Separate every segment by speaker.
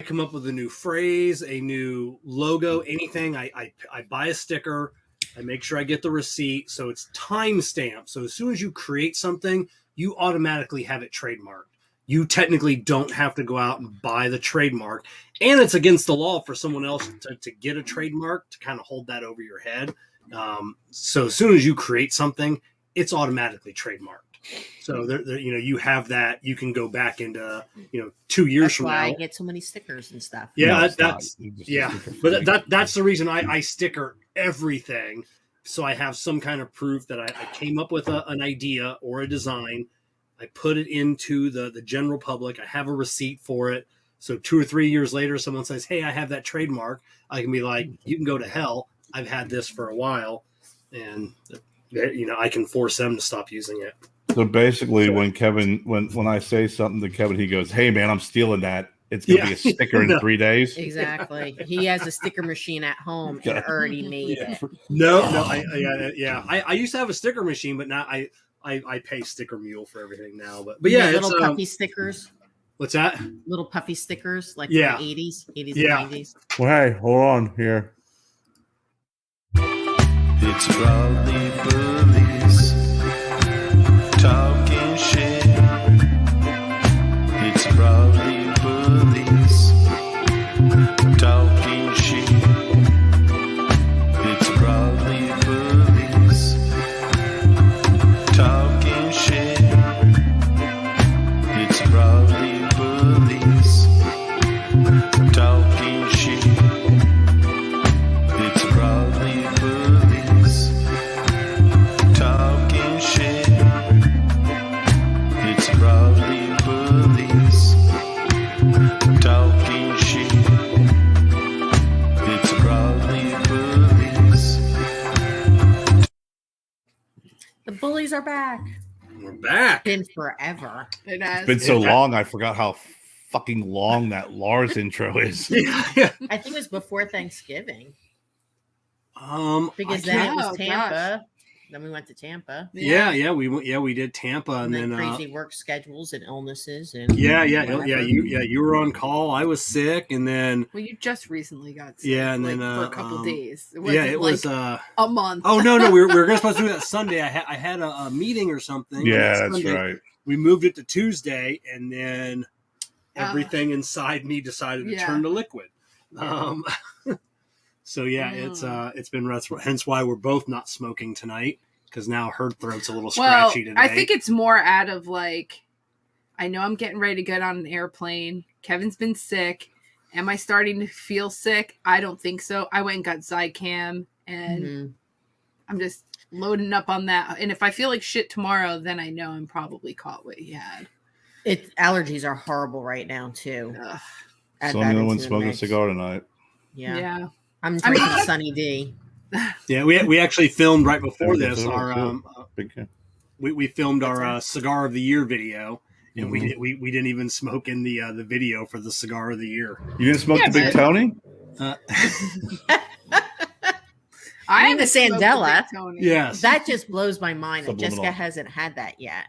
Speaker 1: come up with a new phrase, a new logo, anything, I buy a sticker. I make sure I get the receipt, so it's time stamped. So as soon as you create something, you automatically have it trademarked. You technically don't have to go out and buy the trademark. And it's against the law for someone else to get a trademark, to kind of hold that over your head. So as soon as you create something, it's automatically tratrademarked. So you have that. You can go back into 2 years from now.
Speaker 2: That's why I get so many stickers and stuff.
Speaker 1: Yeah, that's the reason I sticker everything. So I have some kind of proof that I came up with an idea or a design. I put it into the general public. I have a receipt for it. So 2 or 3 years later, someone says, "Hey, I have that trademark." I can be like, "You can go to hell. I've had this for a while," and I can force them to stop using it.
Speaker 3: So basically, when I say something to Kevin, he goes, "Hey, man, I'm stealing that. It's gonna be a sticker in 3 days."
Speaker 2: Exactly. He has a sticker machine at home and already made it.
Speaker 1: No, I used to have a sticker machine, but now I pay Sticker Mule for everything now. But yeah,
Speaker 2: little puffy stickers.
Speaker 1: What's that?
Speaker 2: Little puffy stickers like the 80s and 90s.
Speaker 3: Well, hey, hold on here.
Speaker 4: It's Broadleaf Bullies talking shit. It's Broadleaf Bullies talking shit. It's Broadleaf Bullies talking shit. It's Broadleaf Bullies talking shit. It's Broadleaf Bullies talking shit. It's Broadleaf Bullies talking shit. It's Broadleaf Bullies.
Speaker 2: The bullies are back.
Speaker 1: We're back.
Speaker 2: Been forever.
Speaker 5: It has.
Speaker 3: It's been so long, I forgot how fucking long that Lars intro is.
Speaker 1: Yeah.
Speaker 2: I think it was before Thanksgiving. Because
Speaker 1: I
Speaker 2: then it was
Speaker 5: Oh,
Speaker 2: Tampa. Then we went to Tampa.
Speaker 1: we did Tampa, and then
Speaker 2: crazy work schedules and illnesses and
Speaker 1: you were on call. I was sick, and then
Speaker 5: Well, you just recently got sick.
Speaker 1: Yeah, and
Speaker 5: like,
Speaker 1: then,
Speaker 5: for a couple days. It
Speaker 1: it was
Speaker 5: a month.
Speaker 1: Oh no, we were supposed to do that Sunday. I had a meeting or something.
Speaker 3: Yeah,
Speaker 1: Sunday,
Speaker 3: that's right.
Speaker 1: We moved it to Tuesday, and then everything inside me decided to turn to liquid. So it's been rough. Hence why we're both not smoking tonight, because now her throat's a little scratchy today.
Speaker 5: I think it's more out of like, I know I'm getting ready to get on an airplane. Kevin's been sick. Am I starting to feel sick? I don't think so. I went and got Zicam, and I'm just loading up on that. And if I feel like shit tomorrow, then I know I'm probably caught what he had.
Speaker 2: Allergies are horrible right now too.
Speaker 3: So I'm the only one smoking a cigar tonight.
Speaker 2: Yeah. I'm drinking Sunny D.
Speaker 1: Yeah, we actually filmed right before this. We filmed our Cigar of the Year video, and we didn't even smoke in the video for the Cigar of the Year.
Speaker 3: You didn't smoke the Big Tony?
Speaker 2: I the Sandela.
Speaker 1: Yes,
Speaker 2: that just blows my mind that
Speaker 3: Subliminal.
Speaker 2: Jessica hasn't had that yet.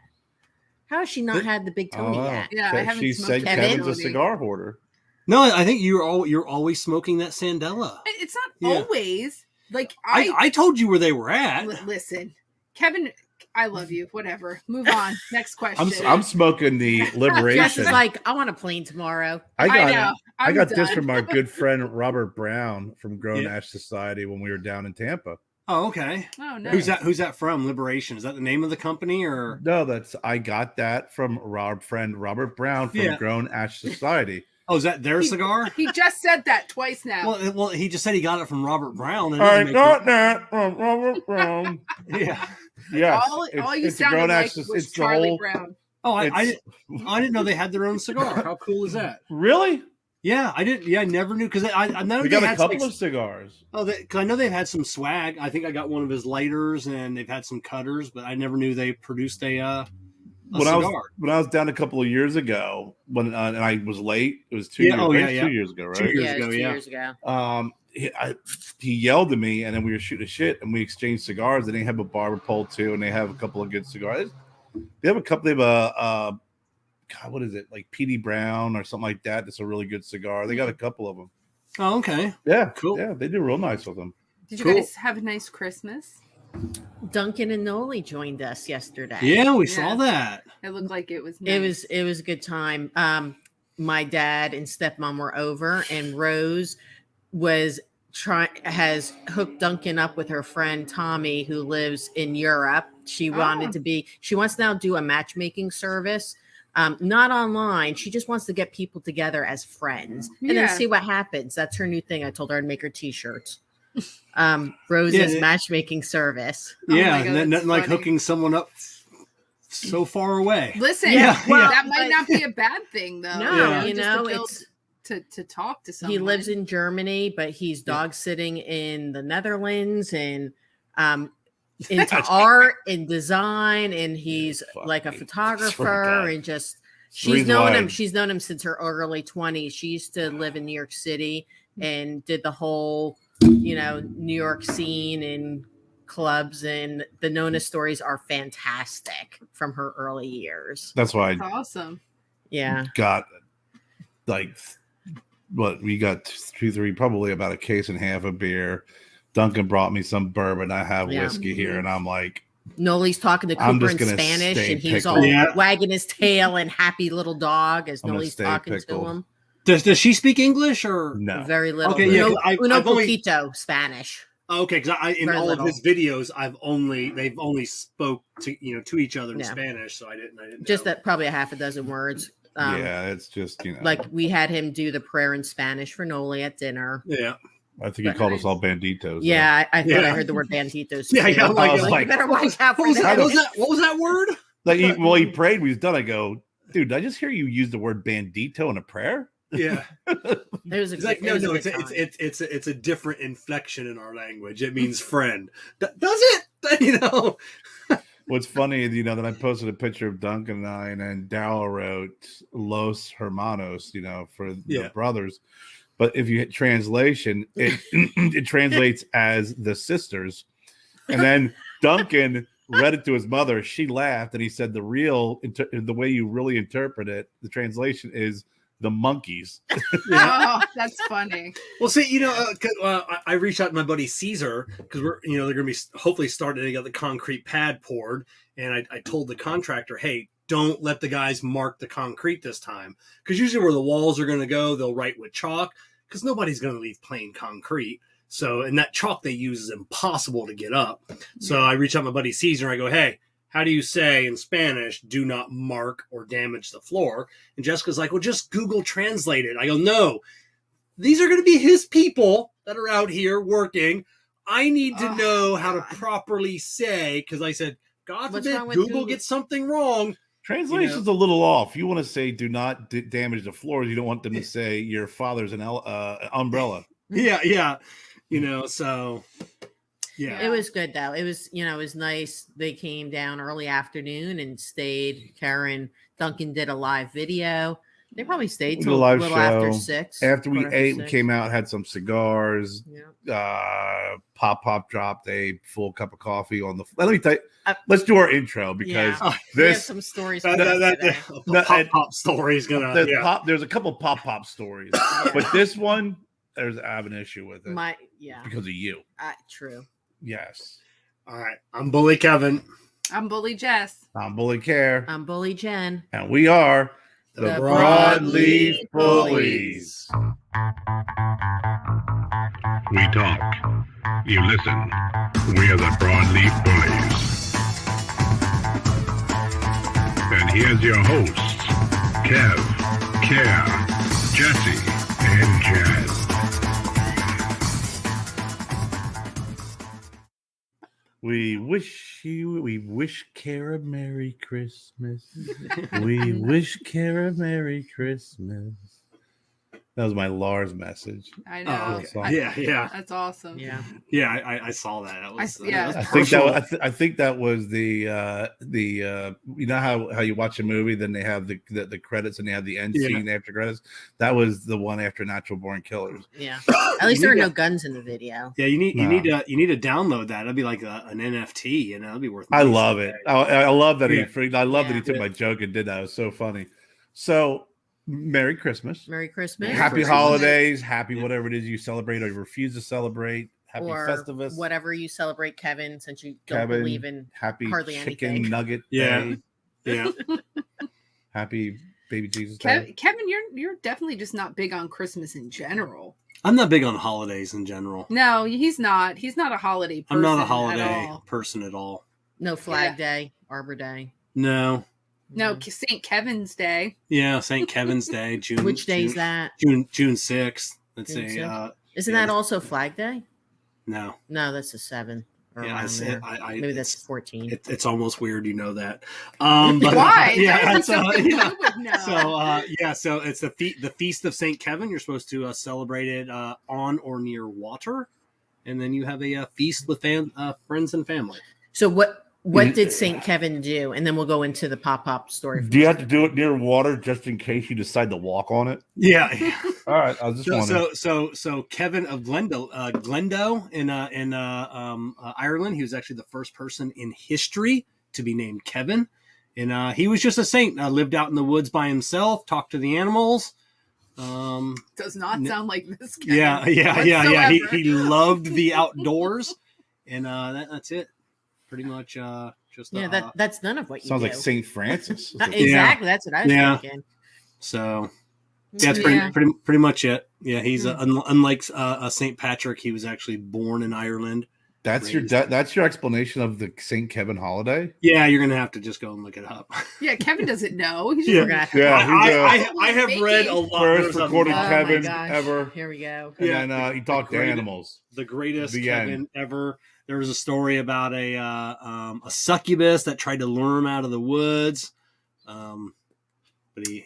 Speaker 2: How has she not had the Big Tony yet?
Speaker 5: Yeah, I haven't
Speaker 3: She
Speaker 5: smoked
Speaker 3: said
Speaker 5: a
Speaker 3: Kevin's a
Speaker 5: Tony.
Speaker 3: cigar hoarder.
Speaker 1: No, I think you're always smoking that Sandela.
Speaker 5: It's not always. Like
Speaker 1: I told you where they were at.
Speaker 5: Listen, Kevin, I love you. Whatever. Move on. Next question.
Speaker 3: I'm smoking the Liberation.
Speaker 2: Jess is like, I want a plane tomorrow.
Speaker 5: I
Speaker 3: got this from our good friend Robert Brown from Grown Ash Society when we were down in Tampa.
Speaker 1: Oh, okay.
Speaker 5: Oh, no.
Speaker 1: Who's that from? Liberation. Is that the name of the company or?
Speaker 3: No, I got that from our friend Robert Brown from Grown Ash Society.
Speaker 1: Oh, is that their cigar?
Speaker 5: He just said that twice now.
Speaker 1: Well, he just said he got it from Robert Brown.
Speaker 3: I got that from Robert Brown.
Speaker 1: Yeah.
Speaker 3: Yes.
Speaker 5: All you sounded like was Charlie Brown.
Speaker 1: Oh, I didn't know they had their own cigar. How cool is that?
Speaker 3: Really?
Speaker 1: Yeah, I didn't. Yeah, I never knew because I know
Speaker 3: we
Speaker 1: they
Speaker 3: got
Speaker 1: had
Speaker 3: a couple of cigars.
Speaker 1: Oh, because I know they've had some swag. I think I got one of his lighters, and they've had some cutters, but I never knew they produced a cigar.
Speaker 3: When I was down a couple of years ago, and I was late. It was 2 years. 2 years ago, right?
Speaker 1: 2 years ago.
Speaker 2: 2 years ago.
Speaker 3: He yelled at me, and then we were shooting shit, and we exchanged cigars. And they have a barber pole too, and they have a couple of good cigars. They have a God, what is it? Like P.D. Brown or something like that. That's a really good cigar. They got a couple of them.
Speaker 1: Oh, okay.
Speaker 3: Yeah,
Speaker 1: Cool.
Speaker 3: Yeah, they do real nice with them.
Speaker 5: Did you
Speaker 1: Cool.
Speaker 5: guys have a nice Christmas?
Speaker 2: Duncan and Noli joined us yesterday.
Speaker 1: Yeah, we
Speaker 5: Yeah.
Speaker 1: saw that.
Speaker 5: It looked like it was nice.
Speaker 2: It was a good time. My dad and stepmom were over, and Rose has hooked Duncan up with her friend Tommy, who lives in Europe. She wants to now do a matchmaking service. Not online. She just wants to get people together as friends and then see what happens. That's her new thing. I told her I'd make her t-shirts. Rose's matchmaking service.
Speaker 1: Yeah,
Speaker 5: God,
Speaker 1: nothing like hooking someone up so far away.
Speaker 5: Listen,
Speaker 1: well,
Speaker 5: that might not be a bad thing, though.
Speaker 2: No,
Speaker 5: Just to talk to someone.
Speaker 2: He lives in Germany, but he's dog sitting in the Netherlands and into art and design, and he's like a photographer and just she's known him since her early 20s. She used to live in New York City and did the whole New York scene and clubs, and the Nona stories are fantastic from her early years.
Speaker 3: That's why
Speaker 5: That's awesome.
Speaker 2: Yeah.
Speaker 3: Got like what we got 2-3, probably about a case and a half of beer. Duncan brought me some bourbon. I have whiskey here, and I'm like,
Speaker 2: Noli's talking to Cooper in Spanish, and he's all wagging his tail and happy little dog as Noli's talking to him.
Speaker 1: Does she speak English or
Speaker 3: no?
Speaker 2: Very little.
Speaker 1: Okay, yeah,
Speaker 2: Uno poquito Spanish.
Speaker 1: Okay, because in all of his videos, they've only spoke to to each other in Spanish, so I didn't
Speaker 2: just
Speaker 1: know.
Speaker 2: that probably a half a dozen words.
Speaker 3: It's just
Speaker 2: like we had him do the prayer in Spanish for Noli at dinner.
Speaker 1: Yeah.
Speaker 3: I think he called us all banditos.
Speaker 2: Yeah, I thought I heard the word banditos.
Speaker 1: Yeah,
Speaker 2: I
Speaker 1: was
Speaker 2: like, you better watch out for that.
Speaker 1: What was that word?
Speaker 3: Like he prayed when he was done. I go, dude, did I just hear you use the word bandito in a prayer?
Speaker 1: Yeah.
Speaker 2: It was
Speaker 1: it's a different inflection in our language. It means friend. Does it?
Speaker 3: What's funny, that I posted a picture of Duncan and I, and then Daryl wrote Los Hermanos, for the brothers. But if you hit translation, it translates as the sisters. And then Duncan read it to his mother. She laughed, and he said the way you really interpret it, the translation is the monkeys.
Speaker 5: Oh, that's funny.
Speaker 1: Well, see, I reached out to my buddy Caesar because they're going to be hopefully starting to get the concrete pad poured, and I told the contractor, hey, don't let the guys mark the concrete this time, because usually where the walls are going to go, they'll write with chalk, because nobody's going to leave plain concrete. So, and that chalk they use is impossible to get up. So I reached out to my buddy Caesar, and I go, hey, how do you say in Spanish, do not mark or damage the floor? And Jessica's like, well, just Google translate it. I go, no, these are going to be his people that are out here working. I need to know how to properly say, because I said, God forbid Google gets something wrong.
Speaker 3: Translation's a little off. You want to say do not damage the floors. You don't want them to say your father's an umbrella.
Speaker 1: Yeah. So... Yeah.
Speaker 2: It was good though. It was, it was nice. They came down early afternoon and stayed. Kerr and Duncan did a live video. They probably stayed till a little after 6.
Speaker 3: After we ate, we came out, had some cigars. Yeah. Pop dropped a full cup of coffee on the. Let me tell you. Let's do our intro because
Speaker 2: we have some stories.
Speaker 1: Pop story is gonna.
Speaker 3: There's a couple pop stories, but this one, I have an issue with it. Because of you.
Speaker 2: True.
Speaker 3: Yes.
Speaker 1: All right. I'm Bully Kevin.
Speaker 5: I'm Bully Jess.
Speaker 3: I'm Bully Kerr.
Speaker 2: I'm Bully Jen.
Speaker 3: And we are the Broadleaf Bullies.
Speaker 6: We talk. You listen. We are the Broadleaf Bullies. And here's your hosts, Kev, Kerr, Jessie, and Jen.
Speaker 3: We wish Kerr a Merry Christmas. We wish Kerr a Merry Christmas. That was my Lars message.
Speaker 5: I know.
Speaker 1: Yeah.
Speaker 5: That's awesome.
Speaker 2: Yeah.
Speaker 1: I saw that. That was,
Speaker 3: I think that was the how you watch a movie, then they have the credits and they have the end scene after credits. That was the one after Natural Born Killers.
Speaker 2: Yeah. At least there are no guns in the video.
Speaker 1: Yeah, you need to download that. That'd be like an NFT. That'd be worth.
Speaker 3: I love it. I love that that he took my joke and did that. It was so funny. So, Merry Christmas.
Speaker 2: Merry Christmas.
Speaker 3: Happy
Speaker 1: Christmas.
Speaker 3: holidays. Happy whatever it is you celebrate or you refuse to celebrate. Happy
Speaker 2: or
Speaker 3: Festivus.
Speaker 2: whatever you celebrate, Kevin, since you don't
Speaker 3: Kevin,
Speaker 2: believe in
Speaker 3: happy
Speaker 2: hardly
Speaker 3: chicken
Speaker 2: anything.
Speaker 3: nugget
Speaker 1: Yeah.
Speaker 3: day.
Speaker 1: Yeah.
Speaker 3: Happy baby Jesus day.
Speaker 5: Kevin, you're definitely just not big on Christmas in general.
Speaker 1: I'm not big on holidays in general.
Speaker 5: No, he's not. He's not a holiday person.
Speaker 1: I'm not a
Speaker 5: at
Speaker 1: holiday
Speaker 5: all.
Speaker 1: person at all.
Speaker 2: No Flag Day, Arbor Day.
Speaker 1: No.
Speaker 5: No,
Speaker 2: Mhm.
Speaker 5: St. Kevin's Day.
Speaker 1: Yeah, St. Kevin's Day, June.
Speaker 2: Which day is
Speaker 1: June,
Speaker 2: that?
Speaker 1: June 6th. Let's
Speaker 2: June
Speaker 1: say
Speaker 2: 6th? Isn't
Speaker 1: yeah.
Speaker 2: that also Flag Day?
Speaker 1: no.
Speaker 2: No, that's the 7th. Or
Speaker 1: Yeah,
Speaker 2: around there. Maybe that's
Speaker 1: it's
Speaker 2: 14.
Speaker 1: it's almost weird you know that. But
Speaker 5: Why?
Speaker 1: yeah,
Speaker 5: That would be
Speaker 1: it's,
Speaker 5: something
Speaker 1: yeah.
Speaker 5: you would know.
Speaker 1: So it's the feast of St. Kevin. You're supposed to celebrate it on or near water, and then you have a feast with friends and family.
Speaker 2: So what did St. Kevin do? And then we'll go into the pop story.
Speaker 3: Do you have to do it near water just in case you decide to walk on it?
Speaker 1: Yeah.
Speaker 3: All right, I was just wondering.
Speaker 1: So Kevin of Glendo in Ireland, he was actually the first person in history to be named Kevin, and he was just a saint. Lived out in the woods by himself, talked to the animals.
Speaker 5: Does not sound like this. Kevin
Speaker 1: Yeah.
Speaker 5: whatsoever.
Speaker 1: He loved the outdoors, and that's it. Pretty much, just
Speaker 2: that's none of what you
Speaker 3: Sounds
Speaker 2: do.
Speaker 3: like St. Francis.
Speaker 2: Exactly. That's what I was thinking.
Speaker 1: So. Yeah, that's pretty much it. Yeah, he's unlike St. Patrick, he was actually born in Ireland.
Speaker 3: That's your explanation of the St. Kevin holiday?
Speaker 1: Yeah, you're gonna have to just go and look it up.
Speaker 5: Yeah, Kevin doesn't know. He's
Speaker 1: Yeah.
Speaker 5: just
Speaker 1: I have read a lot.
Speaker 3: First recorded
Speaker 2: Oh
Speaker 3: Kevin
Speaker 2: my gosh.
Speaker 3: ever.
Speaker 2: Here we go.
Speaker 3: And then he talked to animals.
Speaker 1: The greatest
Speaker 3: The
Speaker 1: Kevin
Speaker 3: end.
Speaker 1: ever. There was a story about a succubus that tried to lure him out of the woods. But he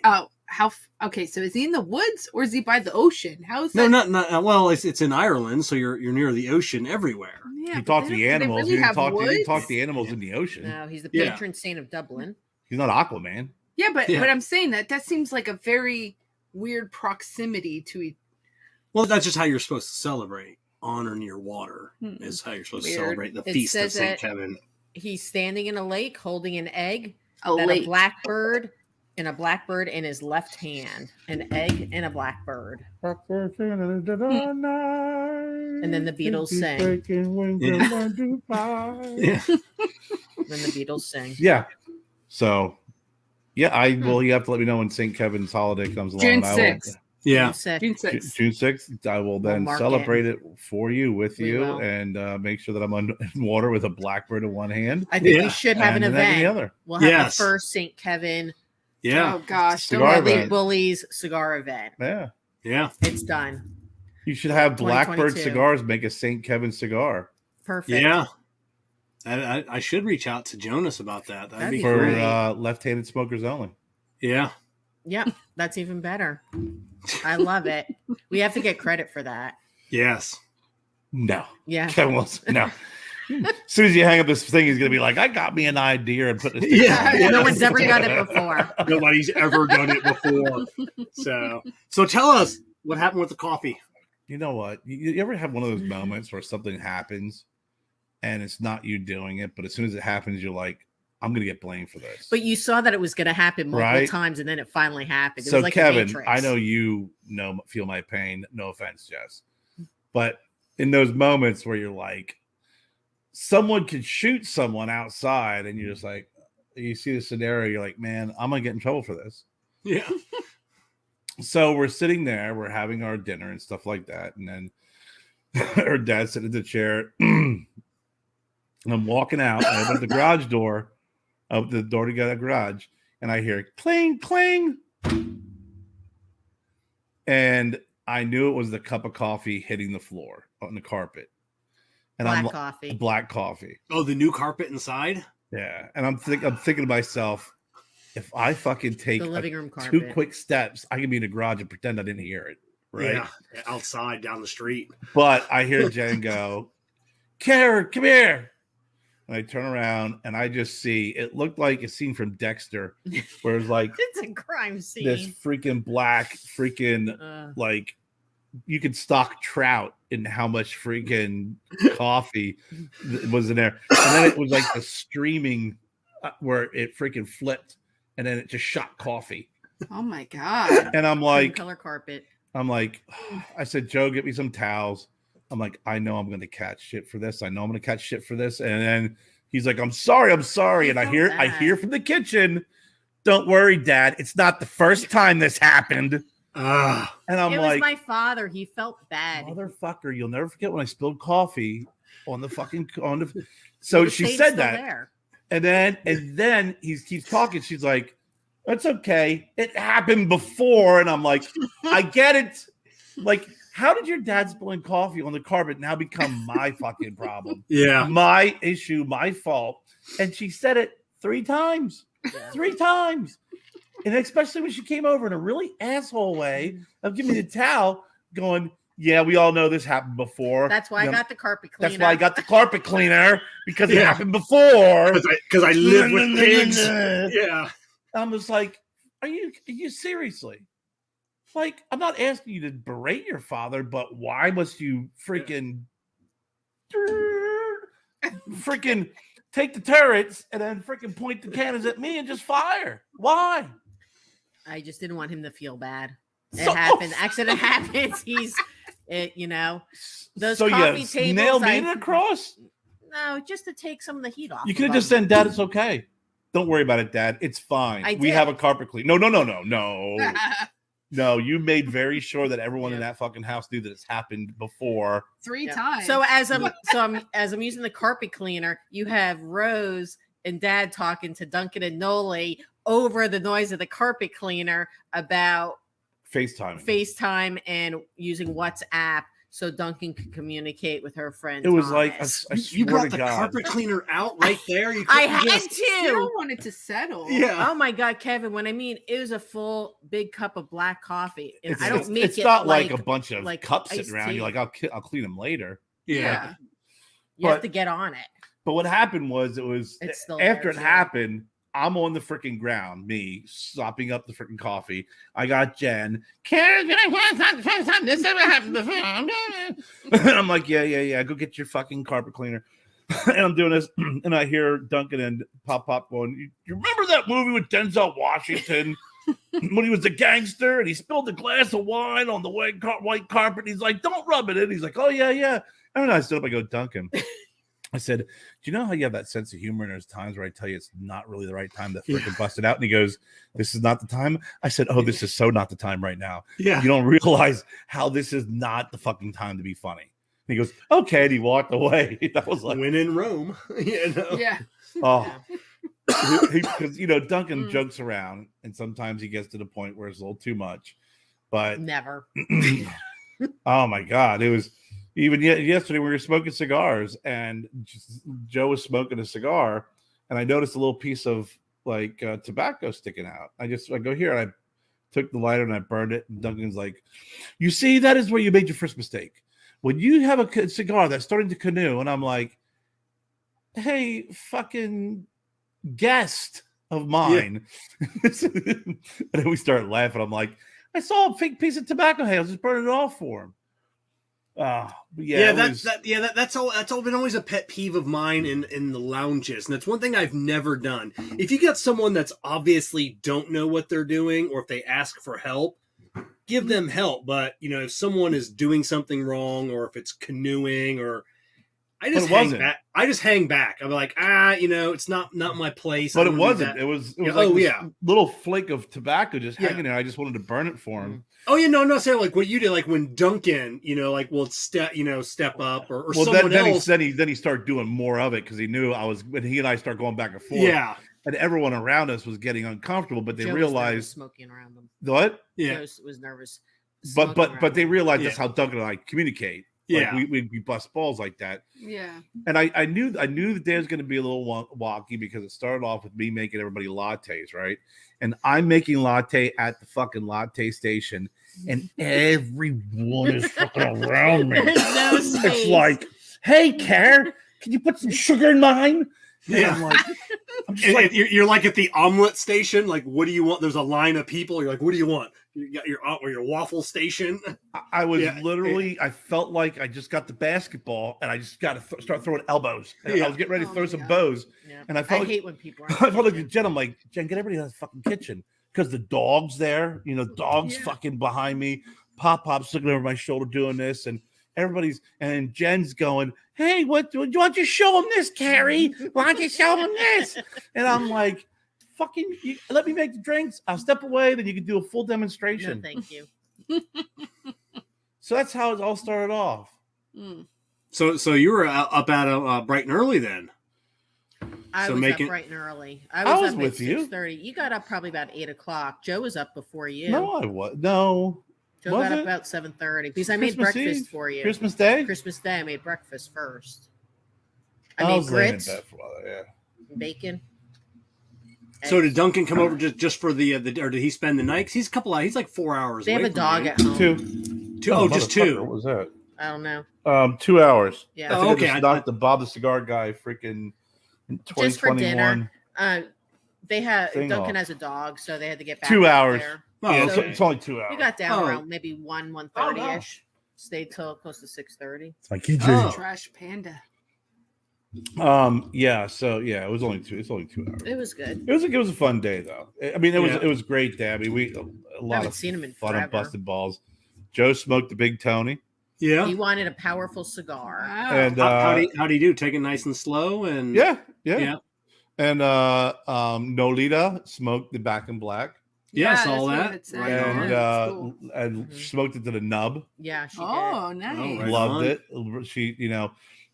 Speaker 5: okay, so is he in the woods or is he by the ocean? How is
Speaker 1: no,
Speaker 5: that?
Speaker 1: not well. It's in Ireland, so you're near the ocean everywhere.
Speaker 5: Yeah,
Speaker 3: He
Speaker 5: but
Speaker 3: talked to
Speaker 5: they
Speaker 3: the
Speaker 5: don't- they
Speaker 3: animals.
Speaker 5: really
Speaker 3: He didn't
Speaker 5: have
Speaker 3: talk
Speaker 5: woods?
Speaker 3: to the animals in the ocean.
Speaker 2: No, he's the
Speaker 1: Yeah.
Speaker 2: patron saint of Dublin.
Speaker 3: He's not Aquaman.
Speaker 5: Yeah, but
Speaker 1: Yeah.
Speaker 5: I'm saying that seems like a very weird proximity to each.
Speaker 1: Well, that's just how you're supposed to celebrate on or near water.
Speaker 5: Hmm.
Speaker 1: Is how you're supposed
Speaker 5: Weird.
Speaker 1: to celebrate the
Speaker 2: It
Speaker 1: feast of
Speaker 2: says
Speaker 1: St.
Speaker 2: that-
Speaker 1: Kevin.
Speaker 2: He's standing in a lake holding an egg,
Speaker 5: A
Speaker 2: that
Speaker 5: lake.
Speaker 2: a blackbird and a blackbird in his left hand, an egg and a blackbird. And then the Beatles sing.
Speaker 1: Yeah.
Speaker 2: Then the Beatles sing.
Speaker 3: Yeah. So, yeah, you have to let me know when St. Kevin's holiday comes along.
Speaker 5: June
Speaker 3: and I will-
Speaker 5: 6th.
Speaker 1: Yeah.
Speaker 2: Sick.
Speaker 5: June 6th.
Speaker 3: June 6th, I will then
Speaker 2: mark
Speaker 3: celebrate it for you with
Speaker 2: We
Speaker 3: you
Speaker 2: will.
Speaker 3: and make sure that I'm in water with a blackbird in one hand.
Speaker 2: I think
Speaker 1: Yeah.
Speaker 2: we should have an
Speaker 3: and then the
Speaker 2: event.
Speaker 3: other.
Speaker 2: We'll have
Speaker 1: Yes.
Speaker 2: the first St. Kevin
Speaker 1: Yeah.
Speaker 5: Oh gosh, don't
Speaker 3: Cigar
Speaker 5: let
Speaker 3: event.
Speaker 5: me.
Speaker 2: Broadleaf Bullies cigar event.
Speaker 3: Yeah.
Speaker 1: Yeah.
Speaker 2: It's done.
Speaker 3: You should have Blackbird
Speaker 2: 2022.
Speaker 3: Cigars make a St. Kevin cigar
Speaker 2: Perfect.
Speaker 1: Yeah. I should reach out to Jonas about that. That'd be
Speaker 3: for
Speaker 1: cool.
Speaker 2: great.
Speaker 3: left-handed smokers only.
Speaker 1: Yeah.
Speaker 2: Yep. That's even better. I love it. We have to get credit for that.
Speaker 1: Yes.
Speaker 3: No.
Speaker 2: Yeah.
Speaker 3: Kevin Wilson, no. As soon as you hang up this thing, he's going to be like, I got me an idea and put this
Speaker 1: Yeah.
Speaker 2: No one's ever done it before.
Speaker 1: Nobody's ever done it before. So tell us what happened with the coffee.
Speaker 3: You know what? You ever have one of those moments where something happens and it's not you doing it, but as soon as it happens, you're like, I'm going to get blamed for this.
Speaker 2: But you saw that it was going to happen multiple
Speaker 3: Right.
Speaker 2: times, and then it finally happened. It
Speaker 3: So
Speaker 2: was like the
Speaker 3: Kevin,
Speaker 2: Matrix.
Speaker 3: I know you feel my pain. No offense, Jess. But in those moments where you're like, someone could shoot someone outside and you're just like, you see the scenario, you're like, man, I'm going to get in trouble for this.
Speaker 1: Yeah.
Speaker 3: So we're sitting there, we're having our dinner and stuff like that. And then her dad sitting in the chair. And I'm walking out. And I open the garage door, of the door to get a garage. And I hear cling, cling. And I knew it was the cup of coffee hitting the floor on the carpet. And
Speaker 2: Black
Speaker 3: I'm
Speaker 2: coffee.
Speaker 3: black coffee.
Speaker 1: Oh, the new carpet inside?
Speaker 3: Yeah. And I'm thinking to myself, if I fucking take
Speaker 2: The living room
Speaker 3: two
Speaker 2: carpet.
Speaker 3: quick steps, I can be in the garage and pretend I didn't hear it. Right.
Speaker 1: Yeah. Outside down the street.
Speaker 3: But I hear Jen go, Kerr, come here. And I turn around and I just see it looked like a scene from Dexter, where it's like
Speaker 2: It's a crime scene.
Speaker 3: this freaking black, like you could stock trout in how much freaking coffee was in there. And then it was like the streaming where it freaking flipped and then it just shot coffee.
Speaker 5: Oh my God.
Speaker 3: And I'm like,
Speaker 2: color carpet.
Speaker 3: I said, Joe, get me some towels. I'm like, I know I'm going to catch shit for this. I know I'm going to catch shit for this. And then he's like, I'm sorry. And I hear from the kitchen, don't worry, Dad. It's not the first time this happened. And I'm
Speaker 2: it
Speaker 3: like,
Speaker 2: was my father. He felt bad.
Speaker 3: Motherfucker, you'll never forget when I spilled coffee on the fucking So she said that.
Speaker 2: There.
Speaker 3: And then he keeps talking. She's like, that's okay. It happened before. And I'm like, I get it. Like, how did your dad spilling coffee on the carpet now become my fucking problem?
Speaker 1: Yeah.
Speaker 3: My issue, my fault. And she said it 3 times.
Speaker 2: Yeah.
Speaker 3: 3 times. And especially when she came over in a really asshole way of giving me the towel, going, yeah, we all know this happened before.
Speaker 2: That's why I got the carpet cleaner.
Speaker 3: That's why I got the carpet cleaner, because it happened before.
Speaker 1: Because I live with pigs. Yeah.
Speaker 3: I'm just like, are you seriously? Like, I'm not asking you to berate your father, but why must you freaking take the turrets and then freaking point the cannons at me and just fire? Why?
Speaker 2: I just didn't want him to feel bad. It happened. Accident happens. Those coffee tables.
Speaker 3: Nail me across?
Speaker 2: No, just to take some of the heat off.
Speaker 3: You could have just said, Dad, it's okay. Don't worry about it, Dad. It's fine. We have a carpet clean. No. No, you made very sure that everyone in that fucking house knew that it's happened before
Speaker 5: 3 times.
Speaker 2: So as I'm using the carpet cleaner, you have Rose and Dad talking to Duncan and Noli over the noise of the carpet cleaner about FaceTime and using WhatsApp so Duncan could communicate with her friend.
Speaker 3: It was
Speaker 2: Thomas.
Speaker 3: like
Speaker 1: you brought the carpet cleaner out right there.
Speaker 2: I had to.
Speaker 5: You don't want it to settle.
Speaker 1: Yeah.
Speaker 2: Oh my God, Kevin! When I mean it was a full big cup of black coffee, and I don't make
Speaker 3: it's
Speaker 2: it
Speaker 3: not like a bunch of cups
Speaker 2: iced
Speaker 3: sitting around.
Speaker 2: tea.
Speaker 3: You're like, I'll clean them later.
Speaker 1: Yeah.
Speaker 2: You have to get on it.
Speaker 3: But what happened was
Speaker 2: It's still
Speaker 3: after it
Speaker 2: there,
Speaker 3: happened, I'm on the freaking ground, me sopping up the freaking coffee. I got Jen. Kerr, this ever happened before. And I'm like, yeah. Go get your fucking carpet cleaner. And I'm doing this, and I hear Duncan and Pop going, you remember that movie with Denzel Washington when he was a gangster and he spilled a glass of wine on the white carpet? He's like, don't rub it in. He's like, oh, yeah. And then I stood up, I go, Duncan. I said, do you know how you have that sense of humor and there's times where I tell you it's not really the right time to freaking bust it out? And he goes, this is not the time. I said, oh, this is so not the time right now.
Speaker 1: Yeah.
Speaker 3: You don't realize how this is not the fucking time to be funny. And he goes, okay. And he walked away. That was like,
Speaker 1: when in Rome.
Speaker 5: Yeah.
Speaker 3: Oh, because, Duncan jokes around and sometimes he gets to the point where it's a little too much, but
Speaker 2: Never.
Speaker 3: Oh my God. It was, even yesterday, we were smoking cigars, and Joe was smoking a cigar, and I noticed a little piece of tobacco sticking out. I go here, and I took the lighter and I burned it. And Duncan's like, "You see, that is where you made your first mistake. When you have a cigar that's starting to canoe," and I'm like, "Hey, fucking guest of mine," and then we start laughing. I'm like, "I saw a fake piece of tobacco. Hey, I was just burning it off for him."
Speaker 1: That's all been always a pet peeve of mine in the lounges, and that's one thing I've never done. If you get someone that's obviously don't know what they're doing, or if they ask for help, give them help. But if someone is doing something wrong, or if it's canoeing, or I just hang back. I'm like, it's not my place.
Speaker 3: But it wasn't. It was little flake of tobacco just hanging there. I just wanted to burn it for him.
Speaker 1: Oh yeah, no, I'm not saying like what you did, like when Duncan, will step up or someone else.
Speaker 3: Then he started doing more of it because he knew when he and I start going back and forth.
Speaker 1: Yeah,
Speaker 3: and everyone around us was getting uncomfortable, but they realized
Speaker 2: smoking around them.
Speaker 3: What?
Speaker 2: Yeah, Joe was nervous.
Speaker 3: But they realized that's how Duncan and I communicate.
Speaker 1: Yeah,
Speaker 3: we bust balls like that.
Speaker 5: Yeah,
Speaker 3: and I knew the day was going to be a little wonky because it started off with me making everybody lattes, right? And I'm making latte at the fucking latte station, and everyone is fucking around me. It's like, hey, Kerr, can you put some sugar in mine?
Speaker 1: Yeah, I'm just you're like at the omelet station. Like, what do you want? There's a line of people. You're like, what do you want? You got your waffle station.
Speaker 3: I was literally. I felt like I just got the basketball, and I just got to start throwing elbows. And I was getting ready to throw some bows, and I hate
Speaker 2: when people.
Speaker 3: I felt like Jen. I'm like, Jen, get everybody out of the fucking kitchen. because the dog's there. You know, dog's fucking behind me. Pop's looking over my shoulder doing this, and and Jen's going, "Hey, why don't you show him this, Carrie? Why don't you show him this?" And I'm like, "Fucking, let me make the drinks. I'll step away, then you can do a full demonstration."
Speaker 2: No, thank you.
Speaker 3: So that's how it all started off.
Speaker 1: So you were up at bright and early then.
Speaker 2: I was up bright and early. I was up
Speaker 3: with
Speaker 2: at
Speaker 3: you.
Speaker 2: 6:30. You got up probably about 8:00. Joe was up before you.
Speaker 3: No, I was. No.
Speaker 2: Joe got up about 7:30 because I made breakfast for you.
Speaker 3: Christmas Day?
Speaker 2: Christmas Day, I made breakfast first.
Speaker 3: I
Speaker 2: made
Speaker 3: was
Speaker 2: grits,
Speaker 3: laying in bed for a while, yeah.
Speaker 2: bacon.
Speaker 1: So did Duncan come over just for the or did he spend the night? 'Cause he's he's like 4 hours.
Speaker 2: They have
Speaker 1: away
Speaker 2: a
Speaker 1: from
Speaker 2: dog
Speaker 1: you.
Speaker 2: at home.
Speaker 1: Two. Oh, just two.
Speaker 3: What was that?
Speaker 2: I don't know.
Speaker 3: 2 hours.
Speaker 2: Yeah.
Speaker 3: I think
Speaker 1: Okay,
Speaker 3: I just knocked the Bob the Cigar guy freaking in 2021.
Speaker 2: Just for dinner. They have
Speaker 3: Thing
Speaker 2: Duncan
Speaker 3: off.
Speaker 2: has a dog, so they had to get back
Speaker 3: 2
Speaker 2: up
Speaker 3: hours.
Speaker 2: there.
Speaker 1: Oh,
Speaker 3: Yeah,
Speaker 1: okay.
Speaker 3: it's only 2 hours.
Speaker 2: We got down
Speaker 1: Oh.
Speaker 2: around maybe 1:30 ish. Stayed till close to 6:30.
Speaker 3: It's like he
Speaker 1: Oh.
Speaker 5: Trash panda.
Speaker 3: Yeah, so yeah, it's only 2 hours.
Speaker 2: It was good.
Speaker 3: It was a fun day though. I mean, it was a great day. I mean, we a lot
Speaker 2: Haven't
Speaker 3: of
Speaker 2: seen him in
Speaker 3: fun
Speaker 2: forever.
Speaker 3: and busted balls. Joe smoked the Big Tony,
Speaker 1: Yeah.
Speaker 2: He wanted a powerful cigar.
Speaker 5: Wow.
Speaker 3: and
Speaker 1: How do you do? Take it nice and slow and
Speaker 3: yeah.
Speaker 1: Yeah.
Speaker 3: And Nolita smoked the Back in Black,
Speaker 1: Yeah, I
Speaker 5: that's
Speaker 1: saw
Speaker 5: what
Speaker 1: that.
Speaker 5: it said.
Speaker 1: Right
Speaker 3: and
Speaker 5: That's cool.
Speaker 3: and
Speaker 2: Mhm.
Speaker 3: smoked it to the nub.
Speaker 2: Yeah, she
Speaker 5: Oh, nice.
Speaker 1: Oh, right.
Speaker 3: Loved
Speaker 1: on.
Speaker 3: it. She,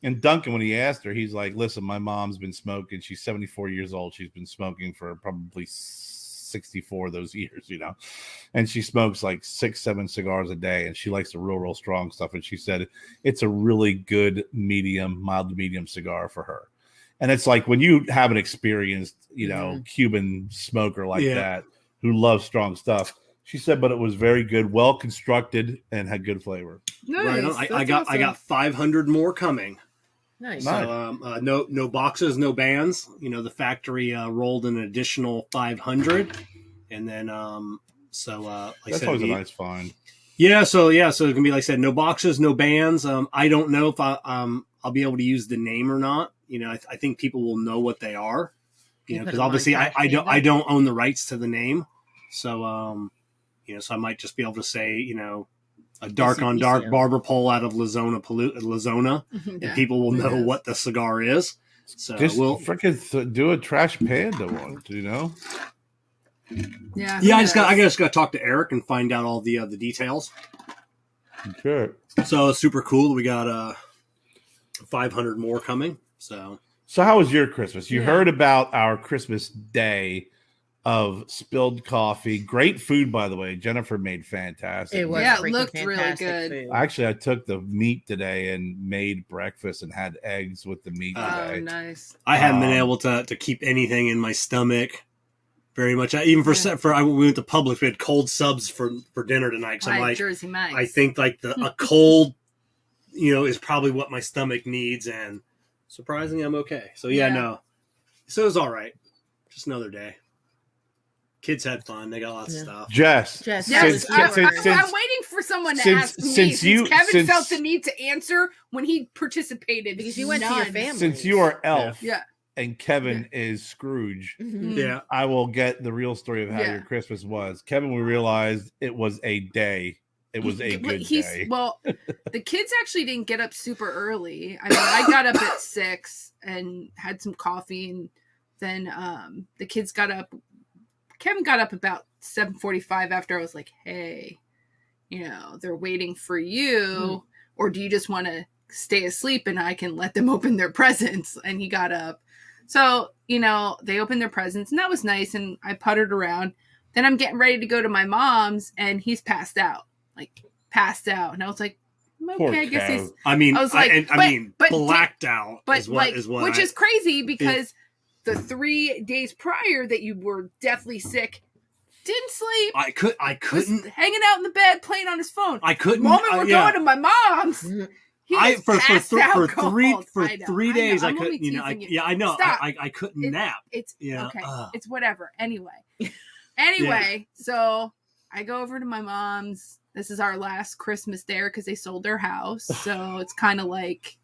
Speaker 3: and Duncan, when he asked her, he's like, "Listen, my mom's been smoking. She's 74 years old. She's been smoking for probably 64 of those years, and she smokes like 6-7 cigars a day, and she likes the real strong stuff. And she said it's a really good mild to medium cigar for her. And it's like when you have an experienced, Cuban smoker like that who loves strong stuff." She said, but it was very good, well constructed, and had good flavor.
Speaker 5: Nice.
Speaker 1: Right on. I got 500 more coming.
Speaker 2: Nice.
Speaker 1: So no boxes, no bands. The factory rolled an additional 500, and then like I
Speaker 3: That's
Speaker 1: said,
Speaker 3: always a nice find.
Speaker 1: Yeah, so it's gonna be like I said, no boxes, no bands. I don't know if I'll be able to use the name or not. I think people will know what they are. Because obviously I don't own the rights to the name, so so I might just be able to say a dark on dark barber pole out of Lazona, and people will know what the cigar is. So
Speaker 3: Just
Speaker 1: we'll
Speaker 3: freaking do a Trash Panda one,
Speaker 5: Yeah.
Speaker 1: I just got to talk to Eric and find out all the details.
Speaker 3: Sure.
Speaker 1: So it's super cool. We got 500 more coming. So
Speaker 3: how was your Christmas? You heard about our Christmas day of spilled coffee. Great food, by the way. Jennifer made fantastic.
Speaker 2: It was
Speaker 5: it looked really good.
Speaker 2: Food.
Speaker 3: Actually, I took the meat today and made breakfast and had eggs with the meat today.
Speaker 5: Oh, nice.
Speaker 1: I haven't been able to keep anything in my stomach very much. Even we went to Publix. We had cold subs for dinner tonight. So I'm like,
Speaker 5: Jersey Mike's.
Speaker 1: I think like a cold, is probably what my stomach needs, and surprisingly, I'm okay. So no, so it was all right. Just another day. Kids had fun. They got lots of stuff.
Speaker 3: Jess,
Speaker 5: Yes,
Speaker 3: since-
Speaker 5: I'm waiting for someone to ask me. Since Kevin felt the need to answer when he participated
Speaker 2: because you went to your family.
Speaker 3: Since you are Elf,
Speaker 5: Yeah.
Speaker 3: and Kevin is Scrooge,
Speaker 1: Yeah,
Speaker 3: I will get the real story of how your Christmas was. Kevin, we realized it was a day. It was a good day.
Speaker 5: Well, the kids actually didn't get up super early. I mean, I got up at 6 and had some coffee, and then the kids got up. Kevin got up about 7:45 after I was like, "Hey, they're waiting for you, or do you just want to stay asleep and I can let them open their presents?" And he got up. So, they opened their presents, and that was nice, and I puttered around. Then I'm getting ready to go to my mom's, and he's passed out. And I was like, okay, I guess he's.
Speaker 1: I mean,
Speaker 5: I was like,
Speaker 1: blacked out.
Speaker 5: But
Speaker 1: is what
Speaker 5: is crazy because the 3 days prior that you were deathly sick, didn't sleep.
Speaker 1: I couldn't
Speaker 5: was hanging out in the bed playing on his phone.
Speaker 1: I couldn't.
Speaker 5: The moment we're going to my mom's.
Speaker 1: For 3 days I couldn't. I know. I couldn't nap.
Speaker 5: It's okay. It's whatever. Anyway, so I go over to my mom's. This is our last Christmas there because they sold their house. So it's kind of like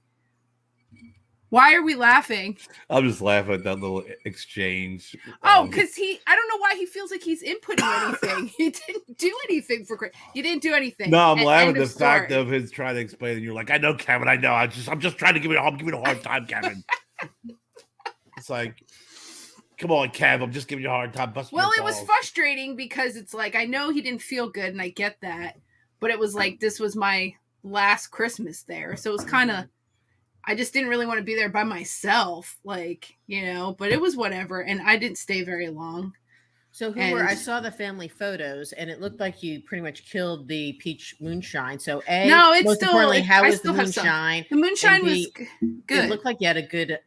Speaker 5: Why are we laughing?
Speaker 3: I'm just laughing at that little exchange.
Speaker 5: Oh, because I don't know why he feels like he's inputting anything. He didn't do anything for Chris. You didn't do anything.
Speaker 3: No, I'm laughing at the
Speaker 5: story.
Speaker 3: fact of his trying to explain it. And you're like, I know, Kevin, I know. I'm just trying to give you a hard time, Kevin. It's like, come on, Kev, I'm just giving you a hard time.
Speaker 5: Well, it was frustrating because it's like, I know he didn't feel good, and I get that. But it was like, this was my last Christmas there. So it was kind of, I just didn't really want to be there by myself, like, but it was whatever. And I didn't stay very long.
Speaker 2: So I saw the family photos and it looked like you pretty much killed the peach moonshine. So
Speaker 5: no, it's
Speaker 2: most
Speaker 5: still,
Speaker 2: importantly, how
Speaker 5: I
Speaker 2: was
Speaker 5: still
Speaker 2: the
Speaker 5: have
Speaker 2: moonshine?
Speaker 5: The moonshine was good.
Speaker 2: It looked like you had a good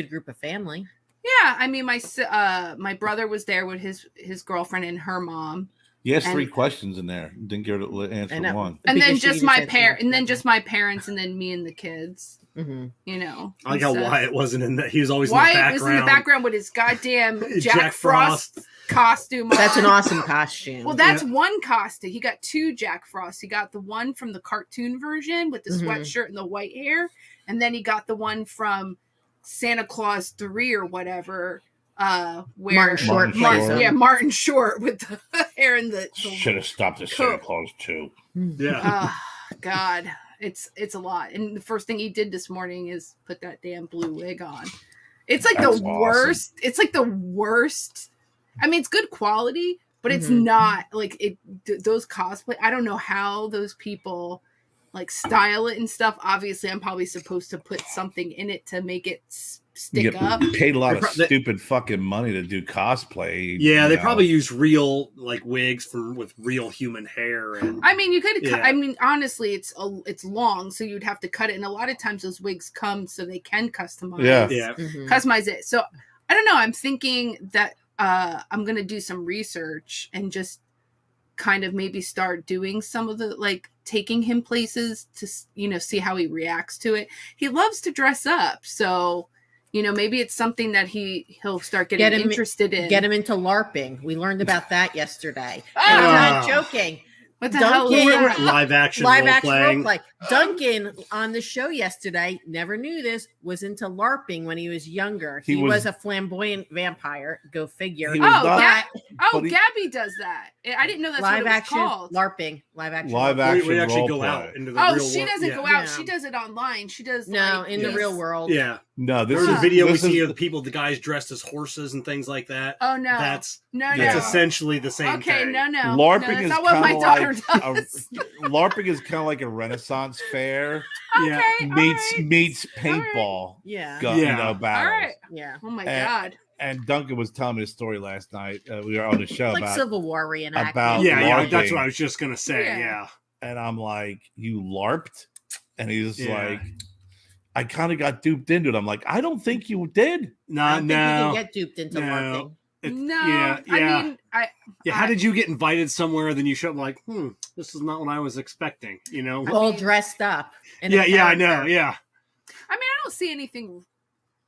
Speaker 2: group of family.
Speaker 5: Yeah. I mean, my brother was there with his girlfriend and her mom.
Speaker 3: He has 3 questions in there. Didn't get to answer one.
Speaker 5: And then just my parents, and then me and the kids.
Speaker 2: Mm-hmm.
Speaker 1: I like how Wyatt wasn't in that. He was always
Speaker 5: Wyatt
Speaker 1: in the background.
Speaker 5: was in the background with his goddamn Jack Frost costume.
Speaker 2: That's an awesome costume.
Speaker 5: Well, that's one costume. He got 2 Jack Frosts. He got the one from the cartoon version with the sweatshirt and the white hair, and then he got the one from Santa Claus 3 or whatever. Where Martin Short with the hair and the
Speaker 3: should have stopped at Santa Claus 2.
Speaker 1: Yeah.
Speaker 5: God, it's a lot. And the first thing he did this morning is put that damn blue wig on. It's like the worst. Awesome. It's like the worst. I mean, it's good quality, but it's not like it. Those cosplay. I don't know how those people like style it and stuff. Obviously, I'm probably supposed to put something in it to make it stick up.
Speaker 3: Paid a lot of stupid fucking money to do cosplay.
Speaker 1: Yeah, they probably use real like wigs with real human hair. And
Speaker 5: I mean, you could. Yeah. I mean, honestly, it's long, so you'd have to cut it. And a lot of times, those wigs come so they can customize.
Speaker 1: Yeah.
Speaker 5: Customize it. So I don't know. I'm thinking that I'm gonna do some research and just kind of maybe start doing some of the like taking him places to see how he reacts to it. He loves to dress up, so. Maybe it's something that he'll start getting interested in.
Speaker 2: Get him into LARPing. We learned about that yesterday. I'm not joking.
Speaker 5: What the hell?
Speaker 1: Live action role play.
Speaker 2: Duncan on the show yesterday, never knew this, was into LARPing when he was younger. He was a flamboyant vampire. Go figure.
Speaker 5: Gabby does that. I didn't know that's
Speaker 2: live
Speaker 5: what it was
Speaker 2: action
Speaker 5: called.
Speaker 2: LARPing. Live action.
Speaker 1: We actually go out into the real world.
Speaker 5: She doesn't go out. She does it online. She does
Speaker 2: in the real world.
Speaker 1: Yeah.
Speaker 3: No,
Speaker 1: there's a video we see of the guys dressed as horses and things like that.
Speaker 5: Oh no,
Speaker 1: that's essentially the same thing.
Speaker 5: Okay, no.
Speaker 3: LARPing is
Speaker 5: not what my daughter does.
Speaker 3: LARPing is kind of like a Renaissance fair. Meets paintball.
Speaker 5: All
Speaker 3: Battles.
Speaker 5: right. Yeah. Oh my god.
Speaker 3: And Duncan was telling me a story last night. We were on the show
Speaker 2: like
Speaker 3: about
Speaker 2: Civil War reenactment.
Speaker 3: About
Speaker 1: LARPing. That's what I was just gonna say. Yeah.
Speaker 3: And I'm like, you LARPed? And he's like, I kind of got duped into it. I'm like, I don't think you did.
Speaker 2: I don't think you can get duped into LARPing.
Speaker 5: I mean,
Speaker 1: how did you get invited somewhere? Then you show up like, this is not what I was expecting.
Speaker 2: All dressed up.
Speaker 1: I know. Yeah.
Speaker 5: I mean, I don't see anything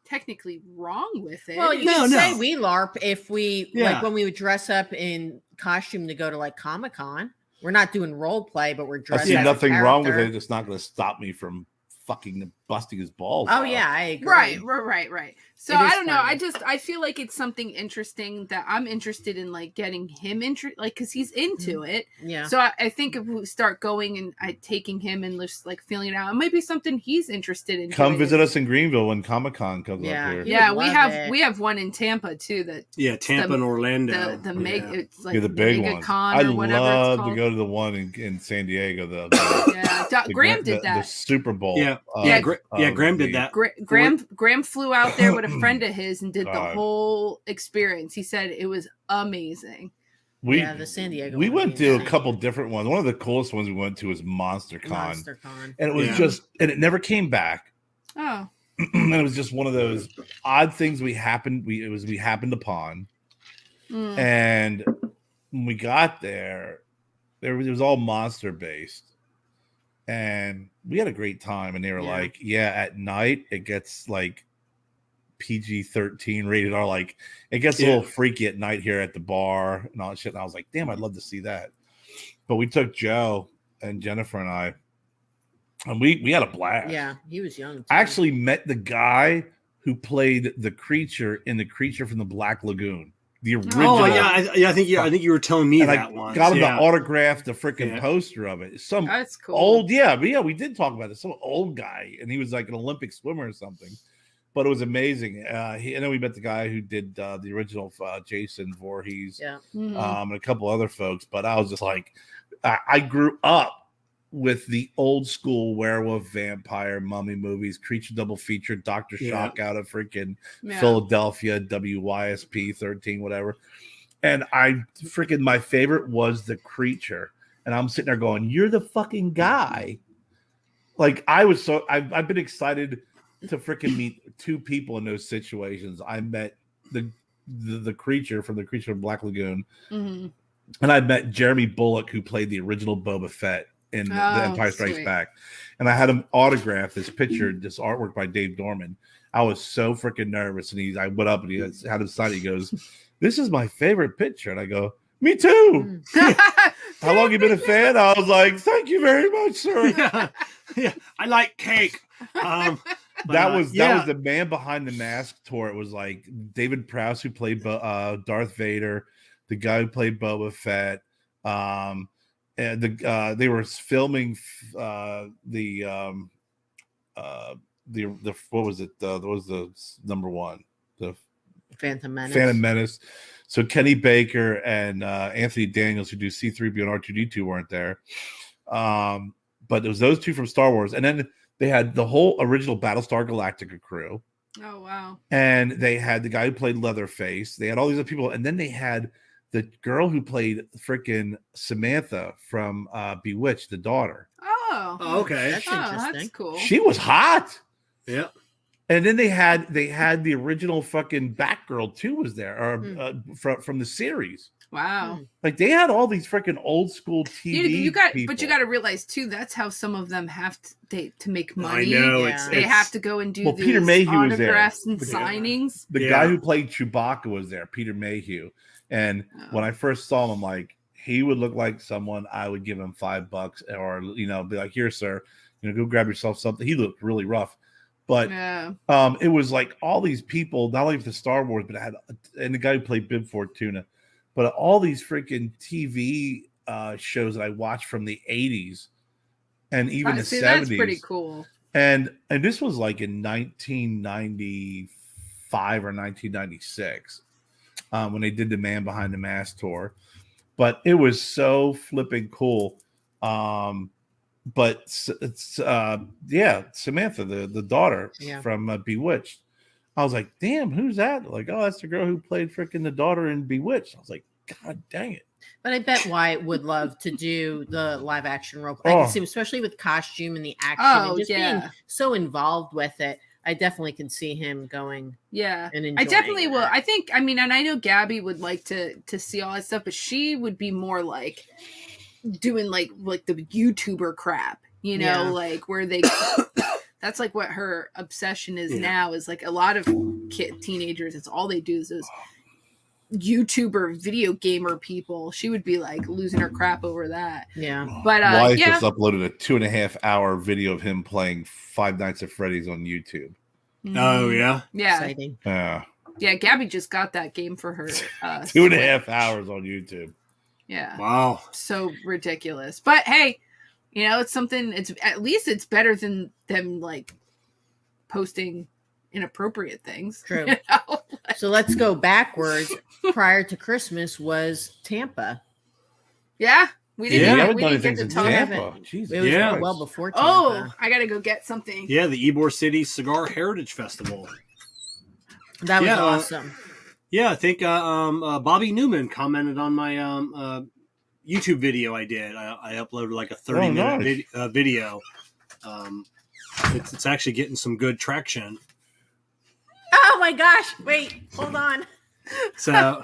Speaker 5: technically wrong with it.
Speaker 2: Well, you can say we LARP if we like when we would dress up in costume to go to like Comic-Con. We're not doing role play, but we're dressed.
Speaker 3: I see nothing wrong with it. It's not going to stop me from fucking busting his balls.
Speaker 2: Oh yeah, I agree.
Speaker 5: Right. So I don't know. I feel like it's something interesting that I'm interested in, like getting him because he's into it.
Speaker 2: Yeah.
Speaker 5: So I think if we start going and taking him and just like feeling it out, it might be something he's interested in.
Speaker 3: Come visit us in Greenville when Comic-Con comes up here.
Speaker 5: Yeah, we have one in Tampa too.
Speaker 1: Tampa and Orlando.
Speaker 5: It's like
Speaker 3: the big one.
Speaker 5: I
Speaker 3: love to go to the one in San Diego.
Speaker 5: Graham did that.
Speaker 3: The Super Bowl.
Speaker 1: Graham did that.
Speaker 5: Graham flew out there with a friend of his and did the whole experience. He said it was amazing.
Speaker 2: The San Diego.
Speaker 3: We went to a couple different ones. One of the coolest ones we went to was MonsterCon. And it was and it never came back.
Speaker 5: Oh.
Speaker 3: And it was just one of those odd things we happened upon. And when we got there, it was all monster based. And we had a great time. And they were like, at night it gets like PG-13 rated R. Like it gets a little freaky at night here at the bar and all that shit. And I was like, damn, I'd love to see that. But we took Joe and Jennifer and I And we had a blast.
Speaker 2: Yeah, he was young. Too.
Speaker 3: I actually met the guy who played the creature in The Creature from the Black Lagoon. The original.
Speaker 1: Oh I think you were telling me
Speaker 3: and
Speaker 1: that
Speaker 3: I
Speaker 1: one.
Speaker 3: got him to autograph the freaking
Speaker 1: Yeah.
Speaker 3: poster of it. Some
Speaker 5: That's cool.
Speaker 3: old, we did talk about it. Some old guy, and he was like an Olympic swimmer or something. But it was amazing. And then we met the guy who did the original Jason Voorhees,
Speaker 5: Mhm.
Speaker 3: And a couple other folks. But I was just like, I grew up with the old school werewolf, vampire, mummy movies, creature double feature, Dr. Shock out of freaking Philadelphia, WYSP 13, whatever. And my favorite was the creature. And I'm sitting there going, you're the fucking guy. Like I've been excited to freaking meet two people in those situations. I met the creature from The Creature from Black Lagoon.
Speaker 5: Mm-hmm.
Speaker 3: And I met Jeremy Bullock, who played the original Boba Fett in The Empire Strikes Back. And I had him autograph this picture, this artwork by Dave Dorman. I was so freaking nervous. And I went up and he had him sign it. He goes, this is my favorite picture. And I go, me too. How long you been a fan? I was like, thank you very much, sir.
Speaker 1: Yeah. I like cake.
Speaker 3: That was the Man Behind the Mask tour. It was like David Prowse, who played Darth Vader, the guy who played Boba Fett. And they were filming the what was it? What was the number one? The
Speaker 2: Phantom Menace.
Speaker 3: Phantom Menace. So Kenny Baker and Anthony Daniels, who do C-3PO and R2-D2, weren't there. But it was those two from Star Wars, and then they had the whole original Battlestar Galactica crew.
Speaker 5: Oh wow!
Speaker 3: And they had the guy who played Leatherface. They had all these other people, and then they had the girl who played freaking Samantha from Bewitched, the daughter.
Speaker 5: Oh,
Speaker 1: okay.
Speaker 2: That's interesting.
Speaker 5: That's cool.
Speaker 3: She was hot.
Speaker 1: Yeah.
Speaker 3: And then they had the original fucking Batgirl too was there, or from the series.
Speaker 5: Wow.
Speaker 3: Like they had all these freaking old school TV.
Speaker 5: But you got to realize too, that's how some of them have to make money.
Speaker 1: I know.
Speaker 2: Yeah.
Speaker 5: They have to go and do these
Speaker 3: Peter Mayhew was there.
Speaker 5: autographs and signings.
Speaker 3: The guy who played Chewbacca was there, Peter Mayhew. And when I first saw him, I'm like, he would look like someone I would give him $5 or, be like, here, sir, go grab yourself something. He looked really rough. But it was like all these people, not only for Star Wars, but and the guy who played Bib Fortuna, but all these freaking TV shows that I watched from the 80s and even the 70s.
Speaker 5: That's pretty cool.
Speaker 3: And this was like in 1995 or 1996 when they did the Man Behind the Mask tour. But it was so flipping cool. But it's Samantha, the daughter from Bewitched. I was like, damn, who's that? Like, oh, that's the girl who played freaking the daughter in Bewitched. I was like, God dang it.
Speaker 2: But I bet Wyatt would love to do the live action role. I can see, especially with costume and the action and just being so involved with it. I definitely can see him going. Yeah. And
Speaker 5: I definitely will. I think, and I know Gabby would like to see all that stuff, but she would be more like doing like the YouTuber crap, like where they that's like what her obsession is now, is like a lot of teenagers, it's all they do is those YouTuber video gamer people. She would be like losing her crap over that.
Speaker 2: Yeah.
Speaker 5: But
Speaker 3: Wyatt just uploaded a 2.5-hour video of him playing Five Nights at Freddy's on YouTube.
Speaker 1: Oh yeah.
Speaker 2: Exciting.
Speaker 3: Yeah.
Speaker 5: Yeah, Gabby just got that game for her
Speaker 3: 2.5 hours on YouTube.
Speaker 5: Yeah.
Speaker 1: Wow.
Speaker 5: So ridiculous. But hey, it's something, at least it's better than them like posting inappropriate things.
Speaker 2: True. So let's go backwards. Prior to Christmas was Tampa.
Speaker 5: Yeah. We didn't,
Speaker 3: haven't
Speaker 5: we
Speaker 3: done
Speaker 5: didn't
Speaker 3: anything
Speaker 5: get to
Speaker 3: since
Speaker 5: talk
Speaker 3: Tampa. Jesus
Speaker 2: it was
Speaker 3: Christ.
Speaker 2: well before Tampa.
Speaker 5: Oh, I gotta go get something.
Speaker 1: Yeah, the Ybor City Cigar Heritage Festival.
Speaker 2: That was awesome.
Speaker 1: Yeah, I think Bobby Newman commented on my YouTube video I did. I uploaded like a 30-minute video. It's actually getting some good traction.
Speaker 2: Oh my gosh! Wait, hold on.
Speaker 1: So,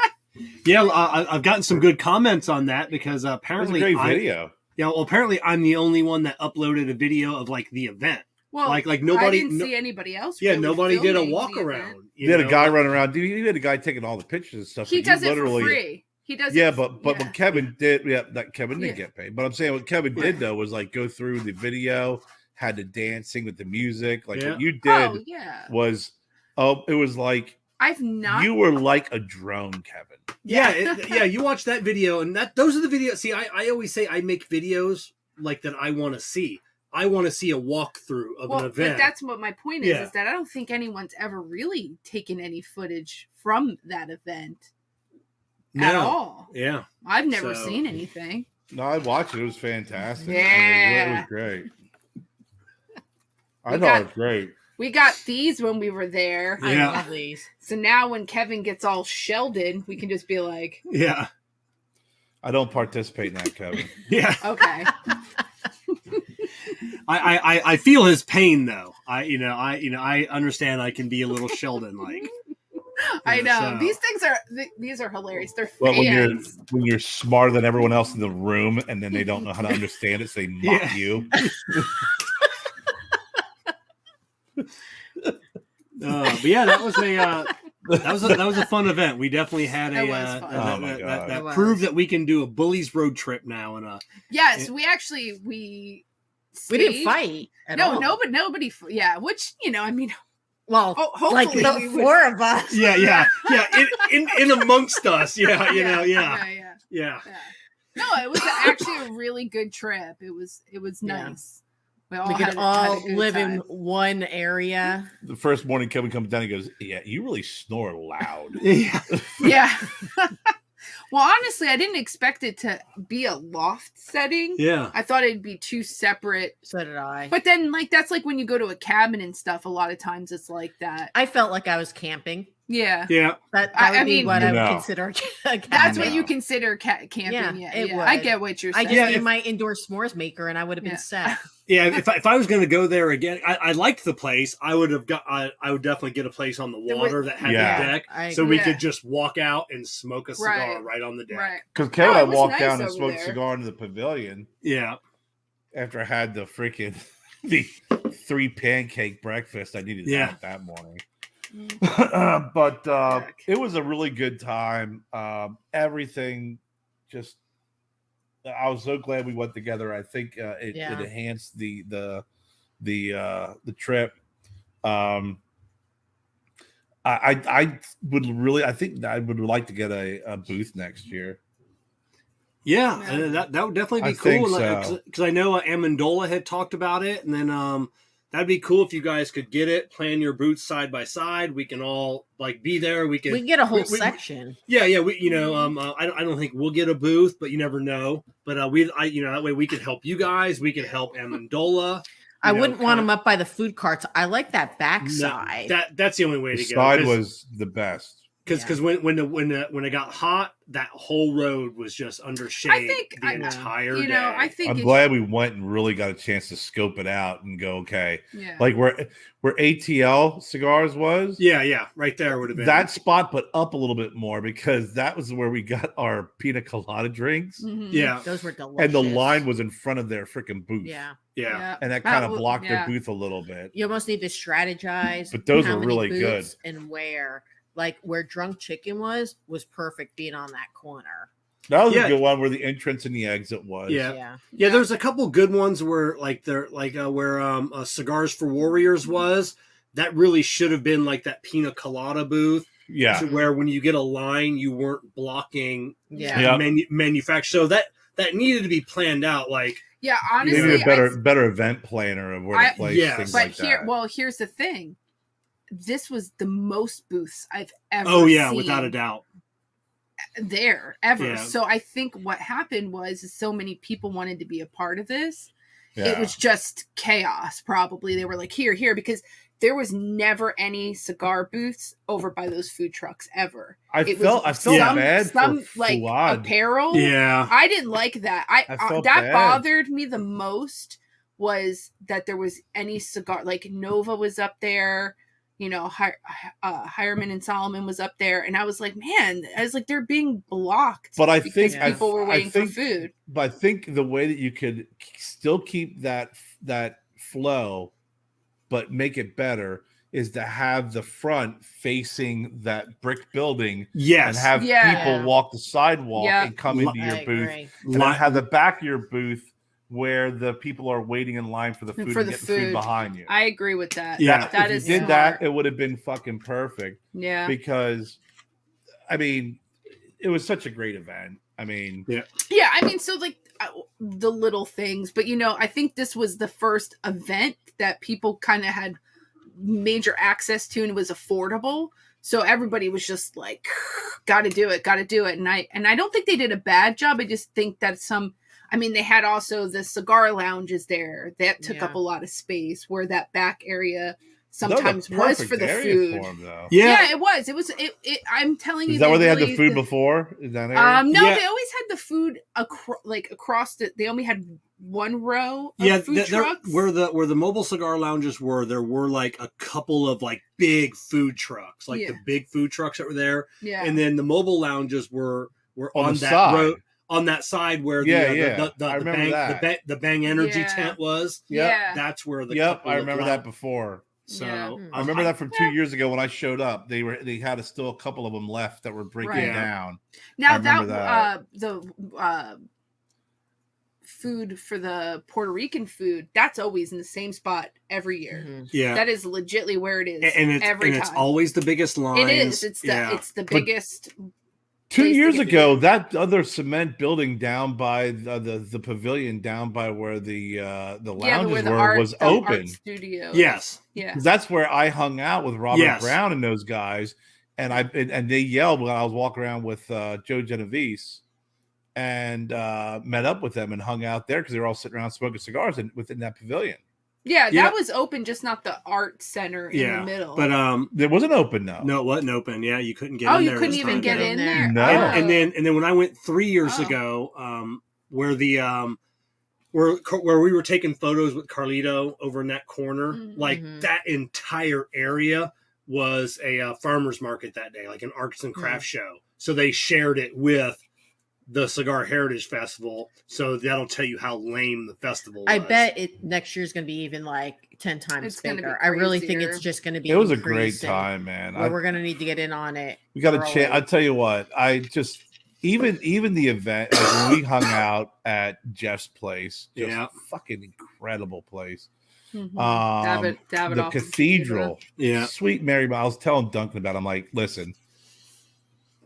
Speaker 1: yeah, I've gotten some good comments on that because apparently,
Speaker 3: it was a great video.
Speaker 1: Yeah, well, apparently I'm the only one that uploaded a video of like the event.
Speaker 5: Well,
Speaker 1: like nobody.
Speaker 5: I didn't see anybody else.
Speaker 1: Yeah,
Speaker 5: really
Speaker 1: nobody did a
Speaker 5: filming
Speaker 1: walk
Speaker 5: the event.
Speaker 1: around.
Speaker 3: You had a guy running around. Dude, you had a guy taking all the pictures and stuff.
Speaker 5: He does it for free. He does.
Speaker 3: Yeah, but what Kevin did, that Kevin didn't get paid. But I'm saying what Kevin did though was like go through the video had the dancing with the music. Like
Speaker 1: Yeah.
Speaker 3: what you did
Speaker 5: Oh yeah.
Speaker 3: was, it was like
Speaker 5: I've not.
Speaker 3: you were like a drone, Kevin.
Speaker 1: Yeah, you watch that video, and those are the videos. See, I always say I make videos like that I want to see. I want to see a walkthrough of an event.
Speaker 5: But that's what my point is that I don't think anyone's ever really taken any footage from that event at all.
Speaker 1: Yeah.
Speaker 5: I've never seen anything.
Speaker 3: No, I watched it. It was fantastic.
Speaker 5: Yeah.
Speaker 3: It was great. I thought it was great.
Speaker 5: We got these when we were there.
Speaker 2: I love these.
Speaker 5: So now when Kevin gets all Sheldon, we can just be like,
Speaker 1: yeah.
Speaker 3: I don't participate in that, Kevin.
Speaker 1: Yeah.
Speaker 5: Okay.
Speaker 1: I feel his pain though. I understand I can be a little Sheldon like.
Speaker 5: I know.
Speaker 1: So.
Speaker 5: These are hilarious. They're
Speaker 3: Well,
Speaker 5: fans.
Speaker 3: when you're smarter than everyone else in the room, and then they don't know how to understand it, so they mock you.
Speaker 1: But yeah, that was a fun event. We definitely had that proved that we can do a Bullies road trip now. And
Speaker 5: yes, we
Speaker 2: didn't fight.
Speaker 5: Nobody. Yeah, which I mean.
Speaker 2: Well,
Speaker 5: hopefully
Speaker 2: like the four of us.
Speaker 1: Yeah. In amongst us. Yeah.
Speaker 5: No, it was actually a really good trip. It was nice.
Speaker 2: We could all live in one area.
Speaker 3: The first morning, Kevin comes down and goes, "Yeah, you really snore loud."
Speaker 5: Yeah. Well, honestly, I didn't expect it to be a loft setting.
Speaker 1: Yeah.
Speaker 5: I thought it'd be two separate.
Speaker 2: So did I.
Speaker 5: But then, that's like when you go to a cabin and stuff, a lot of times it's like that.
Speaker 2: I felt like I was camping.
Speaker 5: Yeah.
Speaker 1: Yeah.
Speaker 2: That would be what I would consider a cabin.
Speaker 5: That's what you consider camping. Yeah. I get what you're saying.
Speaker 2: I just need my indoor s'mores maker and I would have been set.
Speaker 1: Yeah, if I was going to go there again, I liked the place. I would definitely get a place on the water that had the deck, so we could just walk out and smoke a cigar right on the deck.
Speaker 5: Right.
Speaker 3: Because Kevin, I walked down and smoked a cigar into the pavilion.
Speaker 1: Yeah.
Speaker 3: After I had the 3 pancake breakfast I needed that morning. But it was a really good time. Everything just. I was so glad we went together. I think it enhanced the trip. I would really. I think I would like to get a booth next year.
Speaker 1: Yeah, that would definitely be cool. Because I know Amendola had talked about it, and then that'd be cool if you guys could get it, plan your booths side by side. We can all be there. We can
Speaker 2: get a whole section.
Speaker 1: Yeah. I don't think we'll get a booth, but you never know. But that way we could help you guys. We could help Amendola.
Speaker 2: I wouldn't want them up by the food carts. I like that back side.
Speaker 1: That's the only way to go.
Speaker 3: The side was the best.
Speaker 1: Because when it got hot, that whole road was just under shade the entire day.
Speaker 5: I think
Speaker 3: I'm glad we went and really got a chance to scope it out and go, okay, like where ATL Cigars was.
Speaker 1: Yeah, right there would have been
Speaker 3: that spot, but up a little bit more because that was where we got our pina colada drinks.
Speaker 5: Mm-hmm.
Speaker 1: Yeah,
Speaker 2: those were delicious.
Speaker 3: And the line was in front of their freaking booth.
Speaker 1: Yeah,
Speaker 3: and that kind of blocked their booth a little bit.
Speaker 2: You almost need to strategize,
Speaker 3: but those were really good.
Speaker 2: And where Drunk Chicken was perfect being on that corner.
Speaker 3: That was a good one where the entrance and the exit was.
Speaker 1: Yeah. There's a couple good ones where where Cigars for Warriors was. That really should have been like that pina colada booth.
Speaker 3: Yeah.
Speaker 1: To where when you get a line, you weren't blocking manufacture. So that needed to be planned out.
Speaker 5: Honestly,
Speaker 3: maybe a better event planner of where to place things like that.
Speaker 5: Here's the thing. This was the most booths I've ever seen.
Speaker 1: Without a doubt.
Speaker 5: There ever. Yeah. So I think what happened was so many people wanted to be a part of this. Yeah. It was just chaos. Probably they were like, here, because there was never any cigar booths over by those food trucks ever.
Speaker 3: I felt bad for Fuad.
Speaker 5: Apparel.
Speaker 1: Yeah,
Speaker 5: I didn't like that. That bad. Bothered me the most was that there was any cigar Nova was up there. Hireman and Solomon was up there, and I was like, man, they're being blocked.
Speaker 3: But I think
Speaker 5: people were waiting for food.
Speaker 3: But I think the way that you could still keep that flow, but make it better, is to have the front facing that brick building, and have people walk the sidewalk and come into your booth, and have the back of your booth where the people are waiting in line for the food
Speaker 5: For
Speaker 3: and
Speaker 5: the
Speaker 3: get the food
Speaker 5: food.
Speaker 3: behind you.
Speaker 5: I agree with that.
Speaker 1: Yeah.
Speaker 5: That
Speaker 3: if
Speaker 5: is
Speaker 3: you did
Speaker 5: smart.
Speaker 3: that, it would have been fucking perfect.
Speaker 5: Yeah.
Speaker 3: Because, I mean, it was such a great event. I mean,
Speaker 5: Yeah, I mean, so like the little things, but I think this was the first event that people kind of had major access to and was affordable. So everybody was just like, gotta do it. And I don't think they did a bad job. I just think that they had also the cigar lounges there that took up a lot of space, where that back area sometimes was for the food.
Speaker 3: For 'em, though.
Speaker 5: Yeah, it was. I'm telling you.
Speaker 3: Is that where they had the food before? Is that area?
Speaker 5: No, they always had the food across the. They only had one row of food trucks.
Speaker 1: Where the mobile cigar lounges were, there were like a couple of like big food trucks, like the big food trucks that were there.
Speaker 5: Yeah,
Speaker 1: and then the mobile lounges were on that
Speaker 3: side.
Speaker 1: road. On that side where the Bang Energy tent was.
Speaker 5: Yeah.
Speaker 1: That's where the
Speaker 3: I remember that before.
Speaker 1: So
Speaker 3: I remember that from 2 years ago when I showed up. They had still a couple of them left that were breaking down.
Speaker 5: Now the food for the Puerto Rican food, that's always in the same spot every year.
Speaker 1: Mm-hmm. Yeah,
Speaker 5: that is legitly where it is,
Speaker 1: and it's always the biggest line.
Speaker 5: It is. It's the biggest.
Speaker 3: 2 years ago, that other cement building down by the pavilion, down by where the lounges was open.
Speaker 5: Art studio.
Speaker 1: Yes,
Speaker 3: that's where I hung out with Robert Brown and those guys, and they yelled when I was walking around with Joe Genovese, and met up with them and hung out there because they were all sitting around smoking cigars within that pavilion.
Speaker 5: Yeah, that was open, just not the art center in the middle.
Speaker 1: But
Speaker 3: it wasn't open though.
Speaker 1: No, it wasn't open. Yeah, you couldn't get in there.
Speaker 5: You couldn't even get in there.
Speaker 3: No.
Speaker 1: And then when I went 3 years ago, where we were taking photos with Carlito over in that corner, like that entire area was a farmer's market that day, like an arts and crafts show. So they shared it with the Cigar Heritage Festival, so that'll tell you how lame the festival was.
Speaker 2: I bet next year is going to be even like 10 times bigger. I really think it's just going to be.
Speaker 3: It was a great time, man.
Speaker 2: We're going to need to get in on it.
Speaker 3: We got a chance. I tell you what, I just even the event, like when we hung out at Jeff's place, fucking incredible place.
Speaker 5: Mm-hmm.
Speaker 3: The cathedral, Sweet Mary. I was telling Duncan about it. I'm like, listen.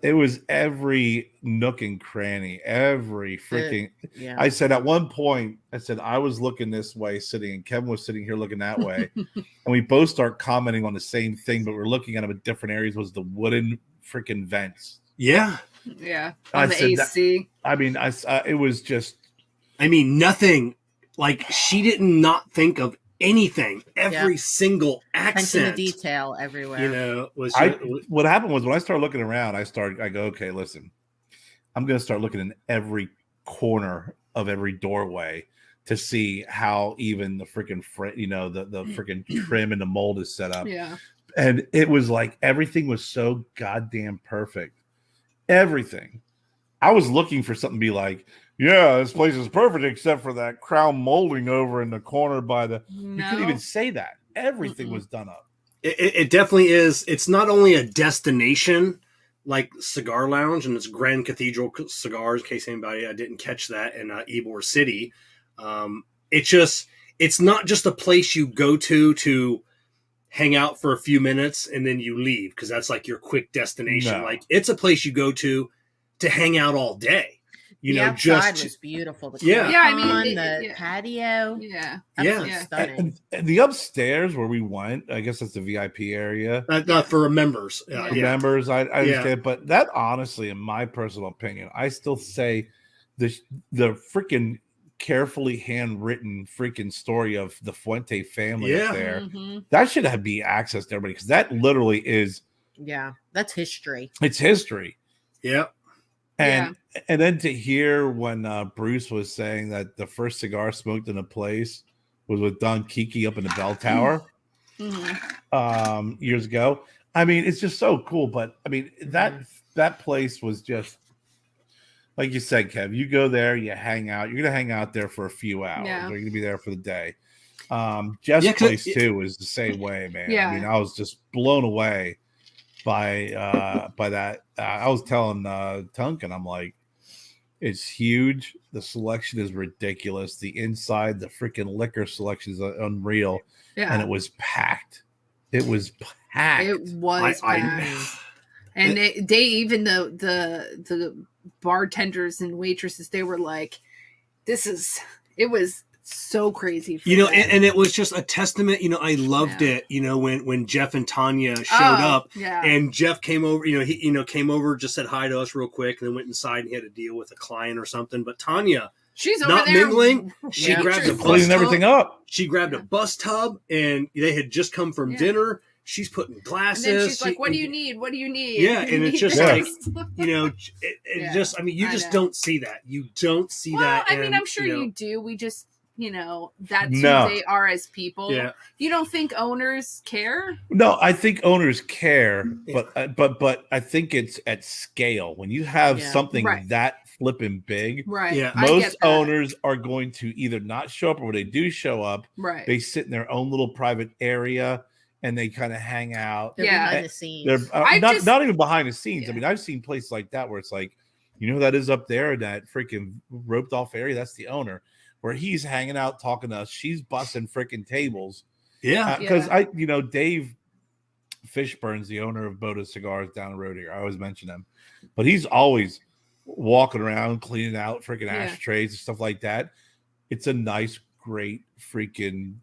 Speaker 3: It was every nook and cranny, every freaking. I said at one point, I was looking this way sitting, and Kevin was sitting here looking that way, and we both start commenting on the same thing, but we're looking at them at different areas. Was the wooden freaking vents?
Speaker 5: Yeah. On the AC.
Speaker 3: It was just.
Speaker 1: I mean, nothing. Like she didn't not think of anything. Every single accent,
Speaker 2: attention to detail everywhere.
Speaker 3: What happened was when I started looking around, I go, okay, listen, I'm going to start looking in every corner of every doorway to see how even the freaking the freaking trim and the mold is set up.
Speaker 5: Yeah,
Speaker 3: and it was like everything was so goddamn perfect. Everything. I was looking for something to be like, yeah, this place is perfect except for that crown molding over in the corner by the. No. You couldn't even say that. Everything was done up.
Speaker 1: It definitely is. It's not only a destination like Cigar Lounge and it's Grand Cathedral Cigars. In case anybody didn't catch that in Ybor City, it's not just a place you go to hang out for a few minutes and then you leave because that's like your quick destination. No. Like it's a place you go to hang out all day.
Speaker 2: The outside was beautiful. The the patio. Stunning.
Speaker 3: And the upstairs where we went, I guess that's the VIP area.
Speaker 1: For members.
Speaker 3: Members, I understand. But that honestly, in my personal opinion, I still say the freaking carefully handwritten freaking story of the Fuente family up there. Mm-hmm. That should be access to everybody because that literally is.
Speaker 2: Yeah, that's history.
Speaker 3: It's history.
Speaker 1: Yeah.
Speaker 3: And then to hear when Bruce was saying that the first cigar smoked in a place was with Don Kiki up in the bell tower years ago. I mean, it's just so cool. But I mean, that place was just like you said, Kev. You go there, you hang out. You're gonna hang out there for a few hours. Yeah. You're gonna be there for the day. Jeff's place too was the same way, man. Yeah. I mean, I was just blown away by that. I was telling Duncan, I'm like, It's huge. The selection is ridiculous. The inside, the freaking liquor selection is unreal.
Speaker 5: Yeah.
Speaker 3: And it was packed. It was packed.
Speaker 5: It was packed. And they even the bartenders and waitresses, they were like, it was so crazy for them.
Speaker 1: And it was just a testament. I loved it. When Jeff and Tanya showed up, and Jeff came over. He came over, just said hi to us real quick, and then went inside and he had to deal with a client or something. But Tanya,
Speaker 5: she's
Speaker 1: not
Speaker 5: over there
Speaker 1: mingling. She grabbed a bus
Speaker 3: cleaning everything up.
Speaker 1: She grabbed a bus tub, and they had just come from dinner. She's putting glasses.
Speaker 5: And then she's like, "What do you need? What do you need?"
Speaker 1: Yeah, and it's just like, just. I mean, you just don't see that. You don't see that.
Speaker 5: I mean, I'm sure you do. We just, that's who they are as people.
Speaker 1: Yeah.
Speaker 5: You don't think owners care?
Speaker 3: No, I think owners care, but I think it's at scale. When you have something that flipping big,
Speaker 5: right?
Speaker 1: Yeah,
Speaker 3: most owners are going to either not show up, or when they do show up,
Speaker 5: right,
Speaker 3: they sit in their own little private area. And they kind of hang out.
Speaker 2: They're behind the scenes.
Speaker 3: They're not even behind the scenes.
Speaker 5: Yeah.
Speaker 3: I mean, I've seen places like that where it's like, who that is up there in that freaking roped off area? That's the owner. Where he's hanging out talking to us. She's busting freaking tables.
Speaker 1: Yeah.
Speaker 3: Because Dave Fishburne's the owner of Boda Cigars down the road here. I always mention him. But he's always walking around cleaning out freaking ashtrays and stuff like that. It's a nice, great freaking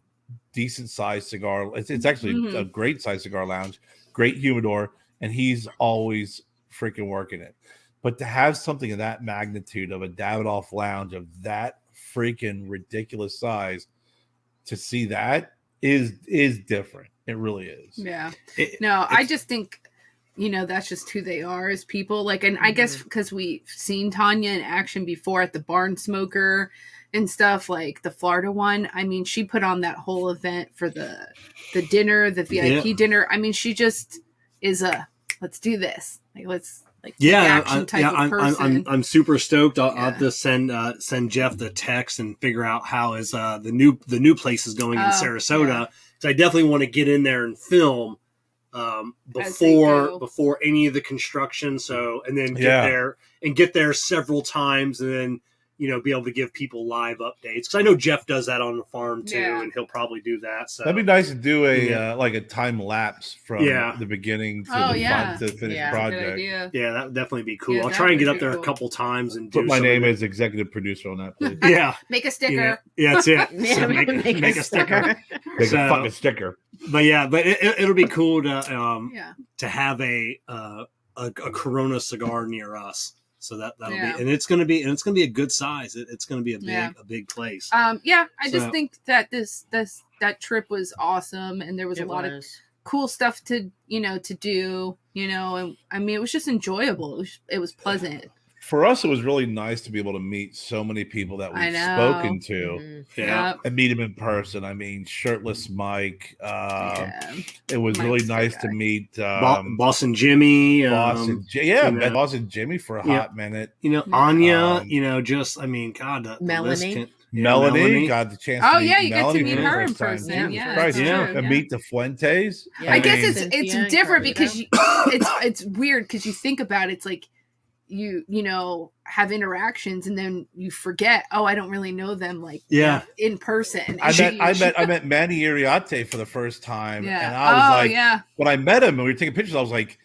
Speaker 3: decent sized cigar. It's actually a great sized cigar lounge, great humidor, and he's always freaking working it. But to have something of that magnitude of a Davidoff lounge of that freaking ridiculous size, to see that is different. It really is.
Speaker 5: Yeah. I just think that's just who they are as people. Like, and I guess because we've seen Tanya in action before at the Barn Smoker and stuff, like the Florida one. I mean, she put on that whole event for the dinner, the VIP dinner. I mean, she just is let's do this. Action type of person.
Speaker 1: I'm super stoked. I'll have to send Jeff the text and figure out how is the new place is going in Sarasota. So I definitely want to get in there and film before any of the construction. So, and then get there several times, and then be able to give people live updates. Because I know Jeff does that on the farm too, and he'll probably do that. So
Speaker 3: that'd be nice to do a time lapse from the beginning to the finished project.
Speaker 1: Yeah, that would definitely be cool. I'll try and get up there a couple times and
Speaker 3: put my name as executive producer on that, please.
Speaker 1: Yeah,
Speaker 5: make a sticker.
Speaker 1: Yeah, that's it. So make a sticker.
Speaker 3: Make a fucking sticker.
Speaker 1: But it'll be cool to have a Corona cigar near us. So that'll be, and it's gonna be a good size. It's gonna be a big place.
Speaker 5: I just think that that trip was awesome, and there was a lot of cool stuff to do. And I mean, it was just enjoyable. It was pleasant.
Speaker 3: For us, it was really nice to be able to meet so many people that we've spoken to, and meet them in person. I mean, Shirtless Mike. It was really nice to meet
Speaker 1: Boston Jimmy.
Speaker 3: Boston Jimmy for a hot minute.
Speaker 1: Anya. Just God,
Speaker 2: Melanie.
Speaker 3: Melanie got the chance.
Speaker 5: Oh yeah, you get to meet her in person.
Speaker 3: And meet the Fuentes.
Speaker 5: Yeah. I guess it's different because it's weird because you think about it, it's like you have interactions and then you forget, I don't really know them in person.
Speaker 3: I met Manny Iriarte for the first time, and I was when I met him and we were taking pictures, I was like,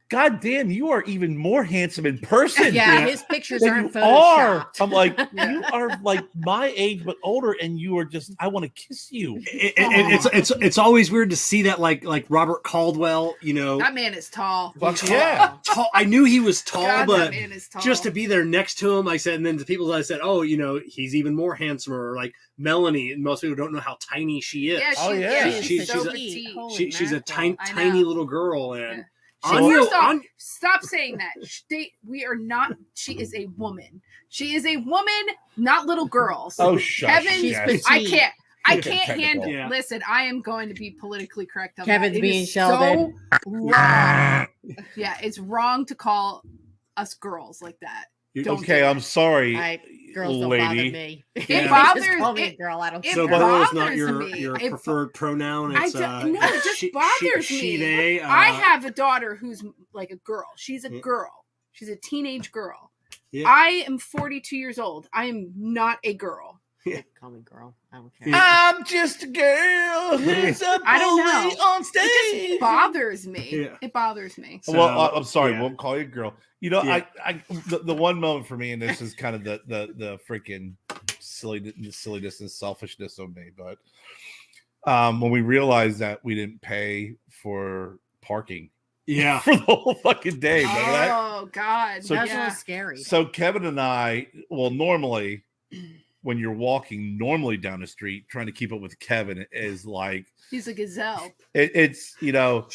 Speaker 3: God damn, you are even more handsome in person.
Speaker 2: His pictures aren't photoshopped.
Speaker 3: I'm like, you are like my age but older, and you are just, I want to kiss you.
Speaker 1: It's always weird to see that, like Robert Caldwell.
Speaker 5: That man is tall.
Speaker 1: Tall. I knew he was tall,
Speaker 5: God,
Speaker 1: but
Speaker 5: that man is tall.
Speaker 1: Just to be there next to him, I said, and then the people I said, he's even more handsomer. Like Melanie, and most people don't know how tiny she is. She's a tiny little girl, and.
Speaker 5: First off, stop saying that. We are not. She is a woman. She is a woman, not little girls.
Speaker 3: Oh, shush.
Speaker 5: Kevin, I can't handle. Yeah. Listen, I am going to be politically correct on
Speaker 2: Kevin's
Speaker 5: that.
Speaker 2: being Sheldon.
Speaker 5: So wrong. It's wrong to call us girls like that.
Speaker 3: I'm sorry,
Speaker 2: girls don't bother me.
Speaker 5: It bothers
Speaker 2: me, girl. I don't.
Speaker 1: So girl is not your preferred pronoun. It's
Speaker 5: it just bothers me.
Speaker 1: They,
Speaker 5: I have a daughter who's like a girl. She's a girl. She's a teenage girl.
Speaker 1: Yeah.
Speaker 5: I am 42 years old. I am not a girl.
Speaker 2: Call me girl. I don't care.
Speaker 3: I'm just a girl who's a
Speaker 5: I don't
Speaker 3: bully
Speaker 5: know.
Speaker 3: on stage.
Speaker 5: It just bothers me.
Speaker 1: Yeah.
Speaker 5: It bothers me.
Speaker 1: So,
Speaker 3: Well, I'm sorry,
Speaker 1: yeah.
Speaker 3: won't call you a girl. You know,
Speaker 1: Yeah.
Speaker 3: the one moment for me, and this is kind of the freaking silliness and selfishness of me, but when we realized that we didn't pay for parking
Speaker 1: Yeah.
Speaker 3: for the whole fucking day, remember that?
Speaker 5: Oh God.
Speaker 3: So-
Speaker 2: That's a
Speaker 5: yeah.
Speaker 2: little scary.
Speaker 3: So Kevin and I, well, normally when you're walking normally down the street, trying to keep up with Kevin is like
Speaker 5: He's a gazelle.
Speaker 3: it's you know,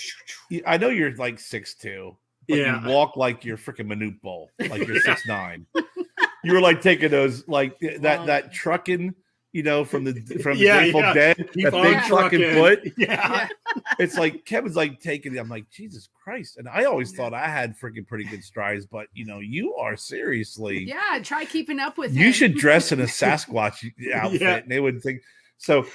Speaker 3: I know you're like 6'2", but
Speaker 1: Yeah.
Speaker 3: you walk like you're freaking Manute Bowl, like you're 6'9". You were like taking those like that trucking, you know, from the Grateful Dead,
Speaker 1: Keep
Speaker 3: that
Speaker 1: on
Speaker 3: big fucking
Speaker 1: trucking.
Speaker 3: foot.
Speaker 1: Yeah.
Speaker 3: It's like Kevin's like taking it. I'm like, Jesus Christ. And I always thought I had freaking pretty good strides, but you know, you are seriously.
Speaker 5: Yeah, try keeping up with
Speaker 3: You
Speaker 5: him.
Speaker 3: should dress in a Sasquatch outfit,
Speaker 1: Yeah.
Speaker 3: and they would think so.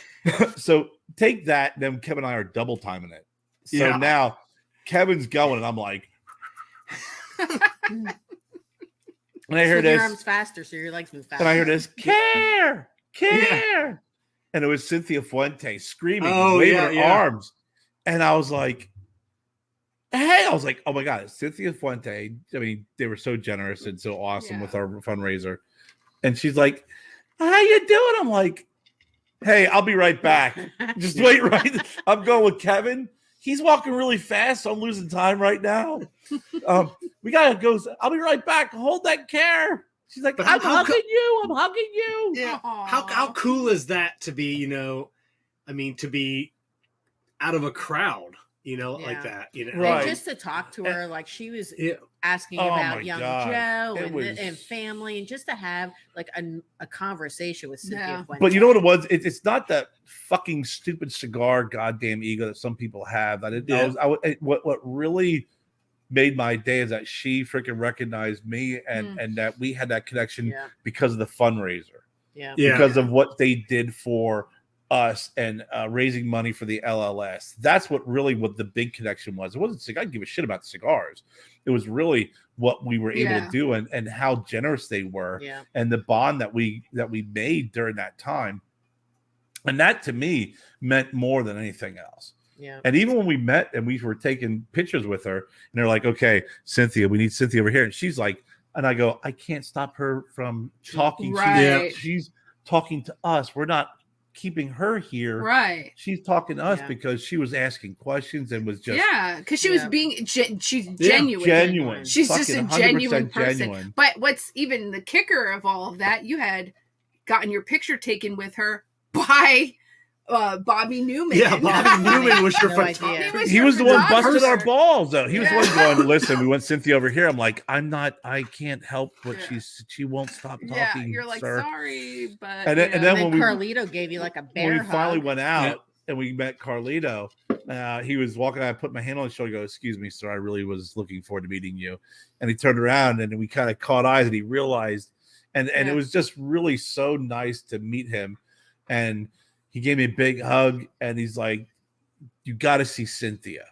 Speaker 3: So take that. And then Kevin and I are double timing it. So
Speaker 1: Yeah.
Speaker 3: now Kevin's going, and I'm like, and I hear
Speaker 2: Swing your
Speaker 3: this,
Speaker 2: arms faster so your legs move faster.
Speaker 3: and I hear this, Kerr. And it was Cynthia Fuente screaming,
Speaker 1: Oh,
Speaker 3: waving
Speaker 1: yeah,
Speaker 3: her
Speaker 1: yeah.
Speaker 3: arms. And I was like, hey, I was like, oh my God, it's Cynthia Fuente. I mean, they were so generous and so awesome with our fundraiser. And she's like, how you doing? I'm like, hey, I'll be right back. Just wait, right? I'm going with Kevin. He's walking really fast, so I'm losing time right now. We gotta go. I'll be right back. Hold that Kerr. She's like,
Speaker 1: But
Speaker 3: I'm
Speaker 1: how
Speaker 3: hugging you. I'm hugging you.
Speaker 1: Yeah.
Speaker 5: Aw.
Speaker 1: How cool is that to be, you know, I mean, to be out of a crowd, you know, like
Speaker 2: Yeah.
Speaker 1: that, you know.
Speaker 3: Right.
Speaker 2: And just to talk to her, like she was
Speaker 1: Yeah.
Speaker 2: asking
Speaker 3: Oh
Speaker 2: about
Speaker 3: my
Speaker 2: young
Speaker 3: God.
Speaker 2: Joe
Speaker 3: It
Speaker 2: and,
Speaker 3: was-
Speaker 2: and family, and just to have like a conversation with Cynthia
Speaker 5: Yeah.
Speaker 2: Fuente.
Speaker 3: But you know what it was? It's not that fucking stupid cigar goddamn ego that some people have. What really made my day is that she freaking recognized me and that we had that connection
Speaker 2: Yeah.
Speaker 3: because of the fundraiser,
Speaker 2: Yeah.
Speaker 1: Yeah.
Speaker 3: because of what they did for us and raising money for the LLS. That's what the big connection was. It wasn't cigar. I didn't give a shit about the cigars. It was really what we were able to do and how generous they were
Speaker 2: Yeah.
Speaker 3: and the bond that we made during that time. And that to me meant more than anything else.
Speaker 2: Yeah.
Speaker 3: And even when we met and we were taking pictures with her, and they're like, okay, Cynthia, we need Cynthia over here. And she's like, and I go, I can't stop her from talking.
Speaker 5: Right.
Speaker 3: She's talking to us. We're not keeping her here.
Speaker 5: Right.
Speaker 3: She's talking to us
Speaker 2: Yeah.
Speaker 3: because she was asking questions and was just
Speaker 5: Yeah, because she was
Speaker 2: Yeah.
Speaker 5: being she's genuine.
Speaker 3: genuine.
Speaker 5: She's just a
Speaker 3: Fucking 100%
Speaker 5: genuine person.
Speaker 3: genuine.
Speaker 5: But what's even the kicker of all of that, you had gotten your picture taken with her by Bobby Newman.
Speaker 1: Yeah, Bobby Newman was your
Speaker 2: No
Speaker 1: photographer.
Speaker 2: idea.
Speaker 3: He was the one
Speaker 5: photographer.
Speaker 3: busting our balls, though. He was the one
Speaker 5: Yeah.
Speaker 3: going, listen, we want Cynthia over here. I'm like, I can't help what
Speaker 5: Yeah.
Speaker 3: she won't stop talking.
Speaker 5: Yeah, you're like,
Speaker 3: sir.
Speaker 5: sorry, but
Speaker 3: And then-
Speaker 5: you
Speaker 3: and
Speaker 5: know.
Speaker 3: then
Speaker 2: And
Speaker 3: when
Speaker 2: then
Speaker 3: we-
Speaker 2: Carlito gave you like a bear
Speaker 3: When we finally
Speaker 2: hug.
Speaker 3: went out and we met Carlito, he was walking. I put my hand on his shoulder. Go, excuse me, sir. I really was looking forward to meeting you. And he turned around and we kind of caught eyes, and he realized, and
Speaker 5: Yeah.
Speaker 3: it was just really so nice to meet him. And he gave me a big hug, and he's like, "You got to see Cynthia.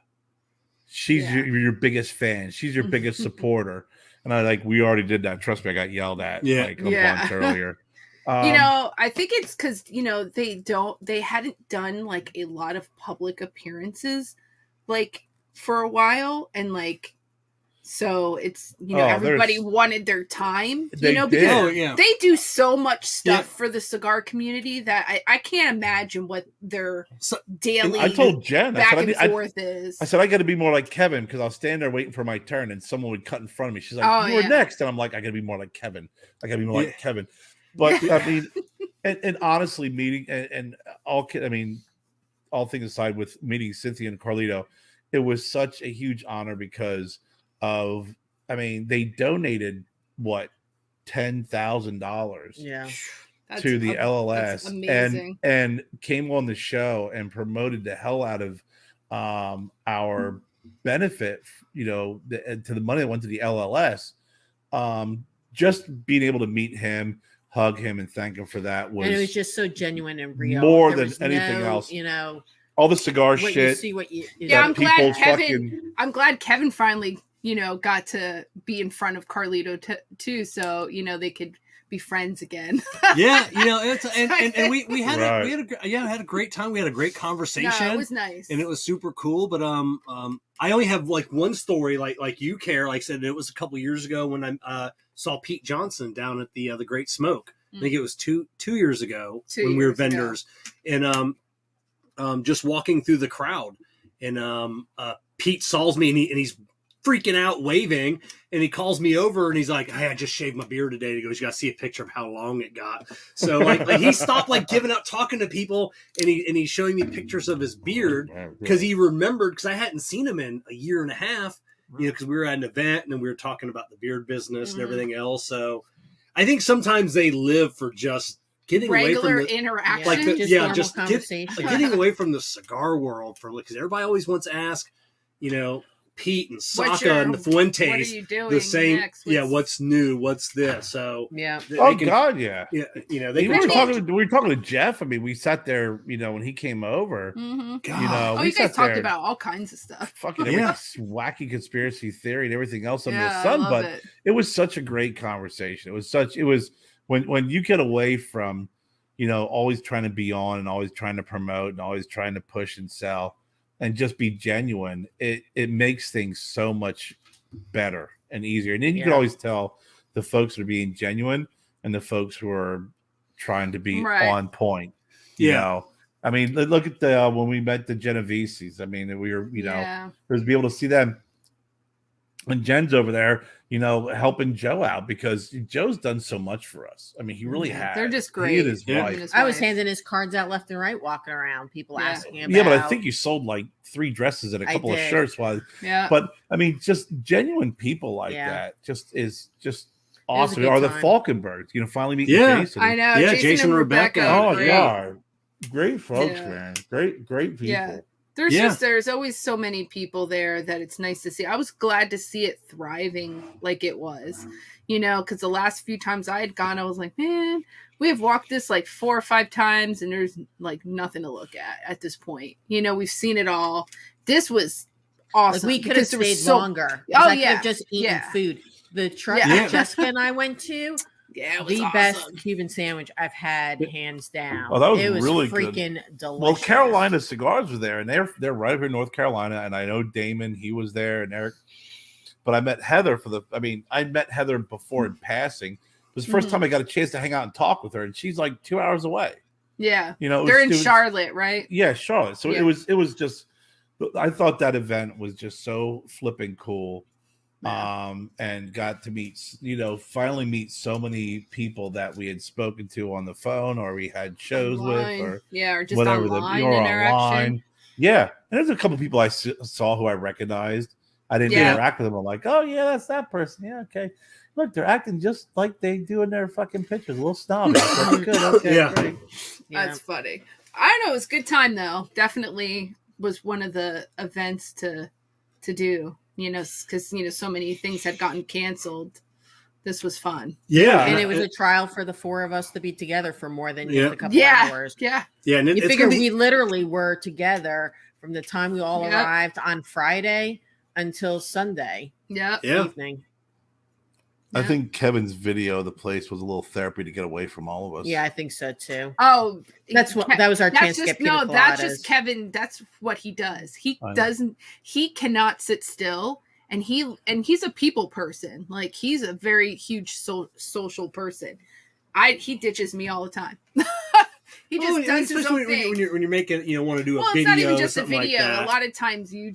Speaker 3: She's
Speaker 5: Yeah.
Speaker 3: your biggest fan. She's your biggest supporter." And I like, we already did that. Trust me, I got yelled at like a
Speaker 5: Yeah.
Speaker 3: bunch earlier.
Speaker 5: You know, I think it's because, you know, they hadn't done like a lot of public appearances like for a while. And like, so it's, you know, everybody wanted their time,
Speaker 3: They
Speaker 5: you know,
Speaker 3: did.
Speaker 5: because
Speaker 1: Oh, yeah.
Speaker 5: they do so much stuff
Speaker 1: Yeah.
Speaker 5: for the cigar community that I can't imagine what their
Speaker 1: So-
Speaker 5: daily
Speaker 3: I told Jen,
Speaker 5: back
Speaker 3: I
Speaker 5: and
Speaker 3: said,
Speaker 5: forth is.
Speaker 3: I said, I got to be more like Kevin because I'll stand there waiting for my turn and someone would cut in front of me. She's like,
Speaker 5: Oh,
Speaker 3: you were
Speaker 5: yeah.
Speaker 3: next. And I'm like, I got to be more like Kevin. I got to be more
Speaker 1: Yeah.
Speaker 3: like Kevin. But I mean, and honestly, meeting and all things aside, with meeting Cynthia and Carlito, it was such a huge honor because of, I mean, they donated what, $10,000
Speaker 2: Yeah.
Speaker 5: That's
Speaker 3: to the
Speaker 5: that's
Speaker 3: LLS
Speaker 5: amazing.
Speaker 3: and came on the show and promoted the hell out of our benefit, you know, to the money that went to the LLS. Just being able to meet him, hug him, and thank him for that
Speaker 2: And it was just so genuine and real.
Speaker 3: more
Speaker 2: There
Speaker 3: than
Speaker 2: was
Speaker 3: anything
Speaker 2: no,
Speaker 3: else.
Speaker 2: You know,
Speaker 3: all the cigar
Speaker 2: what you
Speaker 3: shit.
Speaker 2: see, what you
Speaker 5: Yeah,
Speaker 3: that
Speaker 5: I'm
Speaker 3: people
Speaker 5: glad Kevin.
Speaker 3: fucking-
Speaker 5: I'm glad Kevin finally, got to be in front of Carlito too, so they could be friends again.
Speaker 1: Yeah, it's and we had had a great time. We had a great conversation.
Speaker 5: No, it was nice,
Speaker 1: and it was super cool. But I only have like one story, like you, Kerr. Like I said, it was a couple years ago when I saw Pete Johnson down at the Great Smoke. I think it was two years ago when we were vendors, and just walking through the crowd, and Pete saws me, and he's freaking out, waving, and he calls me over, and he's like, "Hey, I just shaved my beard today." He goes, "You got to see a picture of how long it got." So like he stopped like giving up talking to people, and he's showing me pictures of his beard because he remembered, because I hadn't seen him in a year and a half, because we were at an event and then we were talking about the beard business and everything else. So I think sometimes they live for just getting
Speaker 5: regular
Speaker 1: away from the
Speaker 5: interaction,
Speaker 1: getting away from the cigar world because everybody always wants to ask, Pete and Saka and the Fuentes,
Speaker 5: what are you doing
Speaker 1: the same,
Speaker 5: next?
Speaker 1: What's new? What's this? So
Speaker 2: yeah.
Speaker 1: They
Speaker 3: God, yeah.
Speaker 1: Yeah,
Speaker 3: we were talking to Jeff. I mean, we sat there, when he came over.
Speaker 5: Mm-hmm.
Speaker 3: God.
Speaker 5: You guys talked about all kinds of stuff.
Speaker 3: Fucking wacky conspiracy theory and everything else under the sun. But it was such a great conversation. It was when you get away from, always trying to be on and always trying to promote and always trying to push and sell, and just be genuine, it makes things so much better and easier. And then you can always tell the folks who are being genuine and the folks who are trying to be on point. You know, I mean, look at the when we met the Genoveses. I mean, we were, it was be able to see them. And Jen's over there, helping Joe out because Joe's done so much for us. I mean, he really has.
Speaker 5: They're just great.
Speaker 2: I was handing his cards out left and right, walking around, people asking about.
Speaker 3: Yeah, but I think you sold like 3 dresses and a couple of shirts. But I mean, just genuine people like that is awesome. Or the Falkenbergs, finally meeting Jason.
Speaker 5: I know.
Speaker 1: Yeah, Jason and Rebecca.
Speaker 3: Oh, great folks, man. Great people.
Speaker 5: Yeah. There's always so many people there that it's nice to see. I was glad to see it thriving like it was, because the last few times I had gone, I was like, man, we have walked this like 4 or 5 times and there's like nothing to look at this point. We've seen it all. This was awesome.
Speaker 2: Like we could have stayed longer. I could have just eaten food. The truck that Jessica and I went to, the best Cuban sandwich I've had, hands down.
Speaker 3: Oh, that was,
Speaker 2: it was
Speaker 3: really
Speaker 2: freaking
Speaker 3: good.
Speaker 2: Delicious.
Speaker 3: Well, Carolina Cigars were there, and they're right over in North Carolina, and I know Damon, he was there, and Eric. But I met Heather I met Heather before in passing. It was the first time I got a chance to hang out and talk with her, and she's like 2 hours away.
Speaker 5: Yeah, they're in Charlotte, right?
Speaker 3: Yeah, Charlotte. So it was just. I thought that event was just so flipping cool. And got to meet, finally meet so many people that we had spoken to on the phone or we had shows with, or
Speaker 5: just
Speaker 3: whatever,
Speaker 5: online.
Speaker 3: Yeah, and there's a couple people I saw who I recognized. I didn't interact with them. I'm like, oh yeah, that's that person. Yeah, okay. Look, they're acting just like they do in their fucking pictures. A little snobby. Good. Okay, great.
Speaker 5: That's funny. I don't know. It was a good time though. Definitely was one of the events to do. Because so many things had gotten canceled. This was fun.
Speaker 1: Yeah,
Speaker 2: and it was a trial for the 4 of us to be together for more than just a couple hours.
Speaker 5: Yeah.
Speaker 1: And
Speaker 2: you figure we literally were together from the time we all arrived on Friday until Sunday evening.
Speaker 3: I think Kevin's video of the place was a little therapy to get away from all of us.
Speaker 2: Yeah, I think so too.
Speaker 5: Oh,
Speaker 2: that was our chance to get pina coladas.
Speaker 5: That's just Kevin. That's what he does. He cannot sit still, and he's a people person. Like he's a very huge social person. He ditches me all the time. He just does his own thing.
Speaker 1: When you're making, want to do a video.
Speaker 5: It's not even just a
Speaker 1: Like
Speaker 5: video.
Speaker 1: that.
Speaker 5: A lot of times you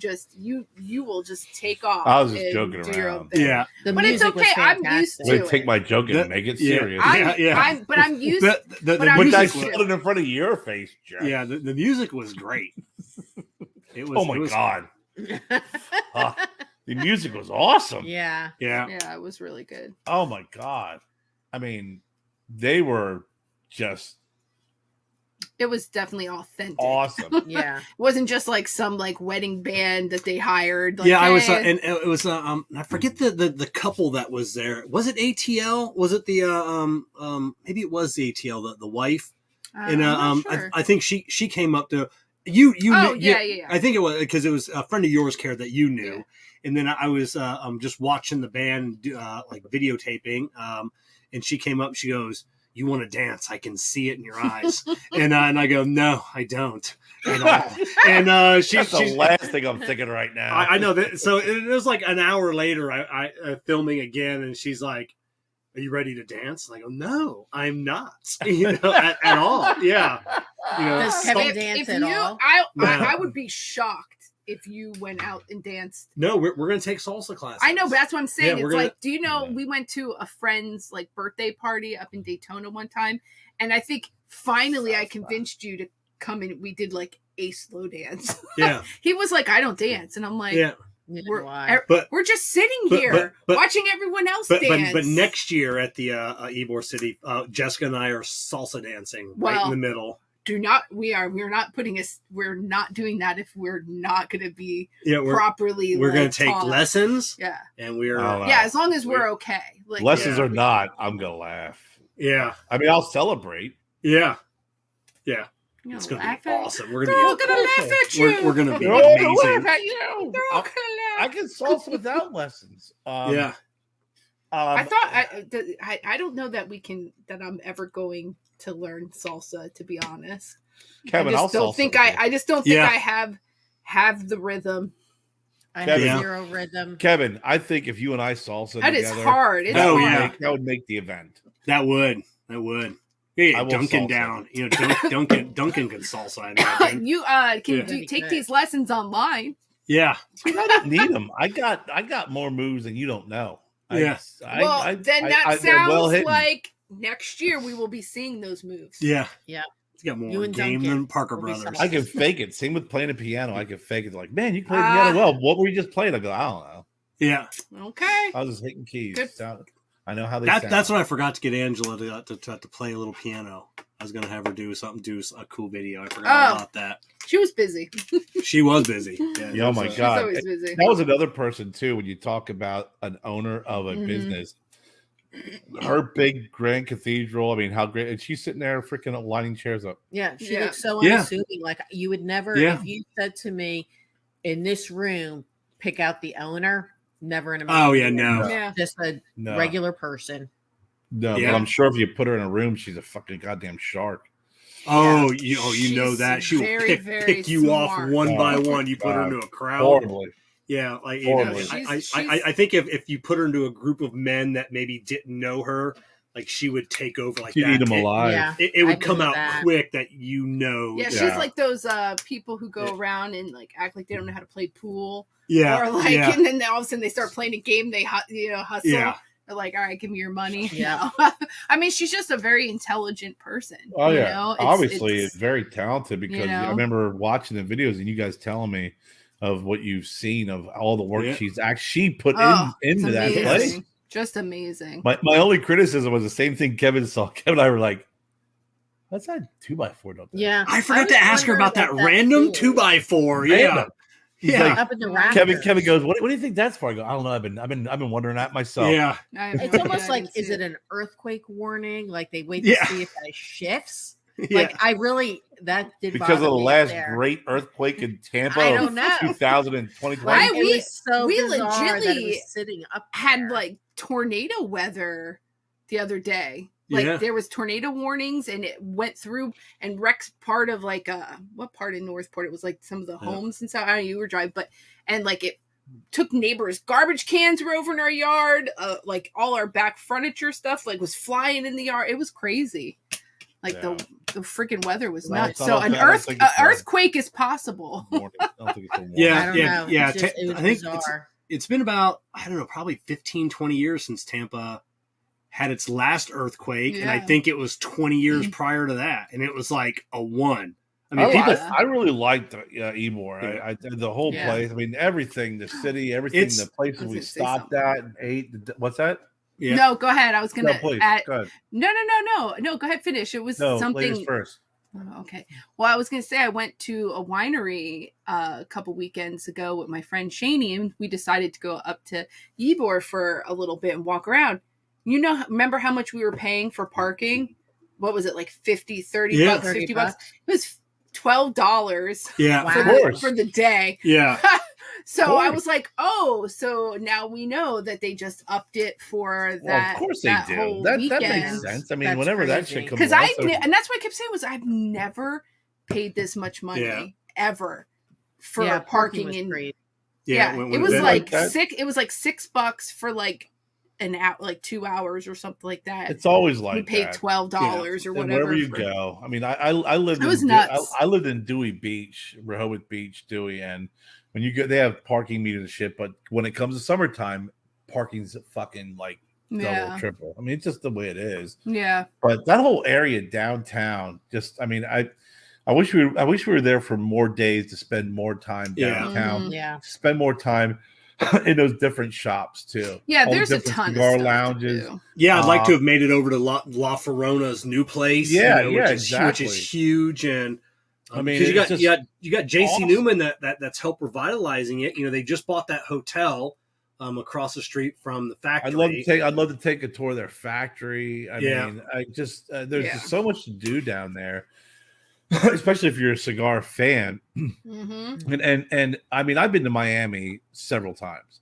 Speaker 5: will just take off.
Speaker 3: I was just joking around.
Speaker 1: Yeah,
Speaker 5: but it's okay. I'm used to it.
Speaker 3: Take my joke and make it serious.
Speaker 5: But I'm used.
Speaker 3: But I put it in front of your face, Jack.
Speaker 1: Yeah, the music was great. It was.
Speaker 3: Oh my god. The music was awesome.
Speaker 2: Yeah,
Speaker 5: it was really good.
Speaker 3: Oh my god. I mean, they were just.
Speaker 5: It was definitely authentic.
Speaker 3: Awesome.
Speaker 2: Yeah.
Speaker 5: It wasn't just like some like wedding band that they hired. Like,
Speaker 1: I was, and it was, I forget the couple that was there. Was it ATL? Was it the, maybe it was the ATL, the wife. And,
Speaker 5: I'm not sure.
Speaker 1: I think she came up to,
Speaker 5: Yeah.
Speaker 1: I think it was because it was a friend of yours, Kerr, that you knew,
Speaker 5: Yeah.
Speaker 1: and then I was just watching the band like videotaping, and she came up. She goes, "You want to dance? I can see it in your eyes." and I go, "No, I don't at all." And
Speaker 3: That's the
Speaker 1: she's
Speaker 3: last thing I'm thinking right now.
Speaker 1: I know that. So it was like an hour later, I filming again, and she's like, "Are you ready to dance?" And I go, "No, I'm not. At all." Yeah.
Speaker 2: Does Kevin dance at all?
Speaker 5: I would be shocked if you went out and danced.
Speaker 1: No, we're going to take salsa classes.
Speaker 5: I know, but that's what I'm saying.
Speaker 1: Yeah,
Speaker 5: It's like, do you know, we went to a friend's like birthday party up in Daytona one time, and I think finally I convinced you to come in. We did like a slow dance.
Speaker 1: Yeah.
Speaker 5: He was like, "I don't dance," and I'm like,
Speaker 1: Yeah.
Speaker 5: We're just sitting here watching everyone else dance.
Speaker 1: But next year at the Ybor City, Jessica and I are salsa dancing right in the middle.
Speaker 5: We're not doing that if we're not going to be properly.
Speaker 1: We're going to take lessons.
Speaker 5: Yeah.
Speaker 1: And we're
Speaker 5: as long as we're okay. Like,
Speaker 3: lessons or not, I'm going to laugh.
Speaker 1: Yeah.
Speaker 3: I mean, I'll celebrate.
Speaker 1: Yeah. Yeah. It's going to be awesome. We're going to
Speaker 5: laugh at you.
Speaker 1: We're going to be
Speaker 3: They're all
Speaker 1: amazing.
Speaker 3: gonna laugh at you.
Speaker 5: They're all going to laugh.
Speaker 3: I can salsa without lessons.
Speaker 1: Yeah.
Speaker 5: I thought I don't know that I'm ever going to learn salsa, to be honest.
Speaker 3: Kevin,
Speaker 5: I just don't think I have the rhythm.
Speaker 2: I have zero rhythm.
Speaker 3: Kevin, I think if you and I salsa
Speaker 5: that
Speaker 3: together,
Speaker 5: is hard.
Speaker 3: That would make the event.
Speaker 1: That would. Yeah, Duncan down. Duncan can salsa. I
Speaker 5: you can take these lessons online.
Speaker 1: Yeah.
Speaker 3: I don't need them. I got more moves than you don't know.
Speaker 1: Then
Speaker 5: that sounds like next year we will be seeing those moves.
Speaker 1: Yeah.
Speaker 2: Yeah.
Speaker 1: It's got more game than Parker Brothers.
Speaker 3: I can fake it. Same with playing the piano. I can fake it. Like, man, you play the piano well. What were you just playing? I go, I don't know.
Speaker 1: Yeah.
Speaker 5: Okay.
Speaker 3: I was just hitting keys. I know how they sound.
Speaker 1: That's what I forgot to get Angela to play a little piano. I was going to have her do a cool video. I forgot about that.
Speaker 5: She was busy.
Speaker 1: She was busy. Yeah,
Speaker 3: oh my God.
Speaker 5: She's always busy.
Speaker 3: That was another person too. When you talk about an owner of a business, her big grand cathedral. I mean, how great! And she's sitting there freaking lining chairs up.
Speaker 2: Yeah. She looks so unassuming. Like you would never, if you said to me in this room, pick out the owner, never in a million.
Speaker 1: Oh yeah, no.
Speaker 5: Yeah.
Speaker 2: Just a regular person.
Speaker 3: No, but I'm sure if you put her in a room, she's a fucking goddamn shark.
Speaker 1: Oh, you know that she will pick you off one by one. You put her into a crowd.
Speaker 3: Horribly.
Speaker 1: Yeah, like
Speaker 3: Horribly.
Speaker 1: I think if you put her into a group of men that maybe didn't know her, like she would take over. Like
Speaker 3: she'd eat them alive.
Speaker 2: Yeah,
Speaker 1: it would come out quick that
Speaker 5: Yeah, she's like those people who go around and like act like they don't know how to play pool.
Speaker 1: Yeah,
Speaker 5: or like, and then all of a sudden they start playing a game. They hustle.
Speaker 1: Yeah.
Speaker 5: They're like, all right, give me your money.
Speaker 2: Yeah.
Speaker 5: I mean, she's just a very intelligent person.
Speaker 3: Oh, yeah. Obviously, it's very talented because I remember watching the videos and you guys telling me of what you've seen of all the work she's actually put into that place.
Speaker 5: Just amazing.
Speaker 3: My only criticism was the same thing Kevin saw. Kevin and I were like, what's that 2x4 up there?
Speaker 2: Yeah.
Speaker 1: I forgot to ask her about that random 2x4. Yeah.
Speaker 3: Yeah,
Speaker 2: like, up in the
Speaker 3: Kevin goes, what do you think that's for? I go, I don't know. I've been wondering that myself.
Speaker 1: Yeah,
Speaker 2: it's almost like, is it an earthquake warning? Like they wait to see if that shifts.
Speaker 1: Yeah.
Speaker 2: Like I really that did
Speaker 3: because of the last
Speaker 2: there.
Speaker 3: great earthquake in Tampa.
Speaker 2: I don't know.
Speaker 3: 2020.
Speaker 5: Right?
Speaker 2: We legitimately
Speaker 5: was
Speaker 2: sitting up
Speaker 5: had like tornado weather the other day. Like there was tornado warnings and it went through and wrecked part of like what part in Northport? It was like some of the homes and stuff. I don't know, you were driving, and like it took neighbors' garbage cans were over in our yard. Like all our back furniture stuff like was flying in the yard. It was crazy. Like the freaking weather was nuts. So an earthquake is possible.
Speaker 1: Yeah.
Speaker 2: I think
Speaker 1: it's been about, I don't know, probably 15, 20 years since Tampa had its last earthquake, and I think it was 20 years prior to that, and it was like a 1. I mean,
Speaker 3: I really liked Ybor. The whole place. I mean, everything, the city, everything, the places we stopped at and ate. What's that?
Speaker 5: Yeah. No, go ahead. I was gonna.
Speaker 3: Go ahead.
Speaker 5: No. Go ahead. Finish. It was something.
Speaker 3: Ladies first.
Speaker 5: Oh, okay. Well, I was gonna say I went to a winery a couple weekends ago with my friend Shani, and we decided to go up to Ybor for a little bit and walk around. Remember how much we were paying for parking? What was it, like 30 bucks, 50 bucks? It was $12
Speaker 1: Yeah,
Speaker 2: Wow.
Speaker 5: for,
Speaker 3: Of course.
Speaker 5: for the day.
Speaker 1: yeah,
Speaker 5: So I
Speaker 3: course.
Speaker 5: was like, oh, so now we know that they just upped it for
Speaker 3: Well,
Speaker 5: that.
Speaker 3: of course they
Speaker 5: that
Speaker 3: do.
Speaker 5: whole
Speaker 3: That
Speaker 5: weekend.
Speaker 3: makes sense. I mean,
Speaker 2: That's
Speaker 3: whenever that
Speaker 2: crazy.
Speaker 3: shit comes
Speaker 5: Because
Speaker 3: out,
Speaker 5: and that's what I kept saying was I've never paid this much money
Speaker 1: Yeah.
Speaker 5: ever for
Speaker 2: Yeah,
Speaker 5: parking
Speaker 2: was
Speaker 5: in.
Speaker 2: crazy.
Speaker 5: Yeah,
Speaker 1: when-
Speaker 5: it
Speaker 1: when
Speaker 5: was
Speaker 1: Ben-
Speaker 5: like
Speaker 3: that-
Speaker 5: It was like $6 for like an hour, like 2 hours or something like that.
Speaker 3: it's always like
Speaker 5: we paid
Speaker 3: that.
Speaker 5: $12 or
Speaker 3: And
Speaker 5: whatever.
Speaker 3: wherever you go. I mean, I lived
Speaker 5: It was
Speaker 3: in
Speaker 5: nuts.
Speaker 3: I lived in Dewey Beach, Rehoboth Beach, Dewey, and when you go, they have parking meters and shit. But when it comes to summertime, parking's fucking like double,
Speaker 5: Yeah.
Speaker 3: triple. I mean, it's just the way it is.
Speaker 5: Yeah.
Speaker 3: But that whole area downtown, just I mean, I wish we were there for more days to spend more time
Speaker 1: Yeah.
Speaker 3: downtown,
Speaker 5: Mhm.
Speaker 2: Yeah.
Speaker 3: spend more time in those different shops too.
Speaker 5: Yeah,
Speaker 3: All the
Speaker 5: there's a
Speaker 3: different
Speaker 5: ton of
Speaker 3: cigar
Speaker 5: stuff
Speaker 3: lounges.
Speaker 5: to do.
Speaker 1: yeah. I'd like to have made it over to La Ferona's new place.
Speaker 3: Yeah,
Speaker 1: which
Speaker 3: yeah,
Speaker 1: is,
Speaker 3: exactly.
Speaker 1: Which is huge, and
Speaker 3: I mean,
Speaker 1: because
Speaker 3: it's
Speaker 1: you got JC
Speaker 3: awesome.
Speaker 1: Newman that's helped revitalizing it. They just bought that hotel across the street from the factory.
Speaker 3: I'd love to take a tour of their factory. I
Speaker 1: Yeah.
Speaker 3: mean, I just there's
Speaker 5: Yeah.
Speaker 3: just so much to do down there, especially if you're a cigar fan.
Speaker 5: Mm-hmm.
Speaker 3: And I mean, I've been to Miami several times,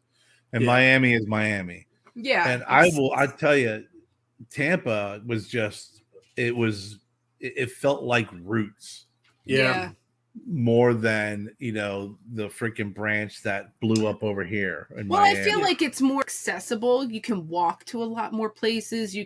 Speaker 3: and
Speaker 1: Yeah.
Speaker 3: Miami is Miami.
Speaker 5: Yeah.
Speaker 3: And I tell you, Tampa was just it felt like roots
Speaker 1: Yeah.
Speaker 3: more than the freaking branch that blew up over here in
Speaker 5: Well,
Speaker 3: Miami.
Speaker 5: I feel like it's more accessible. You can walk to a lot more places.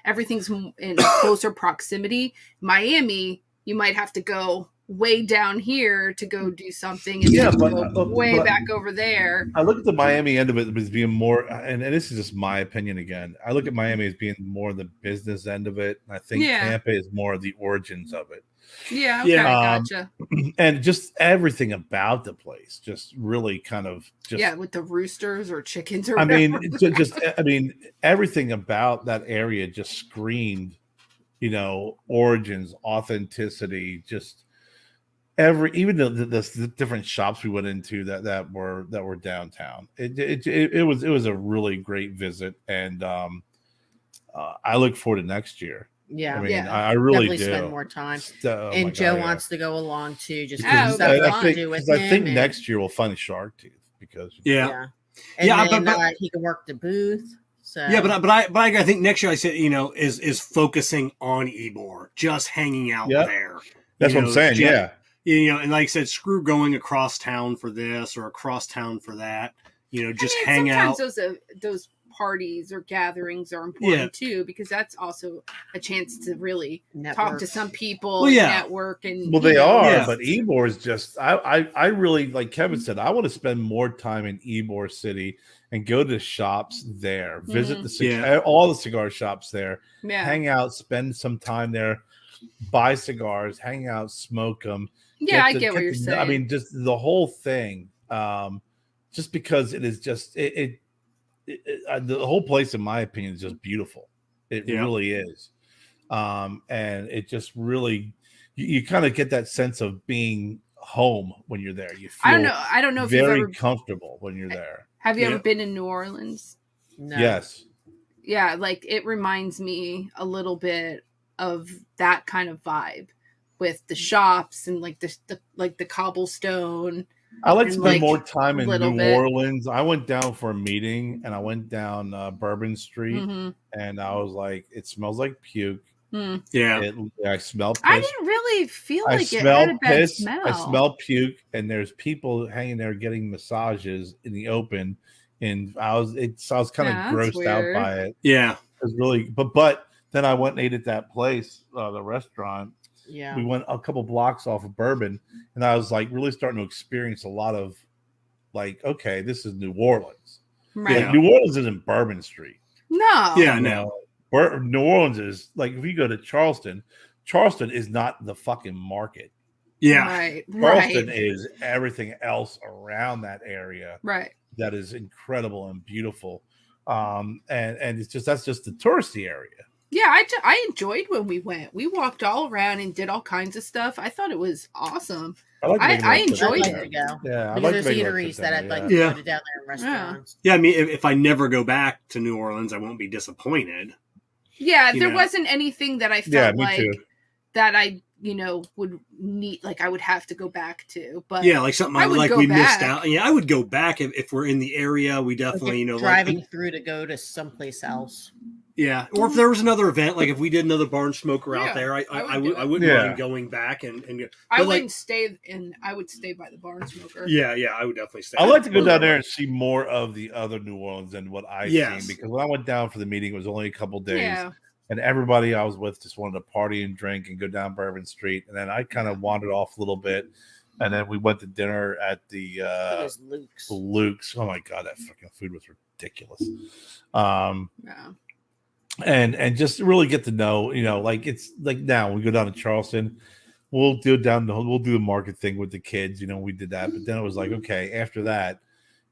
Speaker 5: Everything's in closer proximity. Miami, you might have to go way down here to go do something, and
Speaker 3: Yeah,
Speaker 5: then
Speaker 3: but-
Speaker 5: go way
Speaker 3: but-
Speaker 5: back over there.
Speaker 3: I look at the Miami end of it as being more, and this is just my opinion again. I look at Miami as being more the business end of it. And I think
Speaker 5: Yeah.
Speaker 3: Tampa is more the origins of it.
Speaker 5: Yeah, okay,
Speaker 1: Yeah.
Speaker 5: gotcha.
Speaker 3: And just everything about the place just really kind of just.
Speaker 5: Yeah, with the roosters or chickens or
Speaker 3: I mean,
Speaker 5: whatever.
Speaker 3: I mean, everything about that area just screamed, origins, authenticity, just even the different shops we went into that were downtown. It was a really great visit, and I look forward to next year.
Speaker 2: Yeah.
Speaker 3: I mean,
Speaker 5: Yeah.
Speaker 3: I really
Speaker 2: Definitely
Speaker 3: do.
Speaker 2: spend more time.
Speaker 3: Oh my
Speaker 2: And Joe
Speaker 3: God, yeah.
Speaker 2: wants to go along too. Just
Speaker 5: Because
Speaker 2: because stuff
Speaker 5: I
Speaker 2: to do with
Speaker 3: I think
Speaker 2: him and-
Speaker 3: next year we'll find a shark tooth because
Speaker 1: Yeah.
Speaker 2: And
Speaker 1: Yeah,
Speaker 2: then,
Speaker 1: but-
Speaker 2: he can work the booth. So
Speaker 1: Yeah, but I think next year I said is focusing on Ybor, just hanging out
Speaker 3: Yep.
Speaker 1: there.
Speaker 3: that's what I'm saying.
Speaker 1: just-
Speaker 3: Yeah.
Speaker 1: And like I said, screw going across town for this or across town for that. Just
Speaker 5: I
Speaker 1: hang
Speaker 5: mean,
Speaker 1: out.
Speaker 5: sometimes those parties or gatherings are important too, because that's also a chance to really talk
Speaker 2: network.
Speaker 5: to some people,
Speaker 1: Well, yeah.
Speaker 5: network, and
Speaker 3: Well, they are,
Speaker 1: Yeah.
Speaker 3: but Ybor is just. I really, like Kevin said, I want to spend more time in Ybor City and go to the shops there, visit all the cigar shops there,
Speaker 5: yeah,
Speaker 3: hang out, spend some time there, buy cigars, hang out, smoke them.
Speaker 5: yeah. I get what you're saying.
Speaker 3: I mean, just the whole thing. Just because it is just the whole place, in my opinion, is just beautiful. It really is, and it just really you kind of get that sense of being home when you're there. You feel
Speaker 5: I don't know if you've
Speaker 3: very
Speaker 5: ever
Speaker 3: comfortable when you're there.
Speaker 5: have you
Speaker 1: Yeah.
Speaker 5: ever been in New Orleans?
Speaker 2: No.
Speaker 3: Yes.
Speaker 5: Yeah, like it reminds me a little bit of that kind of vibe with the shops and like the cobblestone.
Speaker 3: I like to
Speaker 5: And,
Speaker 3: spend
Speaker 5: like,
Speaker 3: more time in
Speaker 5: little
Speaker 3: New
Speaker 5: bit.
Speaker 3: Orleans. I went down for a meeting and I went down Bourbon Street
Speaker 5: Mhm.
Speaker 3: and I was like, it smells like puke.
Speaker 5: Hmm.
Speaker 1: Yeah.
Speaker 3: I smell piss.
Speaker 5: I didn't really feel
Speaker 3: I
Speaker 5: like it
Speaker 3: smell
Speaker 5: had a bad
Speaker 3: piss.
Speaker 5: smell.
Speaker 3: I smell puke, and there's people hanging there getting massages in the open. And I was kind of
Speaker 5: Yeah, that's
Speaker 3: grossed out
Speaker 5: weird.
Speaker 3: by it.
Speaker 1: Yeah.
Speaker 3: It was really, but then I went and ate at that place, the restaurant.
Speaker 2: Yeah.
Speaker 3: We went a couple blocks off of Bourbon, and I was like really starting to experience a lot of like, okay, this is New Orleans.
Speaker 5: Right.
Speaker 3: Like, New Orleans isn't Bourbon Street.
Speaker 5: No.
Speaker 1: Yeah.
Speaker 3: You
Speaker 1: No.
Speaker 3: know, New Orleans is like if you go to Charleston is not the fucking market.
Speaker 1: Yeah.
Speaker 5: Right.
Speaker 3: Charleston
Speaker 5: Right.
Speaker 3: is everything else around that area
Speaker 5: Right.
Speaker 3: that is incredible and beautiful. And it's just that's just the touristy area.
Speaker 5: Yeah, I enjoyed when we went. We walked all around and did all kinds of stuff. I thought it was awesome.
Speaker 3: like
Speaker 5: I
Speaker 3: making that trip
Speaker 5: enjoyed
Speaker 2: I'd
Speaker 3: down
Speaker 2: like
Speaker 5: it.
Speaker 2: to go.
Speaker 3: there. Yeah, I
Speaker 2: Because
Speaker 3: like
Speaker 2: there's
Speaker 3: making that trip
Speaker 2: eateries
Speaker 3: down
Speaker 2: that I'd
Speaker 3: there,
Speaker 2: like
Speaker 3: yeah.
Speaker 2: to
Speaker 1: Yeah.
Speaker 2: go to down there in restaurants.
Speaker 1: Yeah. I mean, if I never go back to New Orleans, I won't be disappointed.
Speaker 5: Yeah,
Speaker 1: You
Speaker 5: there
Speaker 1: know.
Speaker 5: wasn't anything that I
Speaker 3: Yeah,
Speaker 5: felt
Speaker 3: me
Speaker 5: like
Speaker 3: too.
Speaker 5: that I would need, like, I would have to go back to. But
Speaker 1: yeah, like something
Speaker 5: I would
Speaker 1: like
Speaker 5: go
Speaker 1: we
Speaker 5: back.
Speaker 1: missed out. Yeah, I would go back if we're in the area. We definitely,
Speaker 2: driving through to go to someplace else.
Speaker 1: Yeah, or if there was another event, like if we did another barn smoker out there, I wouldn't mind going back and
Speaker 5: I wouldn't stay I would stay by the barn smoker.
Speaker 1: Yeah, I would definitely stay.
Speaker 3: I like to go down there and see more of the other New Orleans than what I've
Speaker 1: Yes.
Speaker 3: seen, because when I went down for the meeting, it was only a couple days.
Speaker 5: Yeah.
Speaker 3: And everybody I was with just wanted to party and drink and go down Bourbon Street. And then I kind of wandered off a little bit. And then we went to dinner at the Luke's. Oh my God, that fucking food was ridiculous.
Speaker 5: Yeah.
Speaker 3: And just really get to know, like it's like now we go down to Charleston, we'll do the market thing with the kids. We did that. But then it was like, okay, after that,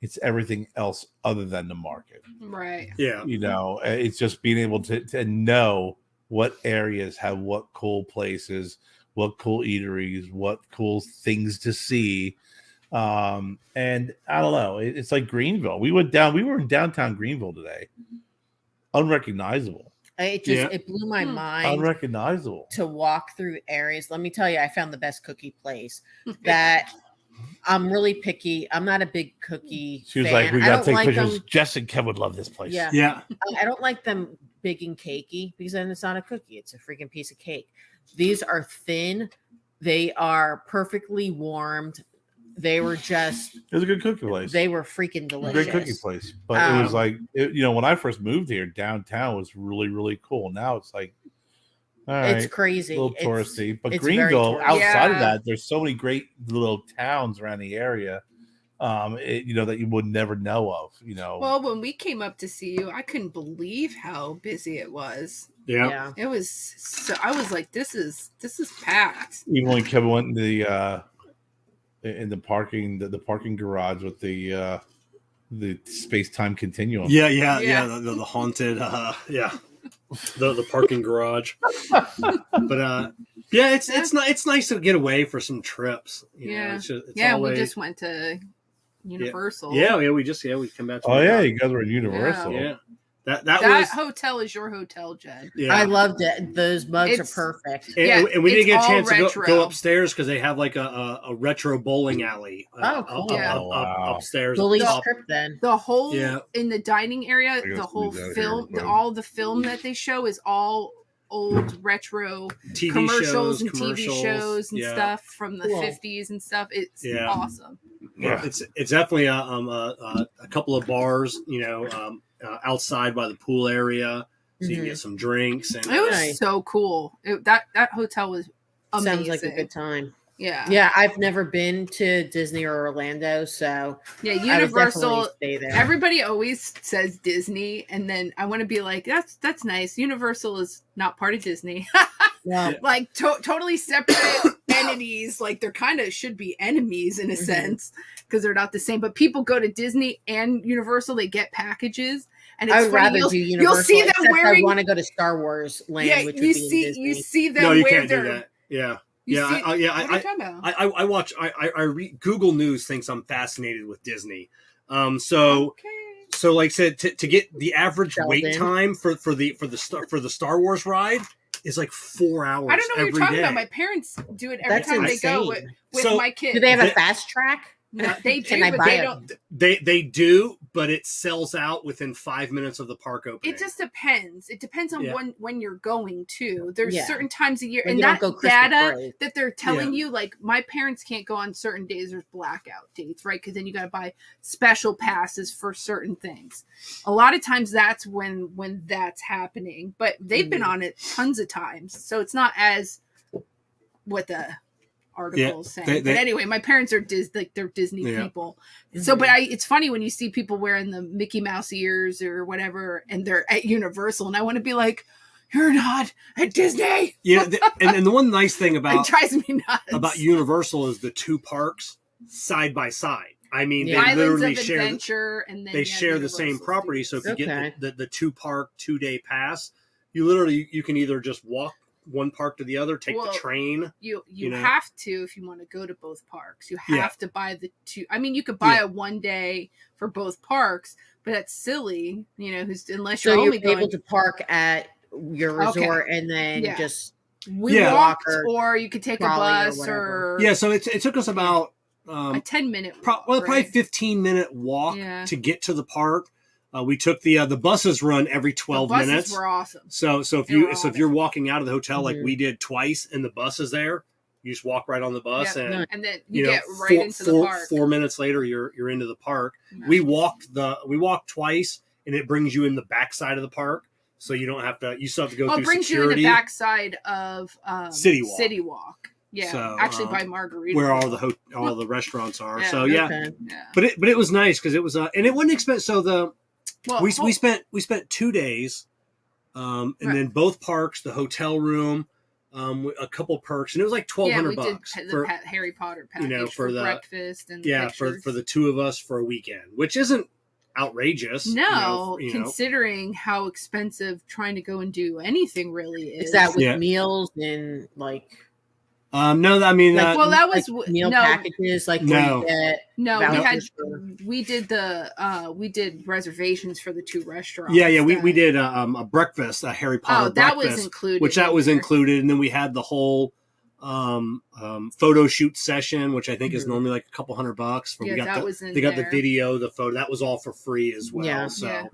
Speaker 3: it's everything else other than the market.
Speaker 5: Right.
Speaker 1: Yeah.
Speaker 3: It's just being able to know what areas have what cool places, what cool eateries, what cool things to see. And I don't know. It's like Greenville. We were in downtown Greenville today. Unrecognizable.
Speaker 2: It blew my mind.
Speaker 3: Unrecognizable.
Speaker 2: To walk through areas. Let me tell you, I found the best cookie place that I'm really picky. I'm not a big cookie
Speaker 3: She was
Speaker 2: fan.
Speaker 3: like, we got to take pictures. Jess and Kev would love this place.
Speaker 2: Yeah. I don't like them big and cakey because then it's not a cookie. It's a freaking piece of cake. These are thin. They are perfectly warmed. They were just.
Speaker 3: It was a good cookie place.
Speaker 2: They were freaking delicious.
Speaker 3: Great cookie place. But it was like, when I first moved here, downtown was really, really cool. Now it's like, all right,
Speaker 2: it's crazy.
Speaker 3: A little touristy. But
Speaker 2: it's
Speaker 3: Greenville, outside of
Speaker 5: Yeah.
Speaker 3: that, there's so many great little towns around the area, that you would never know of.
Speaker 5: Well, when we came up to see you, I couldn't believe how busy it was.
Speaker 1: Yeah.
Speaker 5: It was so. I was like, this is packed.
Speaker 3: Even when Kevin went in the parking garage with the space-time continuum.
Speaker 1: Yeah. The haunted, the parking garage. But it's nice to get away for some trips. It's always...
Speaker 5: we just went to Universal.
Speaker 1: Yeah, we come back to
Speaker 3: You guys were at Universal.
Speaker 1: Yeah. That
Speaker 5: hotel is your hotel, Jen.
Speaker 1: Yeah.
Speaker 2: I loved it. Those mugs are perfect.
Speaker 1: And we didn't get a chance to go
Speaker 5: retro.
Speaker 1: upstairs because they have like a retro bowling alley upstairs.
Speaker 2: Bullies trip then.
Speaker 5: The whole in the dining area, the whole film, all the film that they show is all old retro
Speaker 1: TV
Speaker 5: commercials and
Speaker 1: shows,
Speaker 5: TV shows and stuff from the 50s and stuff. It's awesome.
Speaker 1: Yeah, it's definitely a couple of bars, outside by the pool area, so you can get some drinks. And
Speaker 5: it was so cool. That hotel was amazing.
Speaker 2: Sounds like a good time.
Speaker 5: Yeah.
Speaker 2: I've never been to Disney or Orlando, so
Speaker 5: Universal.
Speaker 2: Stay there.
Speaker 5: Everybody always says Disney, and then I want to be like, that's nice. Universal is not part of Disney. Like totally separate entities. Like they're kind of should be enemies in a sense because they're not the same. But people go to Disney and Universal, they get packages. And it's
Speaker 2: I would rather do Universal.
Speaker 5: You'll see them wearing.
Speaker 2: I want to go to Star Wars Land.
Speaker 5: Yeah,
Speaker 2: which would be in Disney.
Speaker 5: You see them.
Speaker 1: No, you
Speaker 5: wear
Speaker 1: can't do that. Yeah.
Speaker 5: What are you talking about?
Speaker 1: I watch. I read Google News thinks I'm fascinated with Disney. So like I said, to get the average wait time for the Star Wars ride is like 4 hours.
Speaker 5: I don't know what you're talking about. My parents do it every time they go with my kids.
Speaker 2: Do they have a fast track?
Speaker 5: No, they do,
Speaker 2: Can I
Speaker 5: but
Speaker 2: buy
Speaker 5: they
Speaker 2: it?
Speaker 5: don't.
Speaker 1: They do, but it sells out within 5 minutes of the park opening.
Speaker 5: It just depends. It depends on when you're going to. There's
Speaker 2: Yeah.
Speaker 5: certain times a year,
Speaker 2: Like
Speaker 5: and
Speaker 2: you don't
Speaker 5: that
Speaker 2: go Christmas
Speaker 5: data
Speaker 2: break.
Speaker 5: that they're telling you, like my parents can't go on certain days. There's blackout dates, right? Because then you got to buy special passes for certain things. A lot of times that's when that's happening. But they've been on it tons of times, so it's not as what the articles saying. But anyway, my parents are they're Disney people. So, but it's funny when you see people wearing the Mickey Mouse ears or whatever, and they're at Universal, and I want to be like, "You're not at Disney."
Speaker 1: Yeah, and the one nice thing about
Speaker 5: it drives me nuts
Speaker 1: about Universal is the two parks side by side. I mean, they
Speaker 5: Islands
Speaker 1: literally
Speaker 5: of
Speaker 1: share
Speaker 5: Adventure, and then
Speaker 1: they share the same
Speaker 5: Universal's
Speaker 1: property. So if you get the 2-park 2-day pass, you can either just walk one park to the other, take the train.
Speaker 5: You have to, if you want to go to both parks, you have to buy the two. I mean, you could buy a 1 day for both parks, but that's silly, unless you're only
Speaker 2: able to park at your resort and then just
Speaker 5: We
Speaker 1: Yeah.
Speaker 5: walked, or you could take a
Speaker 2: trolley or
Speaker 5: bus,
Speaker 2: whatever.
Speaker 5: or
Speaker 1: Yeah, so it took us about
Speaker 5: a 10-minute walk,
Speaker 1: probably
Speaker 5: right?
Speaker 1: 15-minute walk
Speaker 5: Yeah.
Speaker 1: to get to the park. We took the buses run every 12
Speaker 5: the buses
Speaker 1: minutes.
Speaker 5: were awesome.
Speaker 1: So if
Speaker 5: They were
Speaker 1: you're
Speaker 5: awesome.
Speaker 1: walking out of the hotel like we did twice, and the bus is there, you just walk right on the bus,
Speaker 5: Yep.
Speaker 1: and
Speaker 5: then you get right into the park.
Speaker 1: 4 minutes later, you're into the park.
Speaker 5: Nice.
Speaker 1: We walked twice, and it brings you in the backside of the park, so you don't have to. You still have to go through
Speaker 5: it brings
Speaker 1: security.
Speaker 5: you in the backside of
Speaker 1: City Walk.
Speaker 5: City Walk. Yeah,
Speaker 1: So,
Speaker 5: actually by Margarita,
Speaker 1: where all the restaurants are.
Speaker 5: Yeah,
Speaker 1: So yeah,
Speaker 2: Okay.
Speaker 5: yeah.
Speaker 1: but it was nice because it was and it wasn't expensive. So we spent 2 days, and
Speaker 5: Right.
Speaker 1: then both parks, the hotel room, a couple perks, and it was like $1,200
Speaker 5: did
Speaker 1: for
Speaker 5: the Harry Potter package
Speaker 1: for the
Speaker 5: breakfast and
Speaker 1: for the two of us for a weekend, which isn't outrageous.
Speaker 5: No,
Speaker 1: you know.
Speaker 5: considering how expensive trying to go and do anything really is.
Speaker 2: Is that with
Speaker 1: Yeah.
Speaker 2: meals and like
Speaker 1: No, I mean,
Speaker 2: Like,
Speaker 5: well, that was
Speaker 2: like meal
Speaker 5: no,
Speaker 2: packages? Like
Speaker 1: No.
Speaker 2: where you get
Speaker 5: no.
Speaker 2: vouchers for-
Speaker 5: We did reservations for the two restaurants.
Speaker 1: yeah, we
Speaker 5: that-
Speaker 1: did a breakfast, a Harry Potter
Speaker 5: Oh, that
Speaker 1: breakfast,
Speaker 5: was included.
Speaker 1: which that
Speaker 5: in
Speaker 1: was
Speaker 5: there.
Speaker 1: included, and then we had the whole photo shoot session, which I think is
Speaker 2: Mhm.
Speaker 1: normally like a couple $100.
Speaker 5: Yeah, that was in
Speaker 1: they got
Speaker 5: there.
Speaker 1: the video, the photo, that was all for free as well.
Speaker 2: Yeah.
Speaker 1: So
Speaker 5: Yeah.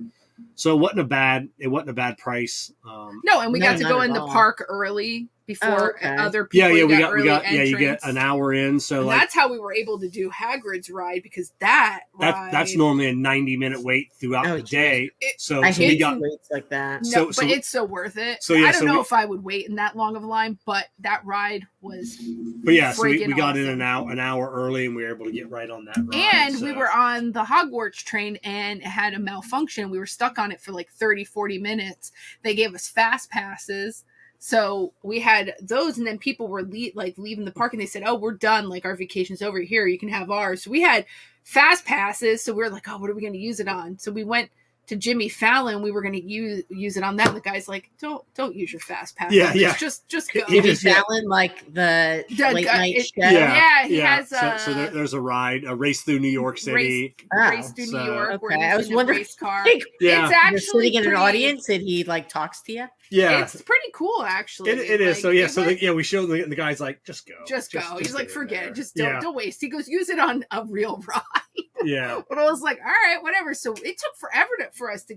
Speaker 1: so it wasn't a bad price.
Speaker 5: No, and we
Speaker 2: No,
Speaker 5: got to
Speaker 2: not
Speaker 5: go
Speaker 2: at
Speaker 5: in the
Speaker 2: all.
Speaker 5: park early before
Speaker 2: okay.
Speaker 5: other people.
Speaker 1: we
Speaker 5: got
Speaker 1: got
Speaker 5: early
Speaker 1: you get
Speaker 5: entrance.
Speaker 1: an hour in, so
Speaker 5: And
Speaker 1: like
Speaker 5: that's how we were able to do Hagrid's ride, because that ride,
Speaker 1: that's normally a 90-minute wait throughout
Speaker 2: Oh,
Speaker 1: the day.
Speaker 5: It-
Speaker 1: So
Speaker 2: I
Speaker 1: so we
Speaker 2: hate
Speaker 1: got
Speaker 2: waits like that.
Speaker 5: No,
Speaker 1: so-
Speaker 5: but
Speaker 1: so we-
Speaker 5: it's so worth it.
Speaker 1: so, yeah,
Speaker 5: I don't
Speaker 1: so
Speaker 5: know
Speaker 1: we-
Speaker 5: if I would wait in that long of a line, but that ride was.
Speaker 1: but yeah, so we
Speaker 5: freaking
Speaker 1: got in
Speaker 5: awesome.
Speaker 1: an hour early, and we were able to get right on that ride.
Speaker 5: And
Speaker 1: so.
Speaker 5: we were on the Hogwarts train, and it had a malfunction. We were stuck on it for like 30-40 minutes. They gave us fast passes, so we had those, and then people were leaving the park, and they said, "Oh, we're done. Like, our vacation's over here. You can have ours." So we had fast passes. So we were like, "Oh, what are we going to use it on?" So we went to Jimmy Fallon. We were going to use it on that. And the guy's like, "Don't use your fast pass.
Speaker 1: Yeah, yeah.
Speaker 5: Just go."
Speaker 1: He
Speaker 2: Jimmy
Speaker 1: just- yeah.
Speaker 2: Fallon, like the late night show.
Speaker 5: Yeah, he has
Speaker 1: so there's a ride, a race through New York City.
Speaker 5: race through
Speaker 1: so-
Speaker 5: New York. Where
Speaker 2: Okay,
Speaker 5: he's
Speaker 2: I was
Speaker 5: in a
Speaker 2: wondering.
Speaker 5: race car.
Speaker 2: Like,
Speaker 1: Yeah.
Speaker 5: It's
Speaker 2: you're
Speaker 5: actually
Speaker 2: sitting in an
Speaker 5: pretty-
Speaker 2: audience and he like talks to you.
Speaker 1: Yeah,
Speaker 5: It's pretty cool, actually.
Speaker 1: it is.
Speaker 5: Like,
Speaker 1: So yeah,
Speaker 5: it
Speaker 1: so
Speaker 5: was-
Speaker 1: we showed the guy's like, just go,
Speaker 5: just go. He's like,
Speaker 1: get in
Speaker 5: forget
Speaker 1: there.
Speaker 5: it. Just
Speaker 1: Yeah.
Speaker 5: don't waste. He goes, use it on a real ride.
Speaker 1: Yeah,
Speaker 5: But I was like, all right, whatever. So it took forever for us to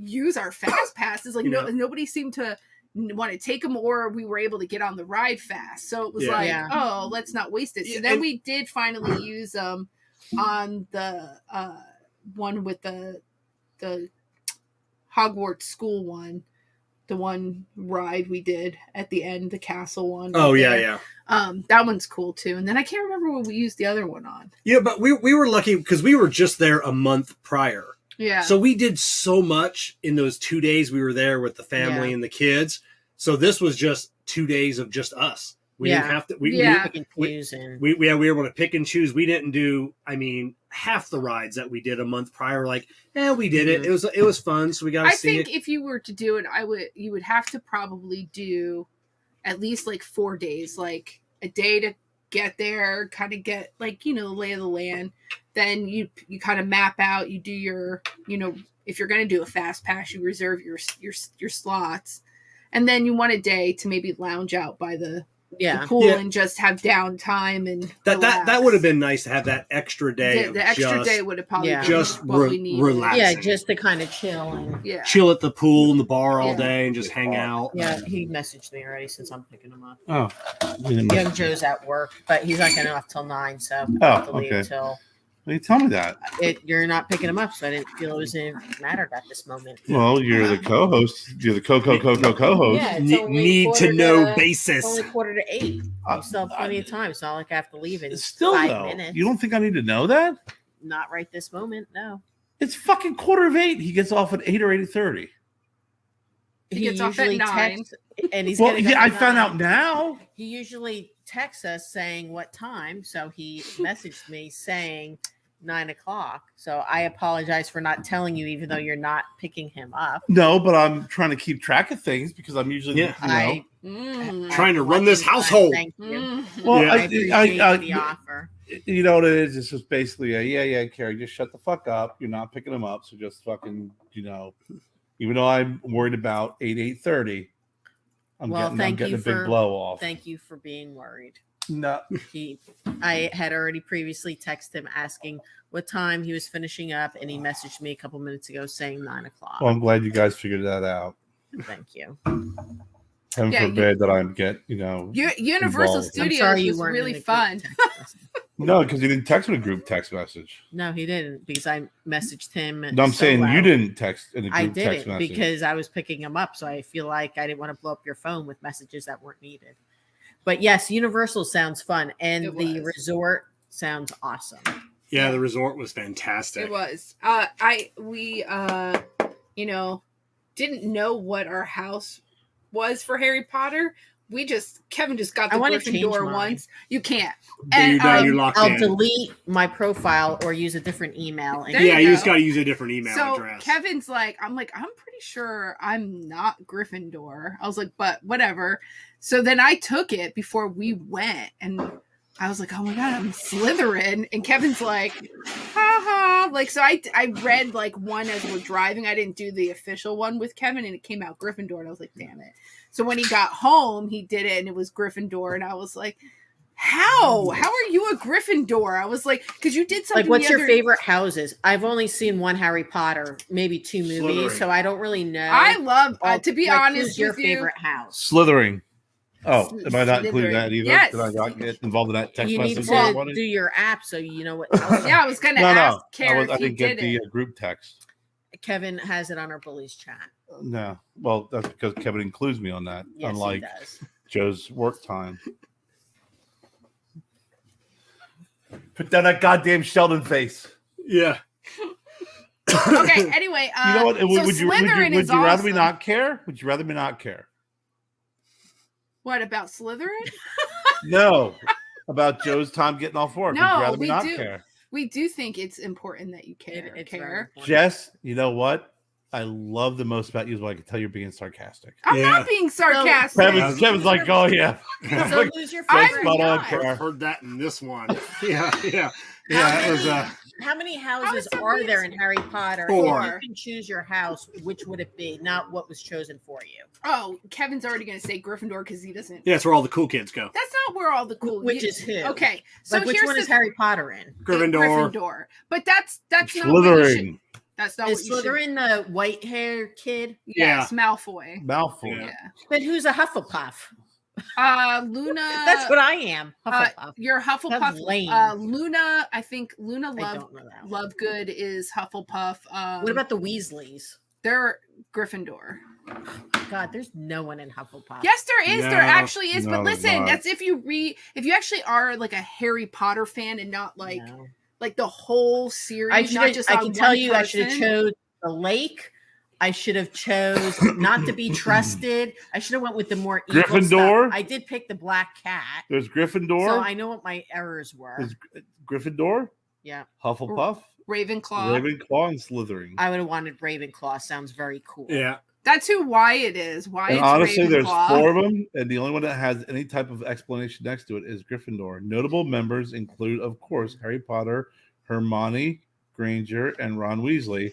Speaker 5: use our fast passes. Like,
Speaker 1: Yeah.
Speaker 5: nobody seemed to want to take them, or we were able to get on the ride fast. So it was
Speaker 1: Yeah.
Speaker 5: like,
Speaker 2: Yeah.
Speaker 5: oh, let's not waste it. So
Speaker 1: Yeah,
Speaker 5: then
Speaker 1: and-
Speaker 5: we did finally use them on the one with the Hogwarts school one. The one ride we did at the end, the castle one.
Speaker 1: Oh
Speaker 5: right
Speaker 1: yeah,
Speaker 5: there.
Speaker 1: yeah.
Speaker 5: That one's cool too. And then I can't remember what we used the other one on.
Speaker 1: Yeah, but we were lucky because we were just there a month prior.
Speaker 5: Yeah.
Speaker 1: So we did so much in those 2 days we were there with the family
Speaker 2: Yeah.
Speaker 1: and the kids. So this was just 2 days of just us. We didn't
Speaker 2: Yeah.
Speaker 1: have to.
Speaker 5: Yeah.
Speaker 2: Pick and choose and
Speaker 1: We were able to pick and choose. We didn't do, I mean, half the rides that we did a month prior. Like, we did it. It was fun. So we got to
Speaker 5: I
Speaker 1: see
Speaker 5: think
Speaker 1: it.
Speaker 5: if you were to do it, you would have to probably do at least like 4 days, like a day to get there, kind of get like, the lay of the land. Then you kind of map out, you do your, if you're going to do a fast pass, you reserve your slots. And then you want a day to maybe lounge out by the pool
Speaker 1: Yeah.
Speaker 5: and just have downtime and
Speaker 1: That would have been nice to have that extra day.
Speaker 5: The extra day would have probably
Speaker 2: Yeah.
Speaker 5: been
Speaker 1: just
Speaker 5: what we needed.
Speaker 1: relax.
Speaker 2: yeah, just to kind of chill and
Speaker 5: Yeah.
Speaker 1: chill at the pool and the bar all
Speaker 5: Yeah.
Speaker 1: day and just hang out.
Speaker 2: yeah. He messaged me already since I'm picking him up.
Speaker 3: Oh,
Speaker 2: Young Joe's at work, but he's not getting off till 9, so
Speaker 3: Oh,
Speaker 2: I have to leave
Speaker 3: okay.
Speaker 2: till
Speaker 3: you tell me that.
Speaker 2: you're not picking him up, so I didn't feel it was mattered at this moment.
Speaker 3: Well, you're the co-host. You're the co-host.
Speaker 2: Yeah, it's
Speaker 1: Ne-
Speaker 2: only
Speaker 1: need to
Speaker 2: quarter
Speaker 1: know
Speaker 2: to-
Speaker 1: basis.
Speaker 2: It's only 7:45.
Speaker 3: Uh,
Speaker 2: We still have plenty of time. It's not like I have to leave in
Speaker 3: Still
Speaker 2: 5
Speaker 3: though,
Speaker 2: minutes.
Speaker 3: you don't think I need to know that?
Speaker 2: Not right this moment. No.
Speaker 3: It's fucking 7:45. He gets off at 8 or 8:30.
Speaker 5: He gets off at
Speaker 2: usually
Speaker 5: 9.
Speaker 2: texts- and he's
Speaker 3: Well,
Speaker 2: getting
Speaker 3: yeah,
Speaker 2: up
Speaker 3: I
Speaker 2: at
Speaker 3: found
Speaker 2: 9.
Speaker 3: out now.
Speaker 2: He usually texts us saying what time, so he messaged me saying 9 o'clock. So I apologize for not telling you, even though you're not picking him up.
Speaker 3: No, but I'm trying to keep track of things because I'm usually,
Speaker 1: Yeah.
Speaker 2: I
Speaker 1: Trying to run this household.
Speaker 2: Thank you.
Speaker 5: Mm.
Speaker 3: Well,
Speaker 1: Yeah.
Speaker 2: I appreciate the offer.
Speaker 3: you know what it is? It's just basically yeah, Carrie, just shut the fuck up. You're not picking them up, so just fucking, even though I'm worried about 8:30, I'm
Speaker 2: Well,
Speaker 3: getting a big blow off.
Speaker 2: Thank you for being worried.
Speaker 3: No.
Speaker 2: I had already previously texted him asking what time he was finishing up, and he messaged me a couple minutes ago saying 9 o'clock.
Speaker 3: Well, I'm glad you guys figured that out.
Speaker 2: Thank you.
Speaker 3: Heaven forbid that I'm
Speaker 5: Universal
Speaker 3: involved.
Speaker 5: Studios was really fun.
Speaker 3: No, because he didn't text in a group text message.
Speaker 2: No, he didn't, because I messaged him.
Speaker 3: No, I'm saying you didn't text in a group text message.
Speaker 2: I didn't, because I was picking him up, so I feel like I didn't want to blow up your phone with messages that weren't needed. But yes, Universal sounds fun, and the resort sounds awesome.
Speaker 1: Yeah, the resort was fantastic.
Speaker 5: It was. We didn't know what our house was for Harry Potter. Kevin just got the Gryffindor once. You can't. And
Speaker 2: I'll delete my profile or use a different email.
Speaker 1: You just got to use a different email address.
Speaker 5: Kevin's I'm pretty sure I'm not Gryffindor. I was like, but whatever. So then I took it before we went, and I was like, oh my God, I'm Slytherin. And Kevin's like, ha ha. So I read one as we're driving. I didn't do the official one with Kevin, and it came out Gryffindor, and I was like, damn it. So when he got home, he did it, and it was Gryffindor, and I was like, how? How are you a Gryffindor? I was like, because you did something.
Speaker 2: What's your favorite houses? I've only seen one Harry Potter, maybe 2 movies,
Speaker 1: Slytherin.
Speaker 2: So I don't really know.
Speaker 5: I love, to be honest
Speaker 2: who's your favorite house?
Speaker 3: Slithering. Oh, am I not including that either?
Speaker 5: Yes.
Speaker 3: Did I not get involved in that text message?
Speaker 2: You need to do your app so you know what.
Speaker 5: Yeah, I was going to ask Kerr if
Speaker 3: I
Speaker 5: he
Speaker 3: didn't get
Speaker 5: did
Speaker 3: the group text.
Speaker 2: Kevin has it on our Bullies chat.
Speaker 3: No, well, that's because Kevin includes me on that,
Speaker 2: yes,
Speaker 3: unlike
Speaker 2: he does.
Speaker 3: Joe's work time. Put down that goddamn Sheldon face.
Speaker 1: Yeah.
Speaker 5: Okay. Anyway,
Speaker 3: you know what? Would you rather me
Speaker 5: awesome.
Speaker 3: not care? Would you rather me not care?
Speaker 5: What about Slytherin?
Speaker 3: No, about Joe's time getting off work.
Speaker 5: No,
Speaker 3: would you rather me not care?
Speaker 5: We do think it's important that you care.
Speaker 2: Care.
Speaker 3: Jess, you know what I love the most about you is what I can tell you're being sarcastic.
Speaker 5: I'm not being sarcastic.
Speaker 3: Kevin's like, oh yeah.
Speaker 2: So who's your favorite?
Speaker 1: I've heard that in this one. Yeah. It was
Speaker 2: How many houses are there in Harry Potter?
Speaker 1: 4.
Speaker 2: If you can choose your house, which would it be? Not what was chosen for you.
Speaker 5: Oh, Kevin's already going to say Gryffindor because he doesn't.
Speaker 1: Yeah, it's where all the cool kids go.
Speaker 5: That's not where all the cool.
Speaker 2: Which is who?
Speaker 5: Okay, so
Speaker 2: which one is Harry Potter in?
Speaker 1: Gryffindor.
Speaker 5: But that's not
Speaker 3: Slytherin.
Speaker 5: That's not
Speaker 2: is
Speaker 5: what you
Speaker 2: Slytherin the white-haired kid?
Speaker 5: Yes, Malfoy.
Speaker 3: Yeah.
Speaker 2: But who's a Hufflepuff?
Speaker 5: Luna.
Speaker 2: That's what I am. Hufflepuff.
Speaker 5: You're Hufflepuff.
Speaker 2: That's lame.
Speaker 5: Luna. I think Luna Lovegood is Hufflepuff.
Speaker 2: What about the Weasleys?
Speaker 5: They're Gryffindor.
Speaker 2: God, there's no one in Hufflepuff.
Speaker 5: Yes, there is.
Speaker 1: No,
Speaker 5: there actually is. But listen,
Speaker 3: not.
Speaker 5: that's if you actually are like a Harry Potter fan and not like the whole series.
Speaker 2: I can tell you, I should have chose the lake. I should have chose not to be trusted. I should have went with the more evil
Speaker 3: Gryffindor.
Speaker 2: Stuff. I did pick the black cat.
Speaker 3: There's Gryffindor.
Speaker 2: So I know what my errors were.
Speaker 3: There's Gryffindor.
Speaker 2: Yeah.
Speaker 3: Hufflepuff.
Speaker 5: Ravenclaw.
Speaker 3: And Slytherin.
Speaker 2: I would have wanted Ravenclaw. Sounds very cool.
Speaker 1: Yeah.
Speaker 5: That's who Wyatt is. Wyatt's
Speaker 3: and honestly, there's
Speaker 5: Ravenclaw.
Speaker 3: 4 of them, and the only one that has any type of explanation next to it is Gryffindor. Notable members include, of course, Harry Potter, Hermione Granger, and Ron Weasley.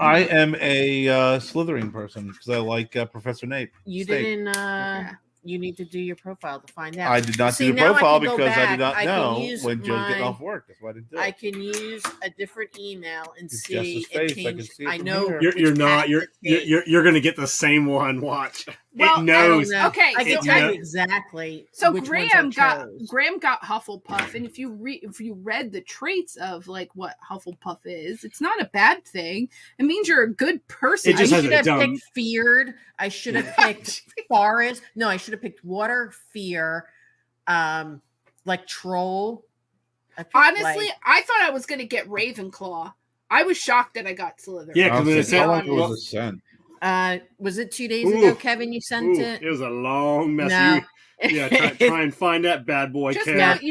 Speaker 3: I am a Slytherin person because I like Professor Nate.
Speaker 2: You
Speaker 3: Snape.
Speaker 2: didn't. You need to do your profile to find out.
Speaker 3: I did not do the profile because I did not know when Joe's getting off work. That's why I didn't do it.
Speaker 2: I can use a different email and
Speaker 3: It's
Speaker 2: see
Speaker 3: Jess's face.
Speaker 2: it
Speaker 3: I can
Speaker 2: changed.
Speaker 3: see it
Speaker 2: I
Speaker 3: from
Speaker 2: know
Speaker 3: here.
Speaker 1: You're not. You're going to get the same one. Watch.
Speaker 5: Well,
Speaker 1: it knows.
Speaker 5: Okay,
Speaker 2: I can
Speaker 5: so
Speaker 2: tell you exactly.
Speaker 5: So
Speaker 2: which
Speaker 5: Graham
Speaker 2: ones I chose.
Speaker 5: Graham got Hufflepuff, and if you read the traits of like what Hufflepuff is, it's not a bad thing. It means you're a good person.
Speaker 1: It just
Speaker 2: I
Speaker 1: has
Speaker 2: should
Speaker 1: a
Speaker 2: have
Speaker 1: dumb-
Speaker 2: picked feared. I should have picked forest. No, I should have picked water, fear, like troll.
Speaker 5: Honestly, I thought I was going to get Ravenclaw. I was shocked that I got Slytherin.
Speaker 1: Yeah, because it
Speaker 3: How long
Speaker 1: said,
Speaker 3: was it sent?
Speaker 2: Was it 2 days ago, Kevin? You sent it.
Speaker 1: It was a long mess.
Speaker 2: No.
Speaker 1: Try and find that bad boy.
Speaker 5: You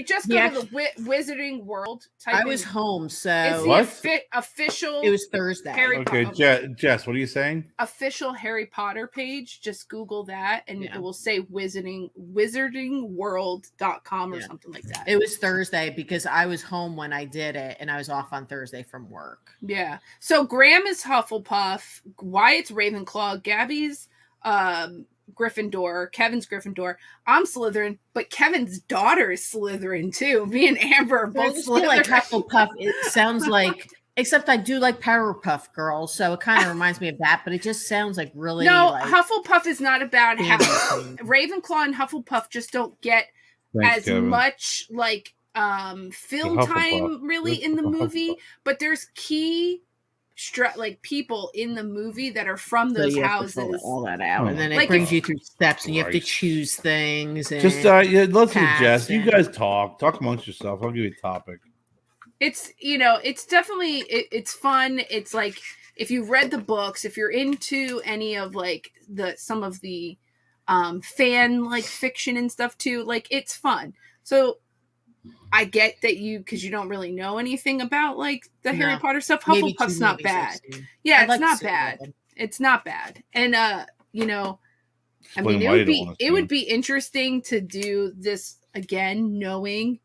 Speaker 5: just go to the Wizarding World.
Speaker 2: I was home, so
Speaker 5: it's the official.
Speaker 2: It was Thursday.
Speaker 3: Okay, Jess, what are you saying?
Speaker 5: Official Harry Potter page. Just Google that, and it will say wizardingworld.com or something like that.
Speaker 2: It was Thursday because I was home when I did it, and I was off on Thursday from work.
Speaker 5: Gryffindor. Kevin's Gryffindor. I'm Slytherin, but Kevin's daughter is Slytherin too. Me and Amber are both
Speaker 2: I just feel like
Speaker 5: Slytherin.
Speaker 2: Hufflepuff. It sounds like, except I do like Powerpuff Girls, so it kind of reminds me of that. But it just sounds like really
Speaker 5: No,
Speaker 2: like
Speaker 5: Hufflepuff is not about how
Speaker 2: fantasy.
Speaker 5: Ravenclaw and Hufflepuff just don't get
Speaker 3: Thanks, Kevin.
Speaker 5: much like film
Speaker 3: Hufflepuff.
Speaker 5: time really in the movie, but there's key like people in the movie that are from
Speaker 2: So
Speaker 5: those
Speaker 2: you have to fill
Speaker 5: houses.
Speaker 2: all that out,
Speaker 3: Oh
Speaker 2: and then
Speaker 5: Like
Speaker 2: it brings
Speaker 5: if-
Speaker 2: you through steps, and you have to
Speaker 3: Christ.
Speaker 2: choose things. And
Speaker 3: Just let's
Speaker 2: Cats
Speaker 3: suggest you
Speaker 2: and-
Speaker 3: guys talk amongst yourself. I'll give you a topic.
Speaker 5: It's it's definitely it's fun. It's like if you read the books, if you're into any of like some of the fan like fiction and stuff too, like it's fun. So I get that because you don't really know anything about like the Harry
Speaker 2: No.
Speaker 5: Potter stuff.
Speaker 2: maybe
Speaker 5: Hufflepuff's
Speaker 2: two
Speaker 5: not
Speaker 2: movies I've
Speaker 5: bad.
Speaker 2: seen.
Speaker 5: Yeah,
Speaker 2: I'd
Speaker 5: it's
Speaker 2: like to
Speaker 5: not
Speaker 2: see
Speaker 5: bad.
Speaker 2: them.
Speaker 5: It's not bad. And I
Speaker 3: Explain
Speaker 5: mean,
Speaker 3: why you don't wanna see
Speaker 5: it would
Speaker 3: them.
Speaker 5: be interesting to do this again, knowing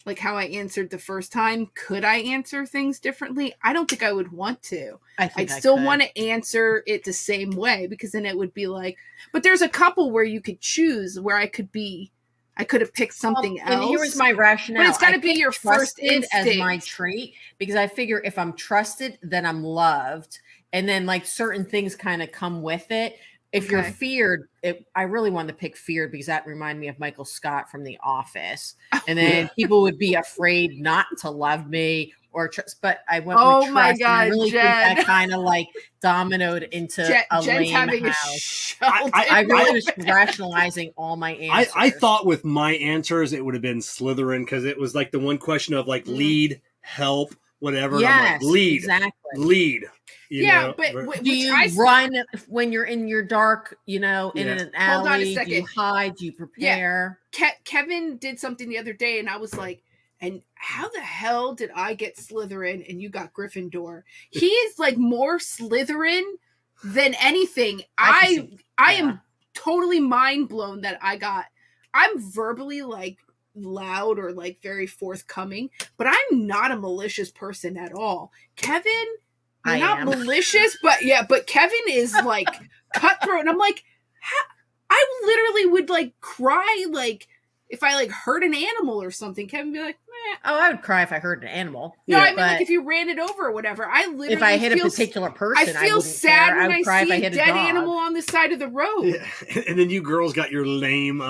Speaker 5: like how I answered the first time. Could I answer things differently? I don't think I would want to.
Speaker 2: I think
Speaker 5: I'd
Speaker 2: I
Speaker 5: still
Speaker 2: could.
Speaker 5: want to answer it the same way because then it would be like, but there's a couple where you could choose where I could have picked something else.
Speaker 2: And here was my rationale.
Speaker 5: But it's gotta
Speaker 2: I
Speaker 5: be
Speaker 2: picked
Speaker 5: your first
Speaker 2: trusted as my
Speaker 5: instinct.
Speaker 2: trait because I figure if I'm trusted, then I'm loved, and then like certain things kind of come with it. If you're
Speaker 5: Okay.
Speaker 2: feared, I really wanted to pick feared because that reminded me of Michael Scott from The Office, and then people would be afraid not to love me or trust. But I went
Speaker 5: Oh
Speaker 2: with trust.
Speaker 5: my
Speaker 2: and I
Speaker 5: God,
Speaker 2: really think
Speaker 5: Jen.
Speaker 2: that kind of like dominoed into a
Speaker 5: Jen's
Speaker 2: lame
Speaker 5: having
Speaker 2: house.
Speaker 5: a show.
Speaker 2: I really was rationalizing all my answers.
Speaker 1: I thought with my answers it would have been Slytherin because it was like the one question of like lead, help, whatever. And I'm
Speaker 2: Yes,
Speaker 1: like, lead,
Speaker 2: exactly.
Speaker 1: lead. You
Speaker 5: yeah,
Speaker 1: know,
Speaker 5: but
Speaker 1: right?
Speaker 2: Do you run when you're in your dark, in
Speaker 1: Yeah.
Speaker 2: an
Speaker 5: Hold on a
Speaker 2: alley? Do you
Speaker 5: second.
Speaker 2: hide? Do you prepare?
Speaker 5: Kevin did something the other day, and I was like, and how the hell did I get Slytherin and you got Gryffindor? He is like more Slytherin than anything. I am totally mind blown that I'm verbally like loud or like very forthcoming, but I'm not a malicious person at all. Kevin, you're
Speaker 2: I
Speaker 5: not
Speaker 2: am.
Speaker 5: malicious, but Kevin is like cutthroat, and I'm like, I literally would like cry like if I like hurt an animal or something. Kevin would be like, meh.
Speaker 2: Oh, I would cry if I hurt an animal.
Speaker 5: No, I mean
Speaker 2: but
Speaker 5: like if you ran it over or whatever. I literally
Speaker 2: if I hit a
Speaker 5: feel
Speaker 2: particular person,
Speaker 5: I feel
Speaker 2: wouldn't
Speaker 5: sad
Speaker 2: care.
Speaker 5: when
Speaker 2: I
Speaker 5: I
Speaker 2: would cry
Speaker 5: see
Speaker 2: if I
Speaker 5: a
Speaker 2: hit a
Speaker 5: dead
Speaker 2: dog.
Speaker 5: animal on the side of the road.
Speaker 1: Yeah. And then you girls got your lame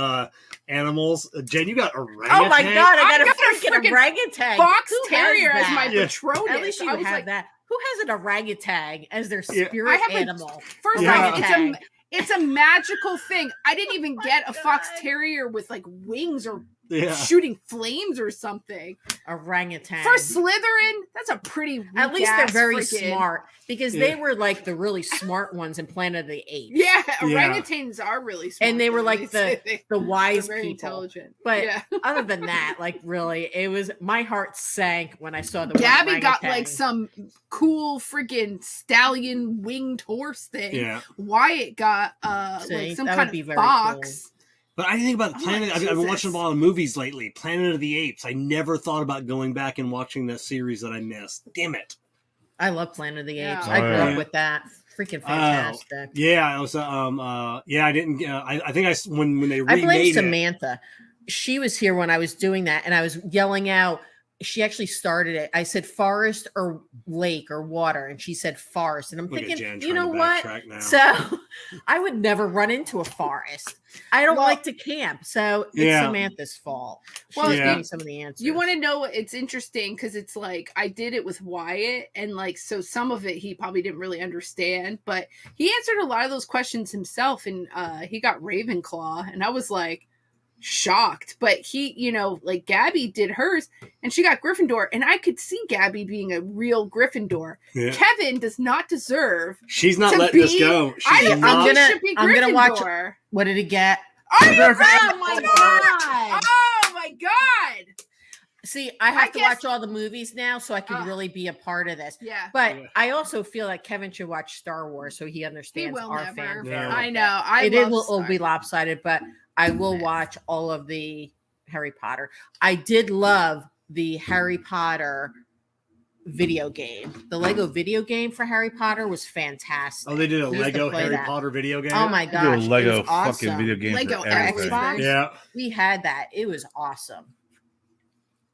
Speaker 1: animals. Jen, you got orangutan.
Speaker 2: Oh my god, I got a
Speaker 5: freaking
Speaker 2: orangutan.
Speaker 5: Fox
Speaker 2: Who has
Speaker 5: Terrier as
Speaker 2: that?
Speaker 5: my
Speaker 1: Yeah.
Speaker 5: Patronus.
Speaker 2: At least you
Speaker 5: I was
Speaker 2: have
Speaker 5: like,
Speaker 2: that. Who has an orangutan as their
Speaker 1: Yeah.
Speaker 2: spirit
Speaker 5: I have a-
Speaker 2: animal?
Speaker 5: First
Speaker 1: Yeah.
Speaker 5: off, it's a magical thing. I didn't even get a Fox Terrier with like wings or
Speaker 1: Yeah.
Speaker 5: shooting flames or something.
Speaker 2: Orangutan.
Speaker 5: For Slytherin, that's a pretty
Speaker 2: At least they're
Speaker 5: weak-ass
Speaker 2: very
Speaker 5: freaking-
Speaker 2: smart because they were like the really smart ones in Planet of the Apes.
Speaker 5: Yeah,
Speaker 1: Yeah.
Speaker 5: orangutans are really smart.
Speaker 2: And they were
Speaker 5: though.
Speaker 2: like
Speaker 5: They-
Speaker 2: the wise
Speaker 5: they're very
Speaker 2: people.
Speaker 5: intelligent.
Speaker 2: But
Speaker 5: yeah.
Speaker 2: other than that, like really, it was my heart sank when I saw the
Speaker 5: Gabby got
Speaker 2: orangutan.
Speaker 5: like some cool freaking stallion winged horse thing.
Speaker 1: Yeah.
Speaker 5: Wyatt got
Speaker 2: See,
Speaker 5: like some
Speaker 2: that
Speaker 5: kind
Speaker 2: would be
Speaker 5: of
Speaker 2: very
Speaker 5: fox.
Speaker 1: But I didn't think about
Speaker 5: Oh,
Speaker 1: Planet.
Speaker 5: my
Speaker 1: I've been watching
Speaker 5: Jesus.
Speaker 1: a lot of movies lately. Planet of the Apes. I never thought about going back and watching that series that I missed. Damn it.
Speaker 2: I love Planet of the
Speaker 5: Yeah.
Speaker 2: Apes.
Speaker 3: Oh,
Speaker 2: I grew
Speaker 3: yeah.
Speaker 2: up with that. Freaking fantastic.
Speaker 1: Yeah, I was. Yeah, I didn't. I think when they
Speaker 2: I blame
Speaker 1: remade it.
Speaker 2: Samantha. She was here when I was doing that, and I was yelling out. She actually started it. I said forest or lake or water, and she said forest. And I'm
Speaker 1: Look at
Speaker 2: thinking,
Speaker 1: Jen
Speaker 2: you
Speaker 1: trying
Speaker 2: know
Speaker 1: to
Speaker 2: what?
Speaker 1: backtrack now.
Speaker 2: So I would never run into a forest. I don't
Speaker 5: Well-
Speaker 2: like to camp, so it's
Speaker 1: Yeah.
Speaker 2: Samantha's fault. She
Speaker 5: Well,
Speaker 2: was
Speaker 1: yeah.
Speaker 2: giving me some of the answers.
Speaker 5: You want to know it's interesting because it's like I did it with Wyatt, and like so some of it he probably didn't really understand, but he answered a lot of those questions himself, and he got Ravenclaw, and I was like shocked. But he, like Gabby did hers, and she got Gryffindor, and I could see Gabby being a real Gryffindor.
Speaker 1: Yeah.
Speaker 5: Kevin does not deserve.
Speaker 1: She's not
Speaker 5: to
Speaker 1: letting this
Speaker 5: be-
Speaker 1: go.
Speaker 5: I
Speaker 1: She's
Speaker 5: don't
Speaker 1: not.
Speaker 5: think
Speaker 2: gonna-
Speaker 5: he should be
Speaker 2: I'm gonna watch-
Speaker 5: Gryffindor.
Speaker 2: What did it get?
Speaker 5: Oh,
Speaker 2: Oh my god!
Speaker 5: Oh my god!
Speaker 2: See, I have to
Speaker 5: guess-
Speaker 2: watch all the movies now, so I can
Speaker 5: Ugh.
Speaker 2: really be a part of this.
Speaker 5: Yeah.
Speaker 2: But
Speaker 1: Yeah.
Speaker 2: I also feel like Kevin should watch Star Wars so he
Speaker 5: He
Speaker 2: understands
Speaker 5: will
Speaker 2: our
Speaker 5: never.
Speaker 2: fanfare.
Speaker 1: No.
Speaker 5: I know.
Speaker 2: It will
Speaker 5: Star
Speaker 2: be lopsided, but I will watch all of the Harry Potter. I did love the Harry Potter video game. The Lego video game for Harry Potter was fantastic.
Speaker 1: Oh, they did a
Speaker 2: Just to
Speaker 1: Lego
Speaker 2: play
Speaker 1: Harry
Speaker 2: that.
Speaker 1: Potter video game.
Speaker 2: Oh my
Speaker 3: They do
Speaker 2: gosh,
Speaker 3: a Lego
Speaker 2: it was awesome.
Speaker 3: fucking video game
Speaker 5: Lego
Speaker 3: for everything.
Speaker 2: everything.
Speaker 1: Yeah.
Speaker 2: We had that. It was awesome.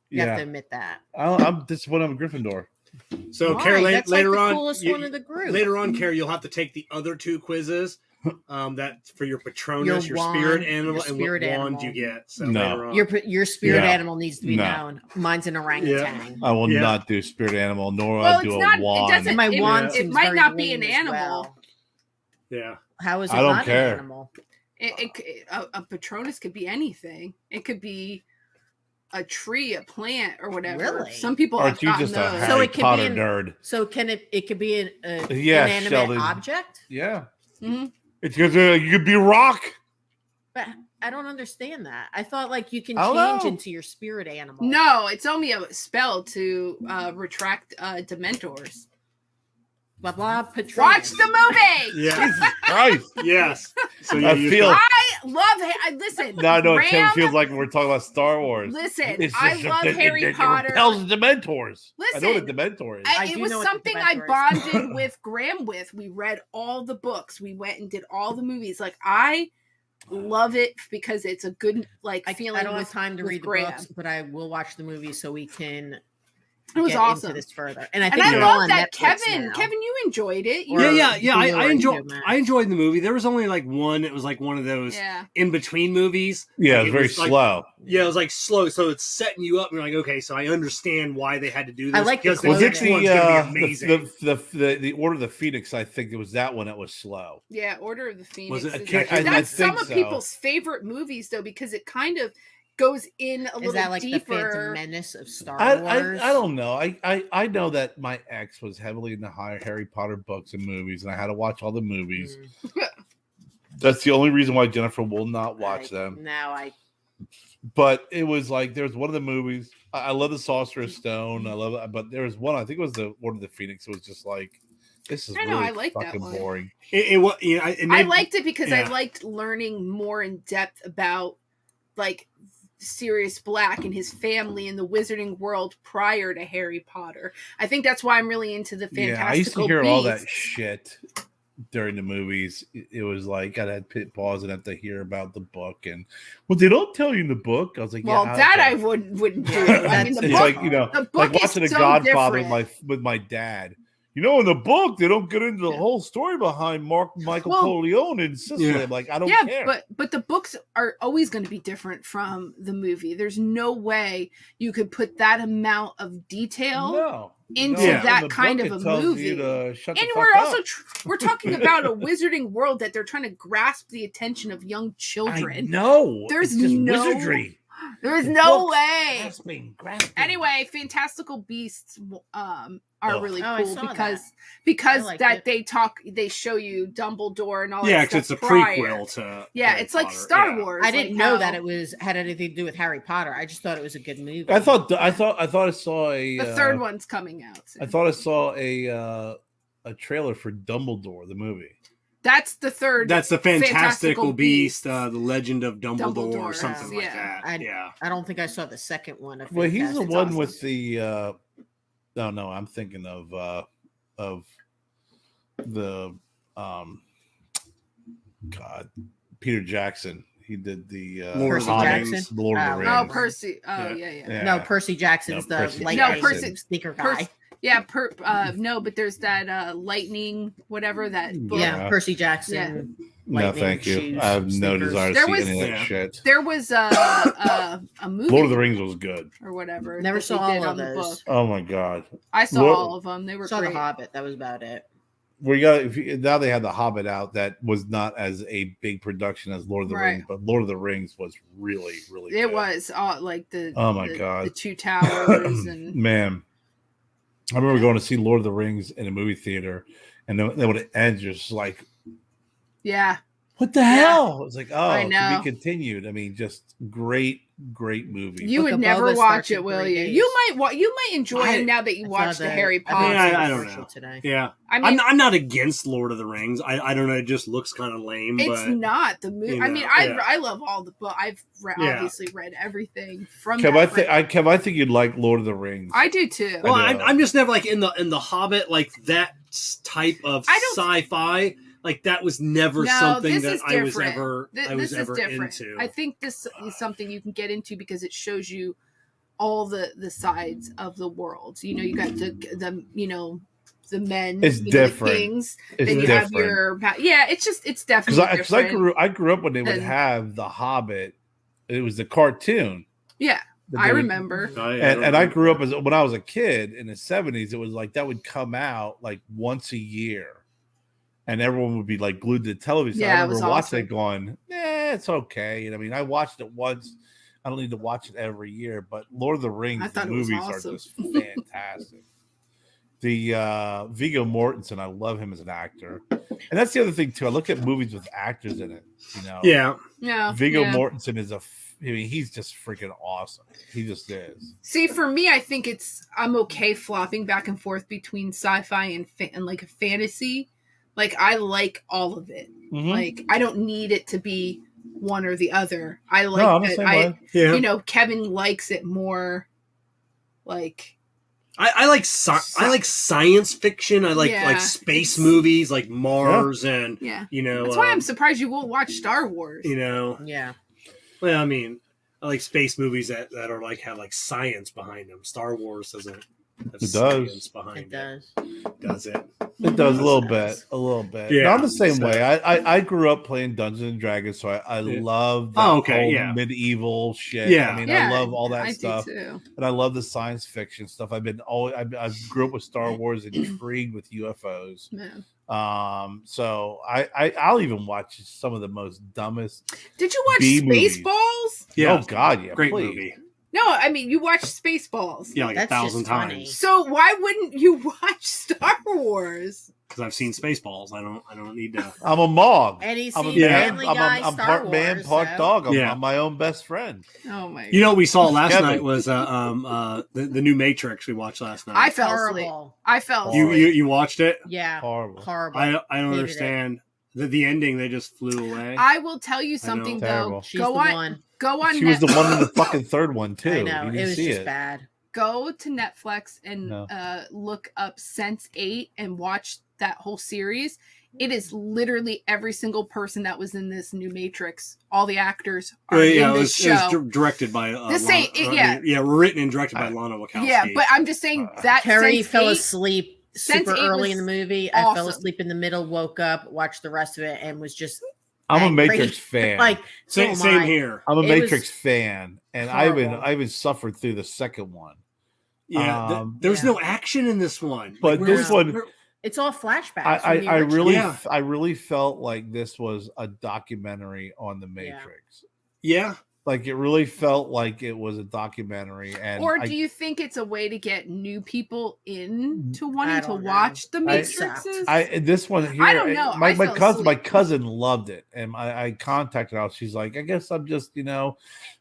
Speaker 2: You have to admit that.
Speaker 3: I'm disappointed I'm Gryffindor.
Speaker 1: So,
Speaker 2: Why?
Speaker 1: Kerr,
Speaker 2: That's
Speaker 1: later
Speaker 2: like the
Speaker 1: on,
Speaker 2: coolest one of the group.
Speaker 1: Later on, Kerr, you'll have to take the other 2 quizzes. That for your Patronus, your
Speaker 2: wand,
Speaker 1: spirit animal,
Speaker 2: your spirit
Speaker 1: and what wand
Speaker 2: animal.
Speaker 1: you get. So
Speaker 3: No.
Speaker 1: later on.
Speaker 2: Your spirit
Speaker 3: Yeah.
Speaker 2: animal needs to be
Speaker 3: No.
Speaker 2: known. Mine's an orangutan.
Speaker 3: I will
Speaker 1: Yeah.
Speaker 3: not do spirit animal, nor will
Speaker 5: Well,
Speaker 3: I do
Speaker 5: it's
Speaker 3: a
Speaker 5: not. It
Speaker 3: wand.
Speaker 5: doesn't.
Speaker 2: And my
Speaker 5: it,
Speaker 2: wand
Speaker 5: it
Speaker 2: seems
Speaker 5: might
Speaker 2: very
Speaker 5: not be
Speaker 2: lame
Speaker 5: an
Speaker 2: as
Speaker 5: animal.
Speaker 2: well.
Speaker 1: Yeah.
Speaker 2: How is it
Speaker 3: I don't
Speaker 2: not
Speaker 3: care.
Speaker 2: an animal?
Speaker 5: A Patronus could be anything. It could be a tree, a plant, or whatever.
Speaker 2: Really?
Speaker 5: Some people have
Speaker 3: Aren't you
Speaker 5: gotten
Speaker 3: just a
Speaker 5: those.
Speaker 3: Harry
Speaker 2: it could
Speaker 3: Potter
Speaker 2: be an-
Speaker 3: nerd?
Speaker 2: So can it could be an
Speaker 3: Yeah,
Speaker 2: inanimate
Speaker 3: Sheldon.
Speaker 2: object?
Speaker 3: Yeah.
Speaker 5: Mhm.
Speaker 3: It's because you could be rock.
Speaker 2: But I don't understand that. I thought like you can
Speaker 3: I don't
Speaker 2: change
Speaker 3: know.
Speaker 2: into your spirit animal.
Speaker 5: No, it's only a spell to retract Dementors.
Speaker 2: Blah blah. Patronus.
Speaker 5: Watch the movie.
Speaker 1: Yeah.
Speaker 3: Jesus Christ.
Speaker 1: Yes. So
Speaker 3: I
Speaker 1: you
Speaker 3: feel-
Speaker 5: I love. Listen.
Speaker 3: Now I know what Tim
Speaker 5: Ram-
Speaker 3: feels like when we're talking about Star Wars.
Speaker 5: Listen,
Speaker 3: It's
Speaker 5: I
Speaker 3: just
Speaker 5: love
Speaker 3: it
Speaker 5: Harry Potter.
Speaker 3: repels the Dementors. I know what a
Speaker 5: Listen,
Speaker 3: Dementor is.
Speaker 2: I
Speaker 5: It
Speaker 2: do
Speaker 5: was
Speaker 2: know what the
Speaker 5: something I
Speaker 2: Dementor is.
Speaker 5: bonded with Graham with. We read all the books. We went and did all the movies. Like I love it because it's a good feeling.
Speaker 2: I don't
Speaker 5: with,
Speaker 2: have time to
Speaker 5: with
Speaker 2: read the
Speaker 5: Graham.
Speaker 2: books, but I will watch the movie so we can
Speaker 5: It was
Speaker 2: get
Speaker 5: awesome.
Speaker 2: into this further. And I
Speaker 5: And
Speaker 2: think
Speaker 5: I
Speaker 2: they're all
Speaker 5: love
Speaker 2: on
Speaker 5: that
Speaker 2: Netflix
Speaker 5: Kevin.
Speaker 2: now.
Speaker 5: Kevin, you enjoyed it.
Speaker 2: Or-
Speaker 1: Yeah.
Speaker 2: Hulu or
Speaker 1: I
Speaker 2: HBO Max.
Speaker 1: enjoyed the movie. There was only like one. It was like one of those
Speaker 5: Yeah.
Speaker 1: in between movies.
Speaker 3: Yeah,
Speaker 1: Like,
Speaker 3: it's very
Speaker 1: like-
Speaker 3: slow.
Speaker 1: Yeah, it was like slow, so it's setting you up. And you're like, okay, so I understand why they had to do this.
Speaker 2: I like the
Speaker 1: because
Speaker 3: Was it
Speaker 1: next one's gonna be amazing.
Speaker 3: the Order of the Phoenix? I think it was that one that was slow.
Speaker 5: Yeah, Order of the Phoenix.
Speaker 1: Was it?
Speaker 5: is-
Speaker 1: I can't- I
Speaker 5: that's some
Speaker 3: think
Speaker 5: of
Speaker 3: so.
Speaker 5: people's favorite movies, though, because it kind of goes in a
Speaker 2: Is
Speaker 5: little
Speaker 2: that like the Phantom
Speaker 5: deeper.
Speaker 2: Menace of Star
Speaker 3: I
Speaker 2: Wars?
Speaker 3: don't know. I know that my ex was heavily into Harry Potter books and movies, and I had to watch all the movies. That's the only reason why Jennifer will not watch them.
Speaker 2: Now
Speaker 3: But it was like there's one of the movies. I love the Sorcerer's Stone. I love it, but there was one. I think it was the Order of the Phoenix. It was just like this is
Speaker 5: I know,
Speaker 3: really
Speaker 5: I like that
Speaker 3: fucking
Speaker 5: one.
Speaker 3: boring.
Speaker 1: It was. Yeah, it
Speaker 5: I
Speaker 1: made-
Speaker 5: liked it because I
Speaker 1: yeah.
Speaker 5: liked learning more in depth about like Sirius Black and his family in the wizarding world prior to Harry Potter. I think that's why I'm really into the Fantastical
Speaker 3: Yeah, I used to hear all that
Speaker 5: Beasts.
Speaker 3: shit during the movies. It was like I had to pause and have to hear about the book, and well, they don't tell you in the book. I was like,
Speaker 5: Well,
Speaker 3: yeah,
Speaker 5: that
Speaker 3: okay.
Speaker 5: I wouldn't do.
Speaker 2: Yeah,
Speaker 5: I mean, the
Speaker 3: It's
Speaker 5: book,
Speaker 3: like
Speaker 5: the book
Speaker 3: like
Speaker 5: is
Speaker 3: watching The
Speaker 5: so
Speaker 3: Godfather
Speaker 5: different.
Speaker 3: with my dad. In the book they don't get into the whole story behind Michael
Speaker 5: Well,
Speaker 3: Corleone in Sicily.
Speaker 1: yeah.
Speaker 3: I'm like, I don't
Speaker 5: yeah,
Speaker 3: care.
Speaker 5: but the books are always going to be different from the movie. There's no way you could put that amount of detail.
Speaker 3: no,
Speaker 5: into
Speaker 3: in
Speaker 5: that
Speaker 3: the
Speaker 5: kind
Speaker 3: book,
Speaker 5: of
Speaker 3: it
Speaker 5: a
Speaker 3: tells you
Speaker 5: movie.
Speaker 3: to shut the
Speaker 5: And
Speaker 3: fuck
Speaker 5: we're
Speaker 3: up.
Speaker 5: also we're talking about a wizarding world that they're trying to grasp the attention of young
Speaker 3: I
Speaker 5: children.
Speaker 3: know.
Speaker 5: There's
Speaker 3: it's just
Speaker 5: no-
Speaker 3: wizardry.
Speaker 5: There is
Speaker 3: The
Speaker 5: no
Speaker 3: books
Speaker 5: way.
Speaker 3: grasping.
Speaker 5: Anyway, Fantastical Beasts are
Speaker 3: Oh.
Speaker 5: really
Speaker 2: Oh, I
Speaker 5: cool
Speaker 2: saw
Speaker 5: because
Speaker 2: I liked
Speaker 5: that
Speaker 2: it.
Speaker 5: they show you Dumbledore and all
Speaker 1: Yeah,
Speaker 5: that
Speaker 1: because it's a
Speaker 5: stuff prior.
Speaker 1: prequel to.
Speaker 5: Yeah,
Speaker 1: Harry
Speaker 5: it's like
Speaker 1: Potter.
Speaker 5: Star
Speaker 1: Yeah.
Speaker 5: Wars.
Speaker 2: I didn't
Speaker 5: like
Speaker 2: know
Speaker 5: how-
Speaker 2: that it had anything to do with Harry Potter. I just thought it was a good movie.
Speaker 3: I thought I saw a
Speaker 5: the third one's coming out soon.
Speaker 3: I thought I saw a trailer for Dumbledore the movie.
Speaker 5: That's the third.
Speaker 1: That's the Fantastical
Speaker 5: Fantastical
Speaker 1: Beast,
Speaker 5: Beasts.
Speaker 1: the Legend of Dumbledore, or
Speaker 5: Dumbledore,
Speaker 1: something like
Speaker 5: yeah.
Speaker 1: that. Yeah.
Speaker 2: I don't think I saw the second one. Of
Speaker 3: Well, he's the
Speaker 2: Fantastic.
Speaker 3: one
Speaker 5: awesome.
Speaker 3: with the. No, I'm thinking of the God, Peter Jackson. He did the
Speaker 1: Lord of the
Speaker 2: Percy
Speaker 1: Rings.
Speaker 2: Jackson?
Speaker 3: Lord of the
Speaker 2: Oh,
Speaker 3: Rings.
Speaker 5: Oh, Percy. Oh,
Speaker 1: Yeah.
Speaker 5: yeah.
Speaker 2: No, Percy Jackson's
Speaker 3: No,
Speaker 2: the
Speaker 3: Percy
Speaker 2: lightning
Speaker 5: Jackson.
Speaker 2: sneaker guy.
Speaker 5: Percy- Yeah, no, but there's that lightning, whatever that book.
Speaker 2: Yeah,
Speaker 3: Yeah.
Speaker 2: Percy Jackson.
Speaker 3: No,
Speaker 2: lightning
Speaker 3: thank you.
Speaker 2: shoes,
Speaker 3: I have no
Speaker 2: sneakers.
Speaker 3: desire to
Speaker 5: There
Speaker 3: see
Speaker 5: was-
Speaker 3: any of that
Speaker 1: Yeah.
Speaker 3: shit.
Speaker 5: There was a movie.
Speaker 3: Lord of the Rings was good.
Speaker 5: or whatever.
Speaker 2: Never
Speaker 5: that
Speaker 2: saw
Speaker 5: they did
Speaker 2: all
Speaker 5: on
Speaker 2: of
Speaker 5: the
Speaker 2: those.
Speaker 5: book.
Speaker 3: Oh my god.
Speaker 5: I saw
Speaker 3: Lord-
Speaker 5: all of them. They were
Speaker 2: Saw
Speaker 5: great.
Speaker 2: The Hobbit. That was about it.
Speaker 3: We got now they had the Hobbit out that was not as a big production as Lord of the
Speaker 5: Right.
Speaker 3: Rings, but Lord of the Rings was really
Speaker 5: It
Speaker 3: good.
Speaker 5: was like the
Speaker 3: Oh my God.
Speaker 5: the two towers and
Speaker 3: Man, I remember going to see Lord of the Rings in a movie theater, and then when it ends, you're just like,
Speaker 5: yeah.
Speaker 3: "What the hell?" It's like, "Oh,
Speaker 5: I
Speaker 3: to
Speaker 5: know.
Speaker 3: be continued." I mean, just great great movie.
Speaker 5: You
Speaker 2: Book
Speaker 5: would
Speaker 2: of
Speaker 5: never
Speaker 2: Boba
Speaker 5: watch
Speaker 2: starts
Speaker 5: it,
Speaker 2: in
Speaker 5: will
Speaker 2: 3
Speaker 5: you?
Speaker 2: days.
Speaker 5: You might enjoy it now that you watched the Harry
Speaker 2: I
Speaker 5: Potter.
Speaker 2: think
Speaker 1: I don't
Speaker 2: commercial
Speaker 1: know.
Speaker 2: Today.
Speaker 1: Yeah,
Speaker 5: I mean,
Speaker 1: I'm not against Lord of the Rings. I don't know. It just looks kind of lame.
Speaker 5: it's
Speaker 1: but
Speaker 5: not the movie.
Speaker 1: you
Speaker 5: I
Speaker 1: know,
Speaker 5: mean,
Speaker 1: yeah.
Speaker 5: I love all the book. I've
Speaker 1: Yeah.
Speaker 5: obviously read everything from.
Speaker 3: Kev,
Speaker 5: that
Speaker 3: I think you'd like Lord of the Rings.
Speaker 5: I do too.
Speaker 1: Well,
Speaker 3: I know.
Speaker 1: I'm just never like in the Hobbit, like that type of sci-fi. Like that was never something
Speaker 5: this
Speaker 1: that
Speaker 5: is
Speaker 1: I was
Speaker 5: different.
Speaker 1: ever
Speaker 5: This is different.
Speaker 1: into.
Speaker 5: I think this is something you can get into because it shows you all the sides of the world. You know, you got the you know the men,
Speaker 3: It's different.
Speaker 5: The kings.
Speaker 3: It's
Speaker 5: then you
Speaker 3: different.
Speaker 5: have your it's definitely
Speaker 3: Because I grew up when they would have the Hobbit. It was the cartoon.
Speaker 5: Yeah, I remember.
Speaker 3: And I grew up when I was a kid in the 70s. It was like that would come out like once a year, and everyone would be like glued to the television.
Speaker 5: Yeah,
Speaker 3: I remember
Speaker 5: it was
Speaker 3: watching it, going, it's okay. And I mean, I watched it once. I don't need to watch it every year. But Lord of the Rings, the movies are just fantastic. The Viggo Mortensen, I love him as an actor, and that's the other thing too. I look at movies with actors in it. You know,
Speaker 5: yeah.
Speaker 3: Viggo Mortensen is he's just freaking awesome. He just is.
Speaker 5: See, for me, I think I'm okay flopping back and forth between sci-fi and like a fantasy. Like I like all of it.
Speaker 3: Mm-hmm.
Speaker 5: Like I don't need it to be one or the other. I like that. You know, Kevin likes it more. Like
Speaker 1: I like science fiction. I like space movies, like Mars and you know.
Speaker 5: That's why I'm surprised you won't watch Star Wars.
Speaker 1: You know.
Speaker 2: Yeah.
Speaker 1: Well, I mean, I like space movies that are like have like science behind them. Star Wars doesn't have science behind it. Does it?
Speaker 3: It does a little bit.
Speaker 1: Yeah,
Speaker 3: no, I'm the same way. I grew up playing Dungeons and Dragons, so I love that whole medieval shit.
Speaker 1: Yeah,
Speaker 3: I mean, I love all that stuff,
Speaker 5: do too.
Speaker 3: And I love the science fiction stuff. I grew up with Star Wars, intrigued with UFOs.
Speaker 5: Man.
Speaker 3: So I'll even watch some of the most dumbest.
Speaker 5: Did you watch Spaceballs?
Speaker 1: Yeah.
Speaker 3: Oh God, yeah,
Speaker 1: great
Speaker 3: please.
Speaker 1: movie.
Speaker 5: No, I mean you watched Spaceballs.
Speaker 1: Yeah, like
Speaker 2: That's
Speaker 1: 1,000
Speaker 2: just funny.
Speaker 1: times.
Speaker 5: So why wouldn't you watch Star Wars?
Speaker 1: Because I've seen Spaceballs. I don't need to.
Speaker 3: I'm a Mog.
Speaker 2: And he's
Speaker 3: I'm
Speaker 2: seen Family Guy,
Speaker 3: I'm
Speaker 2: Star
Speaker 3: part
Speaker 2: Wars,
Speaker 3: man, part dog. I'm
Speaker 1: Yeah.
Speaker 3: my own best friend.
Speaker 5: Oh my!
Speaker 1: You know what we saw last
Speaker 3: Kevin.
Speaker 1: night was the new Matrix we watched last night.
Speaker 5: I fell asleep.
Speaker 2: Horrible.
Speaker 5: I fell asleep.
Speaker 1: You watched it?
Speaker 2: Yeah.
Speaker 3: Horrible.
Speaker 1: I don't
Speaker 2: Hated
Speaker 1: understand the ending. They just flew away.
Speaker 5: I will tell you something though.
Speaker 3: Terrible.
Speaker 2: She's the one.
Speaker 5: Go on.
Speaker 3: She was the one in the fucking third one too.
Speaker 2: I know.
Speaker 3: You
Speaker 2: It
Speaker 3: didn't
Speaker 2: was
Speaker 3: see
Speaker 2: just
Speaker 3: it.
Speaker 2: bad.
Speaker 5: Go to Netflix and look up Sense8 and watch that whole series. It is literally every single person that was in this new Matrix. All the actors are in this show.
Speaker 1: It was directed by written and directed by Lana Wachowski.
Speaker 5: Yeah, but I'm just saying that
Speaker 2: Carrie
Speaker 5: Sense8
Speaker 2: fell asleep super
Speaker 5: Sense8
Speaker 2: early in the
Speaker 5: was
Speaker 2: movie.
Speaker 5: awesome.
Speaker 2: I fell asleep in the middle, woke up, watched the rest of it, and was just
Speaker 3: I'm a
Speaker 2: angry.
Speaker 3: Matrix fan.
Speaker 2: Like
Speaker 1: same here.
Speaker 3: I'm a
Speaker 2: It
Speaker 3: Matrix
Speaker 2: was
Speaker 3: fan, and
Speaker 2: horrible.
Speaker 3: I even suffered through the second one.
Speaker 1: Yeah, there was no action in this one.
Speaker 3: But this one,
Speaker 2: it's all flashbacks.
Speaker 3: I really felt like this was a documentary on the Matrix.
Speaker 1: Yeah.
Speaker 3: Like it really felt like it was a documentary. And
Speaker 5: or do you think it's a way to get new people into wanting to watch the Matrixes?
Speaker 3: This one here,
Speaker 5: I don't know.
Speaker 3: My cousin loved it, and I contacted her. She's like, I guess I'm just a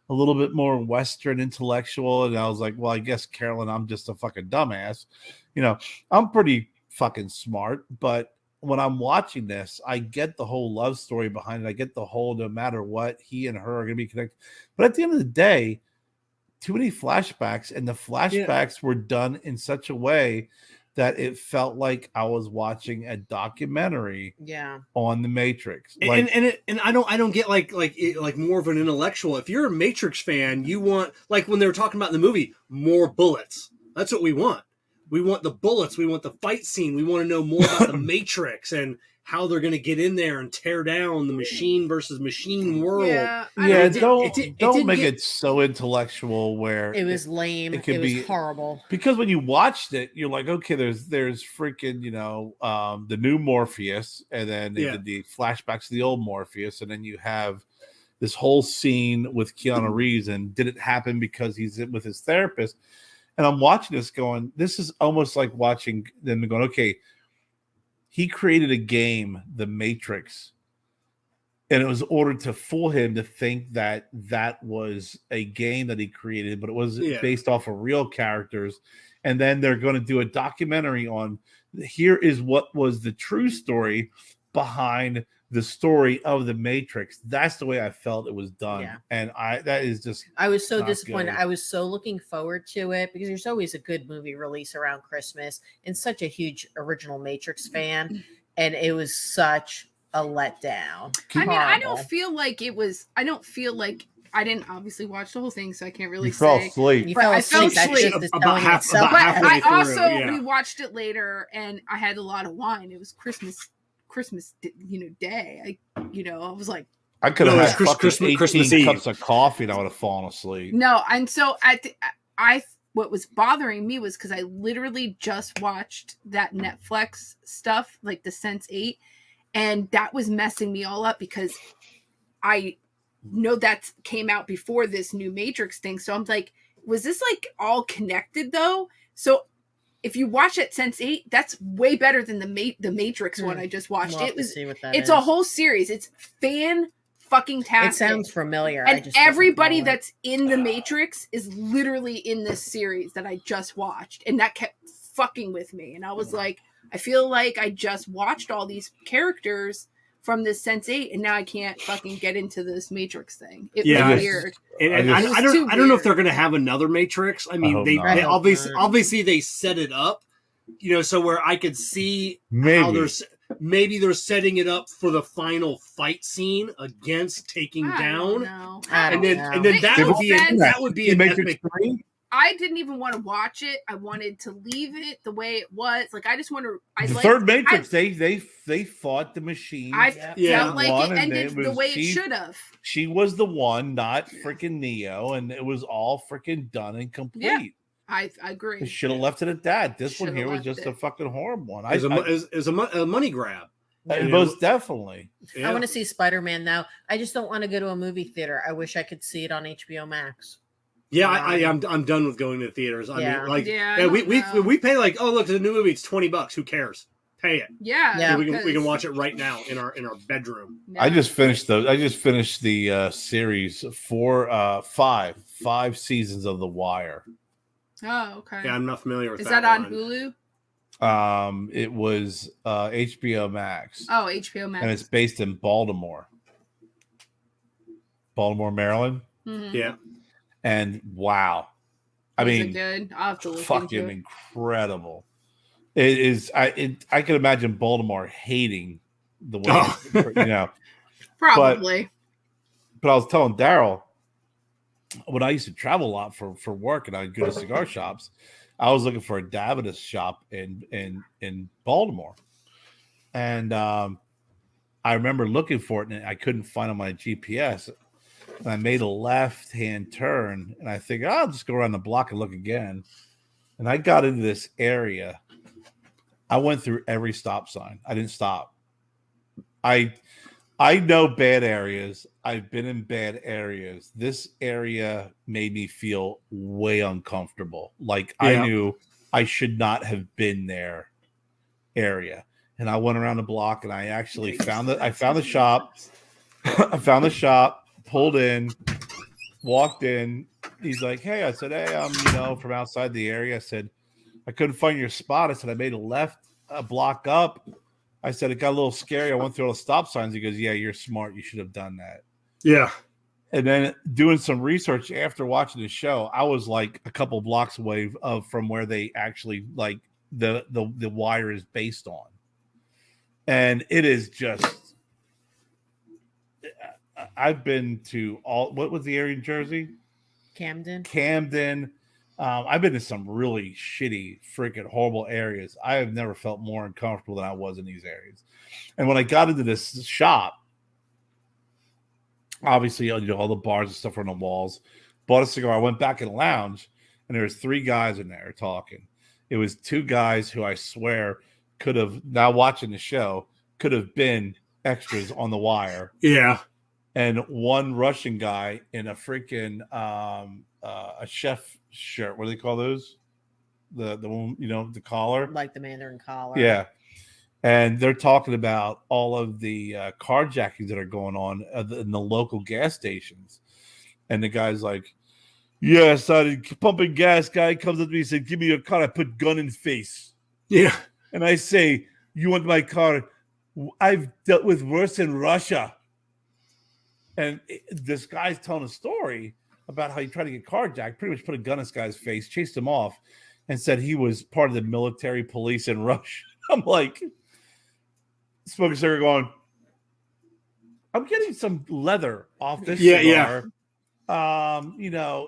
Speaker 3: little bit more Western intellectual, and I was like, well, I guess Carolyn, I'm just a fucking dumbass. I'm pretty fucking smart, but when I'm watching this, I get the whole love story behind it. I get the whole, no matter what, he and her are going to be connected. But at the end of the day, too many flashbacks, and the flashbacks were done in such a way that it felt like I was watching a documentary on the Matrix.
Speaker 1: And I don't get like more of an intellectual. If you're a Matrix fan, you want, like when they were talking about in the movie, more bullets. That's what we want. We want the bullets. We want the fight scene. We want to know more about the Matrix and how they're going to get in there and tear down the machine versus machine world.
Speaker 3: Don't make it so intellectual where
Speaker 2: it was lame. It was horrible.
Speaker 3: Because when you watched it, you're like, okay, there's freaking the new Morpheus, and then they did the flashbacks of the old Morpheus, and then you have this whole scene with Keanu Reeves, and did it happen because he's with his therapist? And I'm watching this going, this is almost like watching them going, okay, he created a game, The Matrix, And it was ordered to fool him to think that that was a game that he created, but it was based off of real characters. And then they're going to do a documentary on here is what was the true story behind the story of the Matrix. That's the way I felt it was done.
Speaker 2: Yeah.
Speaker 3: And that is just,
Speaker 2: I was so disappointed.
Speaker 3: good.
Speaker 2: I was so looking forward to it because there's always a good movie release around Christmas, and such a huge original Matrix fan. And it was such a letdown.
Speaker 5: I mean, I don't feel like I didn't obviously watch the whole thing, so I can't really say.
Speaker 3: Fell asleep.
Speaker 2: You fell asleep.
Speaker 5: That's
Speaker 2: just about itself.
Speaker 5: But I also rewatched it later, and I had a lot of wine. It was Christmas, day. I was like,
Speaker 3: I could have had
Speaker 1: Christmas
Speaker 3: 18
Speaker 1: Eve.
Speaker 3: cups of coffee and I would have fallen asleep.
Speaker 5: no, and so what was bothering me was because I literally just watched that Netflix stuff, like the Sense8, and that was messing me all up because I know that came out before this new Matrix thing. So I'm like, was this like all connected though? So if you watch it Sense8, that's way better than the Matrix one I just watched. It's a whole series. It's fucking tastic.
Speaker 2: It sounds familiar.
Speaker 5: And everybody that's in the Matrix is literally in this series that I just watched, and that kept fucking with me. And I was like, I feel like I just watched all these characters from this Sense8, and now I can't fucking get into this Matrix thing. It was weird.
Speaker 1: And I don't know if they're going to have another Matrix. I mean, they obviously they set it up, so where I could see how maybe they're setting it up for the final fight scene against taking down, and then that would be an epic.
Speaker 5: I didn't even want to watch it. I wanted to leave it the way it was. Like I just want to.
Speaker 3: Third Matrix, they fought the machine.
Speaker 5: I felt like it ended the way it should have.
Speaker 3: She was the one, not freaking Neo, and it was all freaking done and complete. Yeah,
Speaker 5: I agree.
Speaker 3: They should have left it at that. This one here was just a fucking horrible one.
Speaker 1: It was a money grab.
Speaker 3: Most definitely.
Speaker 2: I want to see Spider-Man now. I just don't want to go to a movie theater. I wish I could see it on HBO Max.
Speaker 1: Yeah, I'm done with going to the theaters. I mean, we pay like, oh look, it's a new movie. It's $20. Who cares? Pay it.
Speaker 5: Yeah.
Speaker 1: We can watch it right now in our bedroom.
Speaker 5: Yeah.
Speaker 3: I just finished the series for 5 seasons of The Wire.
Speaker 5: Oh, okay.
Speaker 1: Yeah, I'm not familiar with
Speaker 5: that. Is
Speaker 1: that
Speaker 5: on
Speaker 1: one.
Speaker 5: Hulu?
Speaker 3: It was HBO Max.
Speaker 5: Oh, HBO Max.
Speaker 3: And it's based in Baltimore, Maryland.
Speaker 5: Mm-hmm.
Speaker 1: Yeah.
Speaker 3: And wow, I mean,
Speaker 5: good. I'll have to look
Speaker 3: fucking
Speaker 5: into it.
Speaker 3: Incredible. It is. I can imagine Baltimore hating the way
Speaker 5: Probably.
Speaker 3: But I was telling Daryl when I used to travel a lot for work and I'd go to cigar shops, I was looking for a Davidoff shop in Baltimore, and I remember looking for it and I couldn't find it on my GPS. And I made a left-hand turn, and I think I'll just go around the block and look again. And I got into this area. I went through every stop sign. I didn't stop. I know bad areas. I've been in bad areas. This area made me feel way uncomfortable. Like I knew I should not have been there. Area, and I went around the block, and I actually found the shop. I found the shop. Pulled in, walked in. He's like, "Hey," I said, "Hey, I'm from outside the area." I said, "I couldn't find your spot." I said, "I made a left, a block up." I said, "It got a little scary. I went through all the stop signs." He goes, "Yeah, you're smart. You should have done that."
Speaker 1: Yeah.
Speaker 3: And then doing some research after watching the show, I was like a couple blocks away from where they actually like the Wire is based on, and it is just. I've been to what was the area in Jersey? Camden. I've been to some really shitty, freaking horrible areas. I have never felt more uncomfortable than I was in these areas. And when I got into this shop, obviously, all the bars and stuff were on the walls. Bought a cigar. I went back in the lounge, and there was 3 guys in there talking. It was 2 guys who I swear could have, now watching the show, could have been extras on The Wire.
Speaker 1: Yeah.
Speaker 3: And 1 Russian guy in a freaking a chef shirt. What do they call those? The one, the collar,
Speaker 2: like the Mandarin collar.
Speaker 3: Yeah. and they're talking about all of the carjackings that are going on in the local gas stations. And the guy's like, "Yes, I pumping gas." Guy comes up to me and said, "Give me your car." I put gun in face.
Speaker 1: Yeah.
Speaker 3: And I say, "You want my car? I've dealt with worse in Russia." And this guy's telling a story about how he tried to get carjacked, pretty much put a gun in this guy's face, chased him off, and said he was part of the military police in Russia. I'm like, smoking cigar going, I'm getting some leather off this cigar.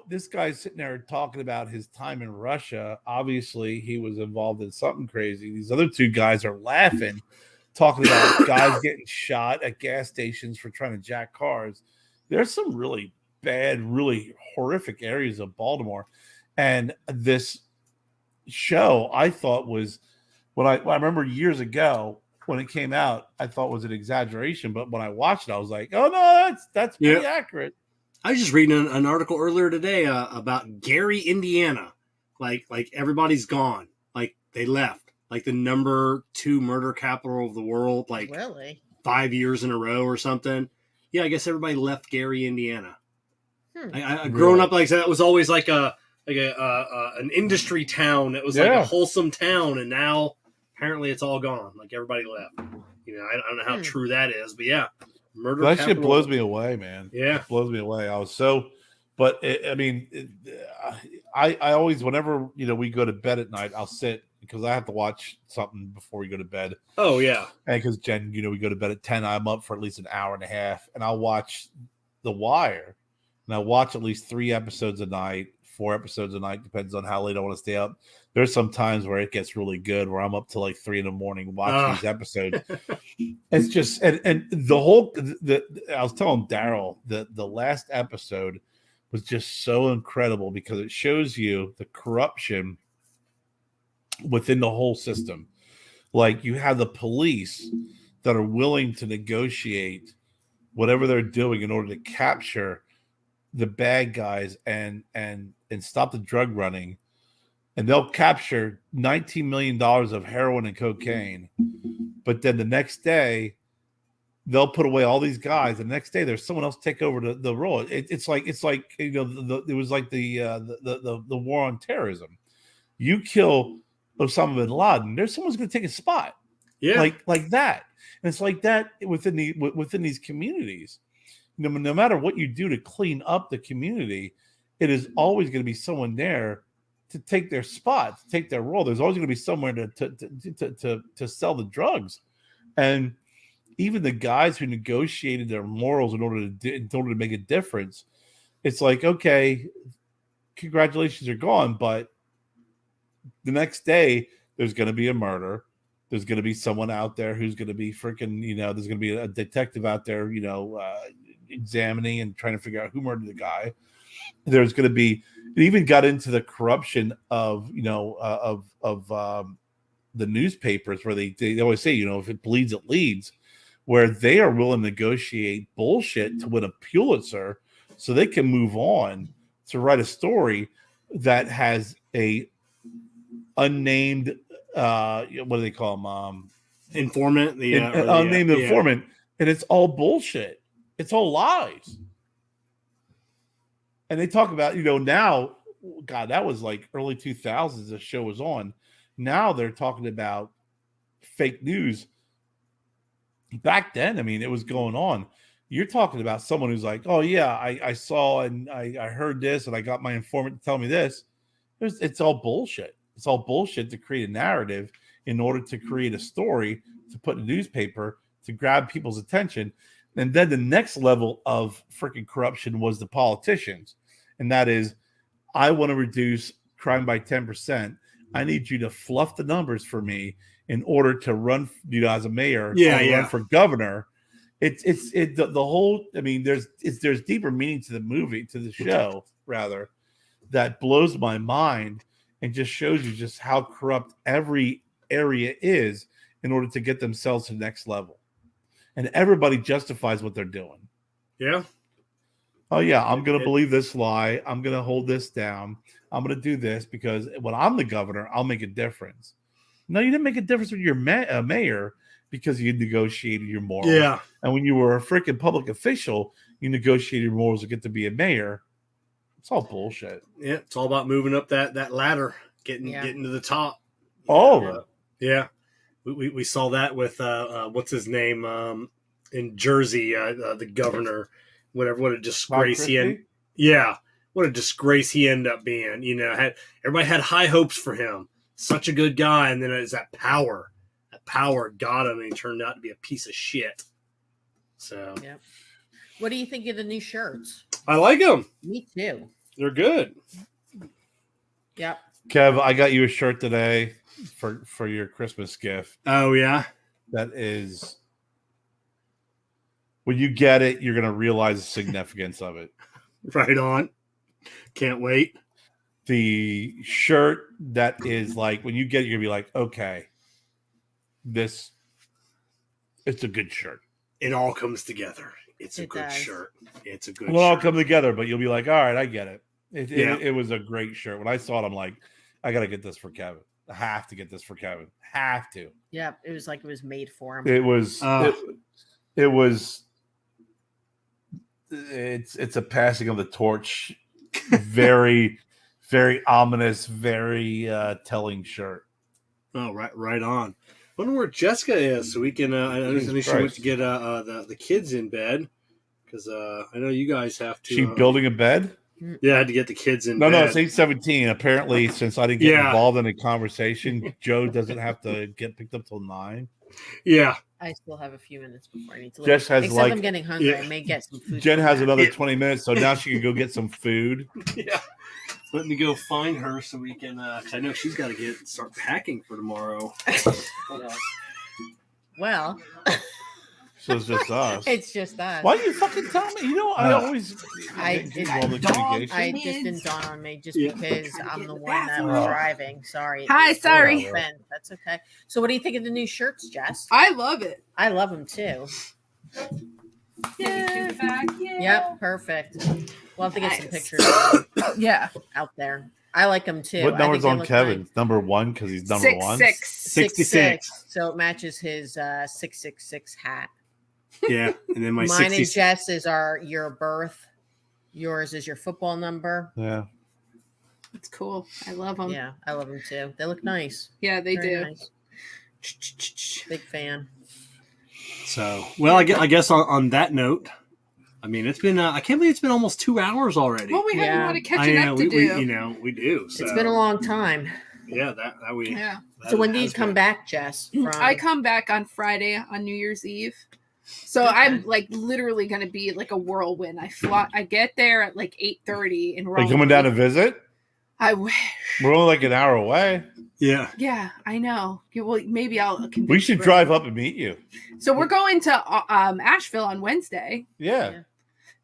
Speaker 3: This guy's sitting there talking about his time in Russia. Obviously, he was involved in something crazy. These other two guys are laughing, talking about guys getting shot at gas stations for trying to jack cars. There's some really bad, really horrific areas of Baltimore. And this show, I thought was, I remember years ago when it came out, I thought was an exaggeration. But when I watched it, I was like, oh, no, that's pretty accurate.
Speaker 1: I was just reading an article earlier today about Gary, Indiana. Like everybody's gone. Like they left. Like the number 2 murder capital of the world. Like
Speaker 2: really
Speaker 1: 5 years in a row or something. Yeah, I guess everybody left Gary, Indiana. Growing up, like that was always like an industry town. It was like a wholesome town, and now apparently it's all gone. Like everybody left. I don't know how true that is, but yeah. Murder
Speaker 3: that shit blows me away, man.
Speaker 1: Yeah,
Speaker 3: it blows me away. I was so, but I always, whenever we go to bed at night, I'll sit because I have to watch something before we go to bed.
Speaker 1: Oh yeah,
Speaker 3: and because Jen, we go to bed at 10. I'm up for at least an hour and a half, and I'll watch The Wire, and I watch at least 3 episodes a night, 4 episodes a night, depends on how late I want to stay up. There's some times where it gets really good, where I'm up to like 3 a.m. watching these episodes. It's just, and the whole, I was telling Daryl that the last episode was just so incredible because it shows you the corruption within the whole system. Like you have the police that are willing to negotiate whatever they're doing in order to capture the bad guys and stop the drug running. And they'll capture $19 million of heroin and cocaine. But then the next day, they'll put away all these guys. The next day, there's someone else take over the role. It's like it was like the war on terrorism. You kill Osama bin Laden, there's someone's going to take a spot. Yeah, like that. And it's like that within these communities. No matter what you do to clean up the community, it is always going to be someone there to take their spot, to take their role. There's always going to be somewhere to sell the drugs. And even the guys who negotiated their morals in order to make a difference, it's like, okay, congratulations, you're gone. But the next day, there's going to be a murder. There's going to be someone out there who's going to be freaking, there's going to be a detective out there, examining and trying to figure out who murdered the guy. There's going to be, it even got into the corruption of, the newspapers where they always say, if it bleeds, it leads, where they are willing to negotiate bullshit to win a Pulitzer so they can move on to write a story that has a unnamed, what do they call them?
Speaker 1: Informant,
Speaker 3: unnamed informant, and it's all bullshit. It's all lies. And they talk about, now, God, that was like early 2000s. The show was on. Now they're talking about fake news. Back then, it was going on. You're talking about someone who's like, oh yeah, I saw and I heard this and I got my informant to tell me this. It's all bullshit. It's all bullshit to create a narrative in order to create a story to put in a newspaper to grab people's attention. And then the next level of freaking corruption was the politicians. And that is, I want to reduce crime by 10%. I need you to fluff the numbers for me in order to run, as a mayor, run for governor. The whole, there's deeper meaning to the show, rather, that blows my mind and just shows you just how corrupt every area is in order to get themselves to the next level. And everybody justifies what they're doing.
Speaker 1: Yeah.
Speaker 3: Oh, yeah, I'm going to believe this lie. I'm going to hold this down. I'm going to do this because when I'm the governor, I'll make a difference. No, you didn't make a difference when you're mayor because you negotiated your morals.
Speaker 1: Yeah.
Speaker 3: And when you were a freaking public official, you negotiated your morals to get to be a mayor. It's all bullshit.
Speaker 1: Yeah, it's all about moving up that ladder, getting to the top.
Speaker 3: Oh,
Speaker 1: yeah. We saw that with what's his name in Jersey, the governor, whatever. What a disgrace he ended. Yeah, what a disgrace he ended up being. You know, everybody had high hopes for him. Such a good guy, and then it's that power. That power got him, and he turned out to be a piece of shit. So,
Speaker 2: yeah. What do you think of the new shirts?
Speaker 1: I like them.
Speaker 2: Me too.
Speaker 1: They're good.
Speaker 2: Yep.
Speaker 3: Kev, I got you a shirt today for your Christmas gift.
Speaker 1: Oh yeah,
Speaker 3: that is. When you get it, you're gonna realize the significance of it.
Speaker 1: Right on. Can't wait.
Speaker 3: The shirt that is like when you get it, you're gonna be like, okay, it's a good shirt.
Speaker 1: It all comes together. It's a good shirt. It's a good shirt. It'll
Speaker 3: all come together, but you'll be like, all right, I get it. It was a great shirt. When I saw it, I'm like, I gotta get this for Kevin. I have to get this for Kevin. Have to.
Speaker 2: Yeah, it was like it was made for him.
Speaker 3: It was. It was. It's a passing of the torch. Very, very ominous. Very telling shirt.
Speaker 1: Oh, right on. I wonder where Jessica is, so we can. I know she went to get the kids in bed because I know you guys have to.
Speaker 3: She building a bed.
Speaker 1: Yeah, I had to get the kids in bed.
Speaker 3: No, it's 8:17. Apparently, since I didn't get involved in a conversation, Joe doesn't have to get picked up till 9.
Speaker 1: Yeah.
Speaker 2: I still have a few minutes before I need to leave.
Speaker 3: Jess has
Speaker 2: Except I'm getting hungry. I may get some food.
Speaker 3: Jen has another 20 minutes, so now she can go get some food.
Speaker 1: Yeah. Let me go find her so we can. I know she's got to start packing for tomorrow.
Speaker 2: Well.
Speaker 3: So it's just us.
Speaker 2: It's just us.
Speaker 3: Why do you fucking tell me? You know, I just didn't
Speaker 2: dawn on me just because I'm the one that was driving. Sorry.
Speaker 5: Hi, sorry.
Speaker 2: That's okay. So what do you think of the new shirts, Jess?
Speaker 5: I love it.
Speaker 2: I love them too.
Speaker 5: Yeah.
Speaker 2: Yep, perfect. We'll have to get some pictures out there. I like them too.
Speaker 3: What number's on Kevin? Nice. Number 1 because he's number 1.
Speaker 1: 66.
Speaker 2: So it matches his 666 hat.
Speaker 1: Yeah, and then mine
Speaker 2: 60... and Jess's are your birth. Yours is your football number.
Speaker 3: Yeah,
Speaker 5: it's cool. I love them.
Speaker 2: Yeah, I love them too. They look nice.
Speaker 5: Yeah, they do.
Speaker 2: Nice. Big fan.
Speaker 1: So, well, I guess on that note, I mean, it's been I can't believe it's been almost 2 hours already.
Speaker 5: Well, we have a lot of catching up to do.
Speaker 1: We do. So.
Speaker 2: It's been a long time.
Speaker 1: Yeah, that we.
Speaker 5: Yeah.
Speaker 2: So when do you come back, Jess?
Speaker 5: I come back on Friday on New Year's Eve. So I'm like literally going to be like a whirlwind. I get there at like 8:30 and
Speaker 3: are you coming down to visit?
Speaker 5: I wish.
Speaker 3: We're only like an hour away.
Speaker 1: Yeah.
Speaker 5: Yeah, I know. Well, maybe I'll.
Speaker 3: We should drive up and meet you.
Speaker 5: So we're going to Asheville on Wednesday.
Speaker 3: Yeah.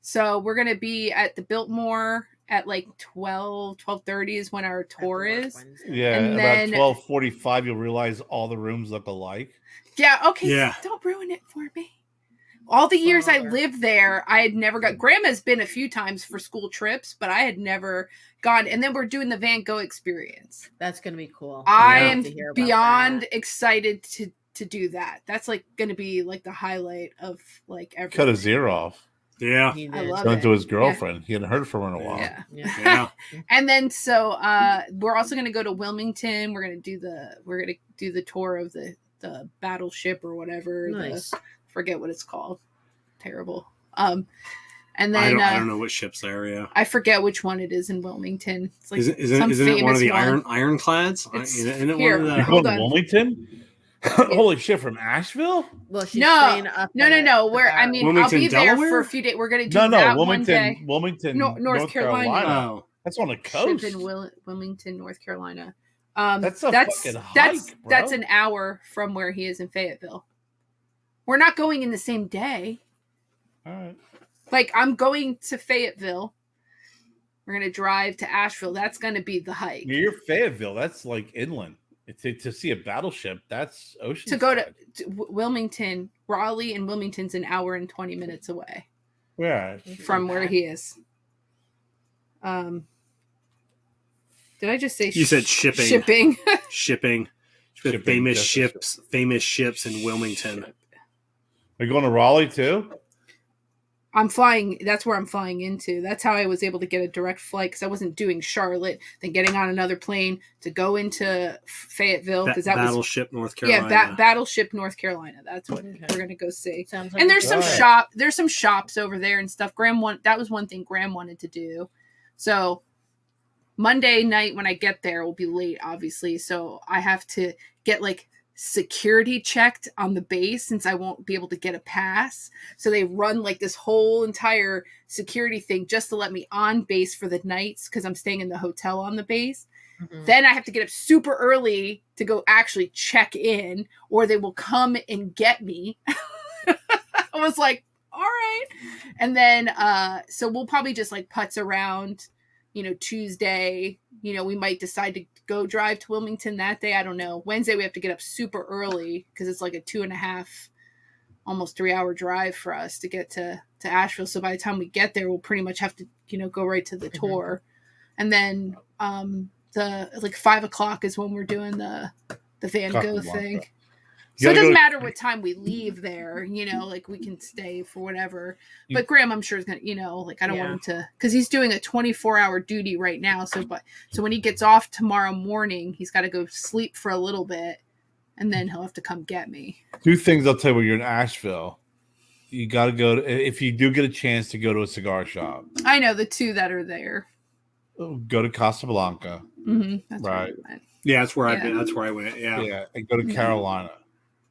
Speaker 5: So we're going to be at the Biltmore at like 12:30 is when our tour is.
Speaker 3: Yeah, and then, about 12:45 you'll realize all the rooms look alike.
Speaker 5: Yeah, okay. Yeah. Don't ruin it for me. All the years I lived there, I had never got. Grandma's been a few times for school trips, but I had never gone. And then we're doing the Van Gogh experience.
Speaker 2: That's going to be cool.
Speaker 5: I am beyond excited to do that. That's like going to be like the highlight of like everything.
Speaker 3: Cut his ear off.
Speaker 1: Yeah,
Speaker 5: I love
Speaker 3: it. Went to his girlfriend. He hadn't heard from her in a while.
Speaker 5: Yeah. And then so we're also going to go to Wilmington. We're going to do the tour of the battleship or whatever.
Speaker 2: Nice.
Speaker 5: Forget what it's called. Terrible. And then
Speaker 1: I don't know what ship's there. Yeah,
Speaker 5: I forget which one it is in Wilmington. It's like
Speaker 1: isn't it one of the ironclads? Isn't it
Speaker 5: here,
Speaker 1: one of the?
Speaker 3: You're going to Wilmington? Holy shit! From Asheville?
Speaker 2: Well, she's staying up.
Speaker 5: No. Where I mean,
Speaker 1: Wilmington,
Speaker 5: I'll be
Speaker 1: Delaware?
Speaker 5: there for a few days. We're gonna do that
Speaker 3: Wilmington,
Speaker 5: one day.
Speaker 3: Wilmington,
Speaker 5: North Carolina.
Speaker 1: Oh,
Speaker 3: that's on the coast.
Speaker 5: Ship in Wilmington, North Carolina.
Speaker 3: That's fucking hike, bro.
Speaker 5: That's an hour from where he is in Fayetteville. We're not going in the same day.
Speaker 3: All right.
Speaker 5: Like I'm going to Fayetteville. We're gonna drive to Asheville. That's gonna be the hike.
Speaker 3: Near Fayetteville, that's like inland. To see a battleship, that's ocean.
Speaker 5: To go to Wilmington, Raleigh, and Wilmington's an hour and 20 minutes away.
Speaker 3: Yeah,
Speaker 5: from where he is. Did I just say?
Speaker 1: You said shipping.
Speaker 5: Shipping.
Speaker 1: Shipping. The famous ships in Wilmington.
Speaker 3: Are you going to Raleigh too?
Speaker 5: I'm flying. That's where I'm flying into. That's how I was able to get a direct flight because I wasn't doing Charlotte, then getting on another plane to go into Fayetteville because that
Speaker 1: Battleship, North Carolina.
Speaker 5: Yeah, Battleship, North Carolina. That's what we're gonna go see.
Speaker 2: Sounds like
Speaker 5: and there's some shops over there and stuff. That was one thing Graham wanted to do. So Monday night when I get there, will be late, obviously. So I have to get like security checked on the base since I won't be able to get a pass. So they run like this whole entire security thing just to let me on base for the nights because I'm staying in the hotel on the base. Mm-hmm. Then I have to get up super early to go actually check in or they will come and get me. I was like, all right. And then, so we'll probably just like putz around, Tuesday, we might decide to go drive to Wilmington that day. I don't know. Wednesday, we have to get up super early because it's like a 2.5, almost 3-hour drive for us to get to Asheville. So by the time we get there, we'll pretty much have to, go right to the tour. And then, the like 5 o'clock is when we're doing the Van Gogh thing. So it doesn't matter what time we leave there, like we can stay for whatever. But Graham, I'm sure is gonna, I don't want him to, because he's doing a 24-hour duty right now. So when he gets off tomorrow morning, he's got to go sleep for a little bit, and then he'll have to come get me. 2
Speaker 3: things I'll tell you when you're in Asheville. You got to go to, if you do get a chance to go to a cigar shop.
Speaker 5: I know the 2 that are there.
Speaker 3: Go to Casablanca.
Speaker 5: Mm-hmm. That's
Speaker 3: right.
Speaker 1: Yeah, that's where I've been. That's where I went. Yeah.
Speaker 3: Yeah, and go to Carolina.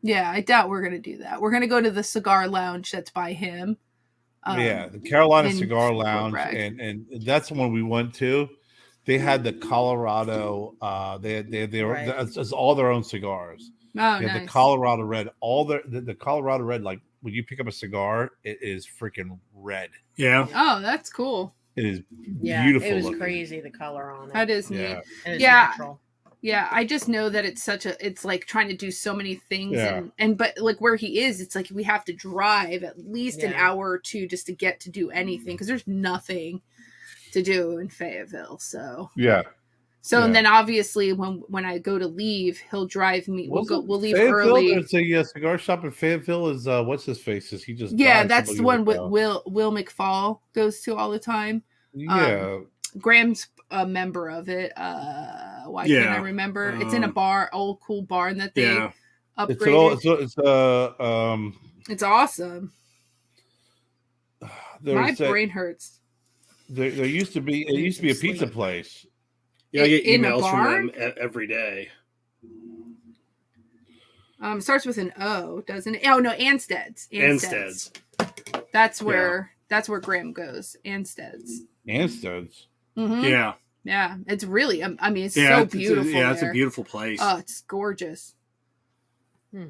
Speaker 5: Yeah, I doubt we're going to do that. We're going to go to the cigar lounge that's by him.
Speaker 3: The Carolina Cigar Lounge, and that's the one we went to. They had the Colorado. It's all their own cigars.
Speaker 5: Oh,
Speaker 3: they
Speaker 5: nice.
Speaker 3: The Colorado Red. All the Colorado Red. Like when you pick up a cigar, it is freaking red.
Speaker 1: Yeah.
Speaker 5: Oh, that's cool.
Speaker 3: It is beautiful.
Speaker 2: It was
Speaker 3: looking.
Speaker 2: crazy the color on it.
Speaker 5: That is neat.
Speaker 2: And it's natural.
Speaker 5: Yeah, I just know that it's like trying to do so many things but like where he is, it's like we have to drive at least an hour or 2 just to get to do anything because there's nothing to do in Fayetteville. So and then obviously when I go to leave, he'll drive me. We'll leave early.
Speaker 3: There's a cigar shop in Fayetteville. Is what's his face? He just
Speaker 5: that's the one with Will McFall goes to all the time.
Speaker 3: Yeah,
Speaker 5: Graham's a member of it. Why can't I remember? It's in a bar, old cool barn that they upgraded. It's awesome. My brain hurts.
Speaker 3: There used to be. It used to be a pizza place.
Speaker 1: Yeah, I get emails from them every day.
Speaker 5: Starts with an O, doesn't it? Oh no, Anstead's.
Speaker 1: Anstead's.
Speaker 5: That's where Graham goes. Anstead's.
Speaker 3: Mm-hmm.
Speaker 1: Yeah.
Speaker 5: Yeah, it's really. I mean, it's so beautiful.
Speaker 1: It's a beautiful place.
Speaker 5: Oh, it's gorgeous.
Speaker 1: Yeah,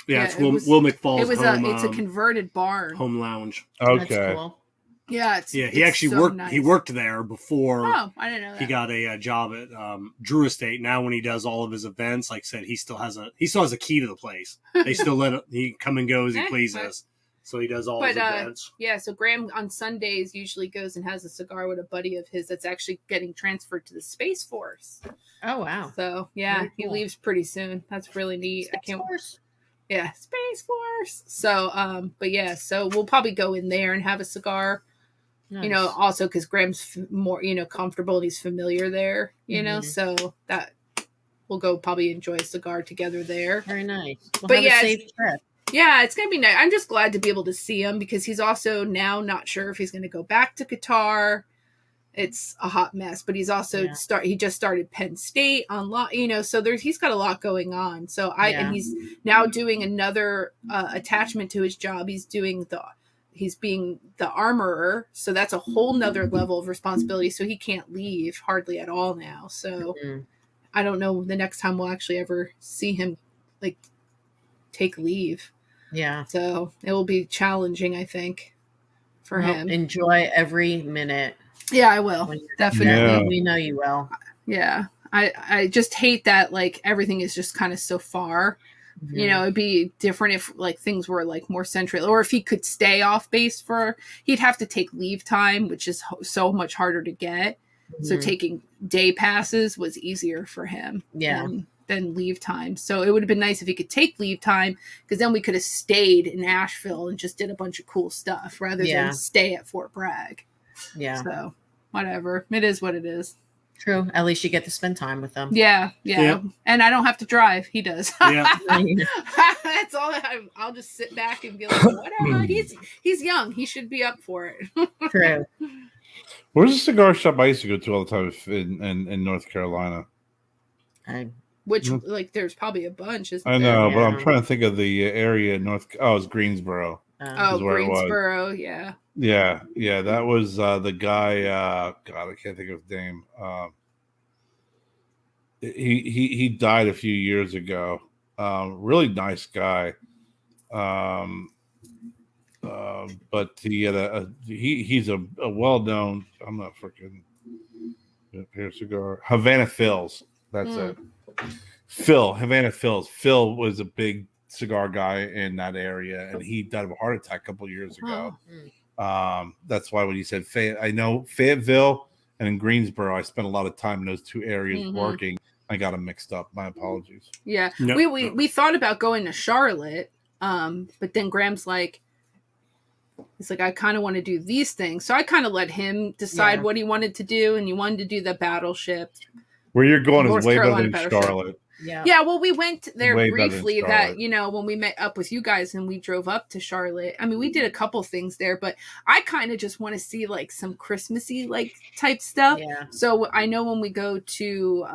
Speaker 1: it's Will McFall's.
Speaker 5: It's a converted barn.
Speaker 1: Home lounge.
Speaker 3: Okay.
Speaker 2: That's cool.
Speaker 5: Yeah,
Speaker 1: he actually worked. Nice. He worked there before.
Speaker 5: Oh, I didn't know that.
Speaker 1: He got a job at Drew Estate. Now, when he does all of his events, like I said, he still has a key to the place. They still let he come and go as he pleases. So he does all his events.
Speaker 5: Yeah, so Graham on Sundays usually goes and has a cigar with a buddy of his that's actually getting transferred to the Space Force.
Speaker 2: Oh wow!
Speaker 5: So he leaves pretty soon. That's really neat.
Speaker 2: Space Force.
Speaker 5: Yeah, Space Force. So, so we'll probably go in there and have a cigar. Nice. Also because Graham's more, comfortable and he's familiar there, so that we'll go probably enjoy a cigar together there.
Speaker 2: Very nice. We'll have a safe trip.
Speaker 5: Yeah, it's going to be nice. I'm just glad to be able to see him because he's also now not sure if he's going to go back to Qatar. It's a hot mess, but he's also he just started Penn State online, so he's got a lot going on. So and he's now doing another attachment to his job. He's being the armorer. So that's a whole nother level of responsibility. So he can't leave hardly at all now. So I don't know the next time we'll actually ever see him like take leave.
Speaker 2: Yeah.
Speaker 5: So it will be challenging, I think, for him.
Speaker 2: Enjoy every minute.
Speaker 5: Yeah, I will. Definitely.
Speaker 2: Yeah. We know you will.
Speaker 5: Yeah. I just hate that like everything is just kind of so far. Mm-hmm. It'd be different if like things were like more central, or if he could stay off base he'd have to take leave time, which is so much harder to get. Mm-hmm. So taking day passes was easier for him.
Speaker 2: Yeah.
Speaker 5: than leave time. So it would have been nice if he could take leave time, because then we could have stayed in Asheville and just did a bunch of cool stuff rather than stay at Fort Bragg.
Speaker 2: Yeah.
Speaker 5: So whatever. It is what it is.
Speaker 2: True. At least you get to spend time with them.
Speaker 5: Yeah. And I don't have to drive. He does.
Speaker 1: Yeah.
Speaker 5: That's all. I'll just sit back and be like, whatever. He's young. He should be up for it.
Speaker 2: True.
Speaker 3: Where's the cigar shop I used to go to all the time in North Carolina?
Speaker 5: Which, like, there's probably a bunch.
Speaker 3: I know, but I'm trying to think of the area in North. Oh, it's Greensboro.
Speaker 5: Greensboro. Yeah.
Speaker 3: Yeah. That was the guy. God, I can't think of his name. He died a few years ago. Really nice guy. But he had he's a well-known. I'm not freaking here cigar. Havana Phil's. That's it. Havana Phil's. Phil was a big cigar guy in that area, and he died of a heart attack a couple of years ago. That's why when you said I know Fayetteville and in Greensboro, I spent a lot of time in those two areas working. I got them mixed up. My apologies.
Speaker 5: Yeah, we thought about going to Charlotte, but then Graham's like, he's like, I kind of want to do these things, so I kind of let him decide what he wanted to do, and he wanted to do the Battleship.
Speaker 3: Where you're going
Speaker 5: North
Speaker 3: is way
Speaker 5: Carolina
Speaker 3: better than Charlotte.
Speaker 5: Yeah. Well, we went there
Speaker 3: Way
Speaker 5: briefly.
Speaker 3: better than
Speaker 5: That
Speaker 3: Charlotte.
Speaker 5: when we met up with you guys and we drove up to Charlotte. I mean, we did a couple things there, but I kind of just want to see like some Christmassy like type stuff.
Speaker 2: Yeah.
Speaker 5: So I know when we go to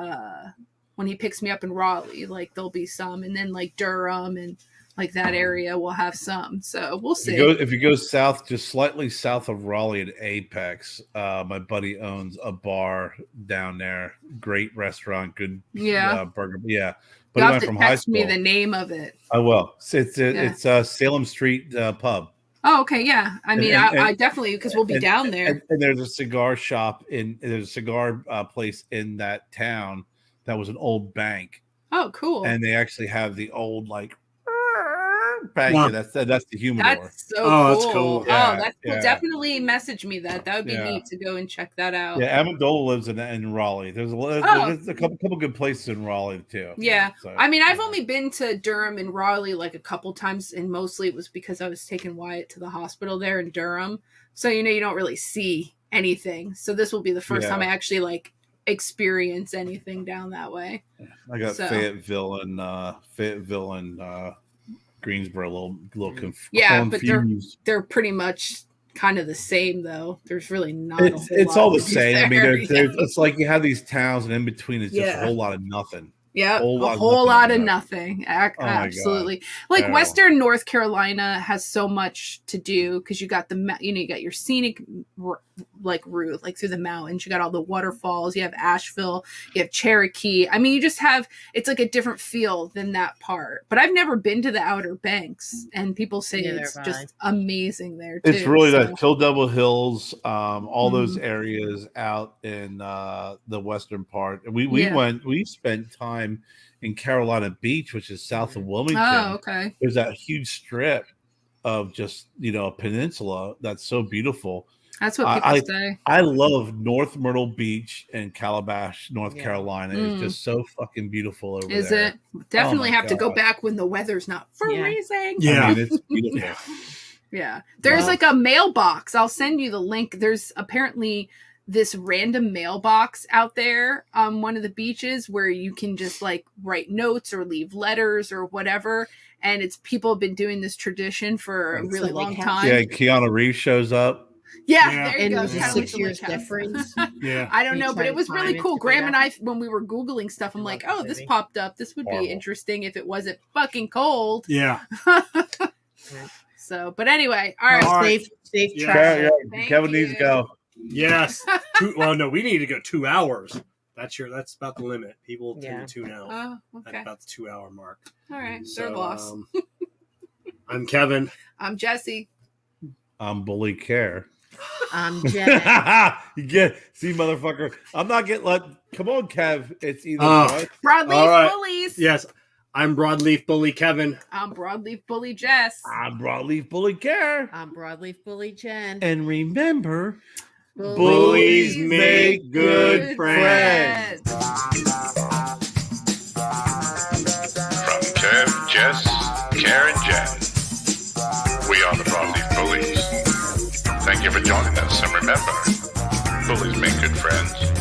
Speaker 5: when he picks me up in Raleigh, like there'll be some, and then like Durham and like that area will have some. So we'll see.
Speaker 3: If you go south, just slightly south of Raleigh at Apex, my buddy owns a bar down there. Great restaurant, good burger. Yeah, but
Speaker 5: you
Speaker 3: he
Speaker 5: have
Speaker 3: went
Speaker 5: to
Speaker 3: from high
Speaker 5: text
Speaker 3: school.
Speaker 5: me the name of it.
Speaker 3: I will. It's Salem Street Pub.
Speaker 5: Oh, okay, yeah. I mean, I definitely, because we'll be down there.
Speaker 3: And there's a cigar shop there's a cigar place in that town that was an old bank.
Speaker 5: Oh, cool.
Speaker 3: And they actually have the old like bank. Wow. That's the humidor.
Speaker 5: That's so cool.
Speaker 1: That's cool.
Speaker 5: Yeah, that's cool. Definitely message me that. That would be neat to go and check that out.
Speaker 3: Yeah, Amendola lives in Raleigh. There's a couple good places in Raleigh too.
Speaker 5: Yeah. So, I mean, I've only been to Durham and Raleigh like a couple times, and mostly it was because I was taking Wyatt to the hospital there in Durham. So you don't really see anything. So this will be the first time I actually like experience anything down that way.
Speaker 3: I got Fayetteville and Greensboro a little confused.
Speaker 5: But they're pretty much kind of the same though. There's really not
Speaker 3: it's all the same. I mean, it's like you have these towns, and in between is just a whole lot of nothing.
Speaker 5: Yeah, a whole lot of nothing. Absolutely. Like terrible. Western North Carolina has so much to do because you got you got your scenic like route, like through the mountains. You got all the waterfalls. You have Asheville. You have Cherokee. I mean, you just have it's like a different feel than that part. But I've never been to the Outer Banks, and people say it's just amazing there too.
Speaker 3: It's really that Kill Devil Hills, all those areas out in the western part. We spent time in Carolina Beach, which is south of Wilmington.
Speaker 5: Oh, okay.
Speaker 3: There's that huge strip of just a peninsula that's so beautiful.
Speaker 5: That's what people say.
Speaker 3: I love North Myrtle Beach and Calabash, North Carolina. It's just so fucking beautiful over there.
Speaker 5: Is it? Definitely have to go back when the weather's not freezing.
Speaker 3: Yeah, I mean, it's beautiful.
Speaker 5: Yeah. There's like a mailbox. I'll send you the link. There's apparently this random mailbox out there on one of the beaches where you can just like write notes or leave letters or whatever. And people have been doing this tradition for a really long time.
Speaker 3: Yeah, Keanu Reeves shows up.
Speaker 5: Yeah, there you go.
Speaker 2: 6 years difference.
Speaker 5: I don't know, but it was really cool. Graham and I, when we were Googling stuff, I'm like, oh, this popped up. This would be interesting if it wasn't fucking cold.
Speaker 1: Yeah.
Speaker 5: So, but anyway, all right.
Speaker 2: Safe travel.
Speaker 3: Yeah. Kevin needs to go.
Speaker 1: Yes. No, we need to go 2 hours. That's about the limit. People tend to tune out.
Speaker 5: Oh, okay.
Speaker 1: At about the 2 hour mark.
Speaker 5: All right. They're lost.
Speaker 1: I'm Kevin.
Speaker 5: I'm Jessie.
Speaker 3: I'm Bully Kerr.
Speaker 2: I'm Jen.
Speaker 3: See, motherfucker. I'm not getting come on, Kev. It's either
Speaker 5: Broadleaf Bullies.
Speaker 1: Yes. I'm Broadleaf Bully Kevin.
Speaker 5: I'm Broadleaf Bully Jess.
Speaker 3: I'm Broadleaf Bully Kerr.
Speaker 2: I'm Broadleaf Bully Jen.
Speaker 3: And remember,
Speaker 1: bullies make good friends.
Speaker 6: Kerr and Jen. We are the Broadleaf Bullies. Thank you for joining us, and remember, bullies make good friends.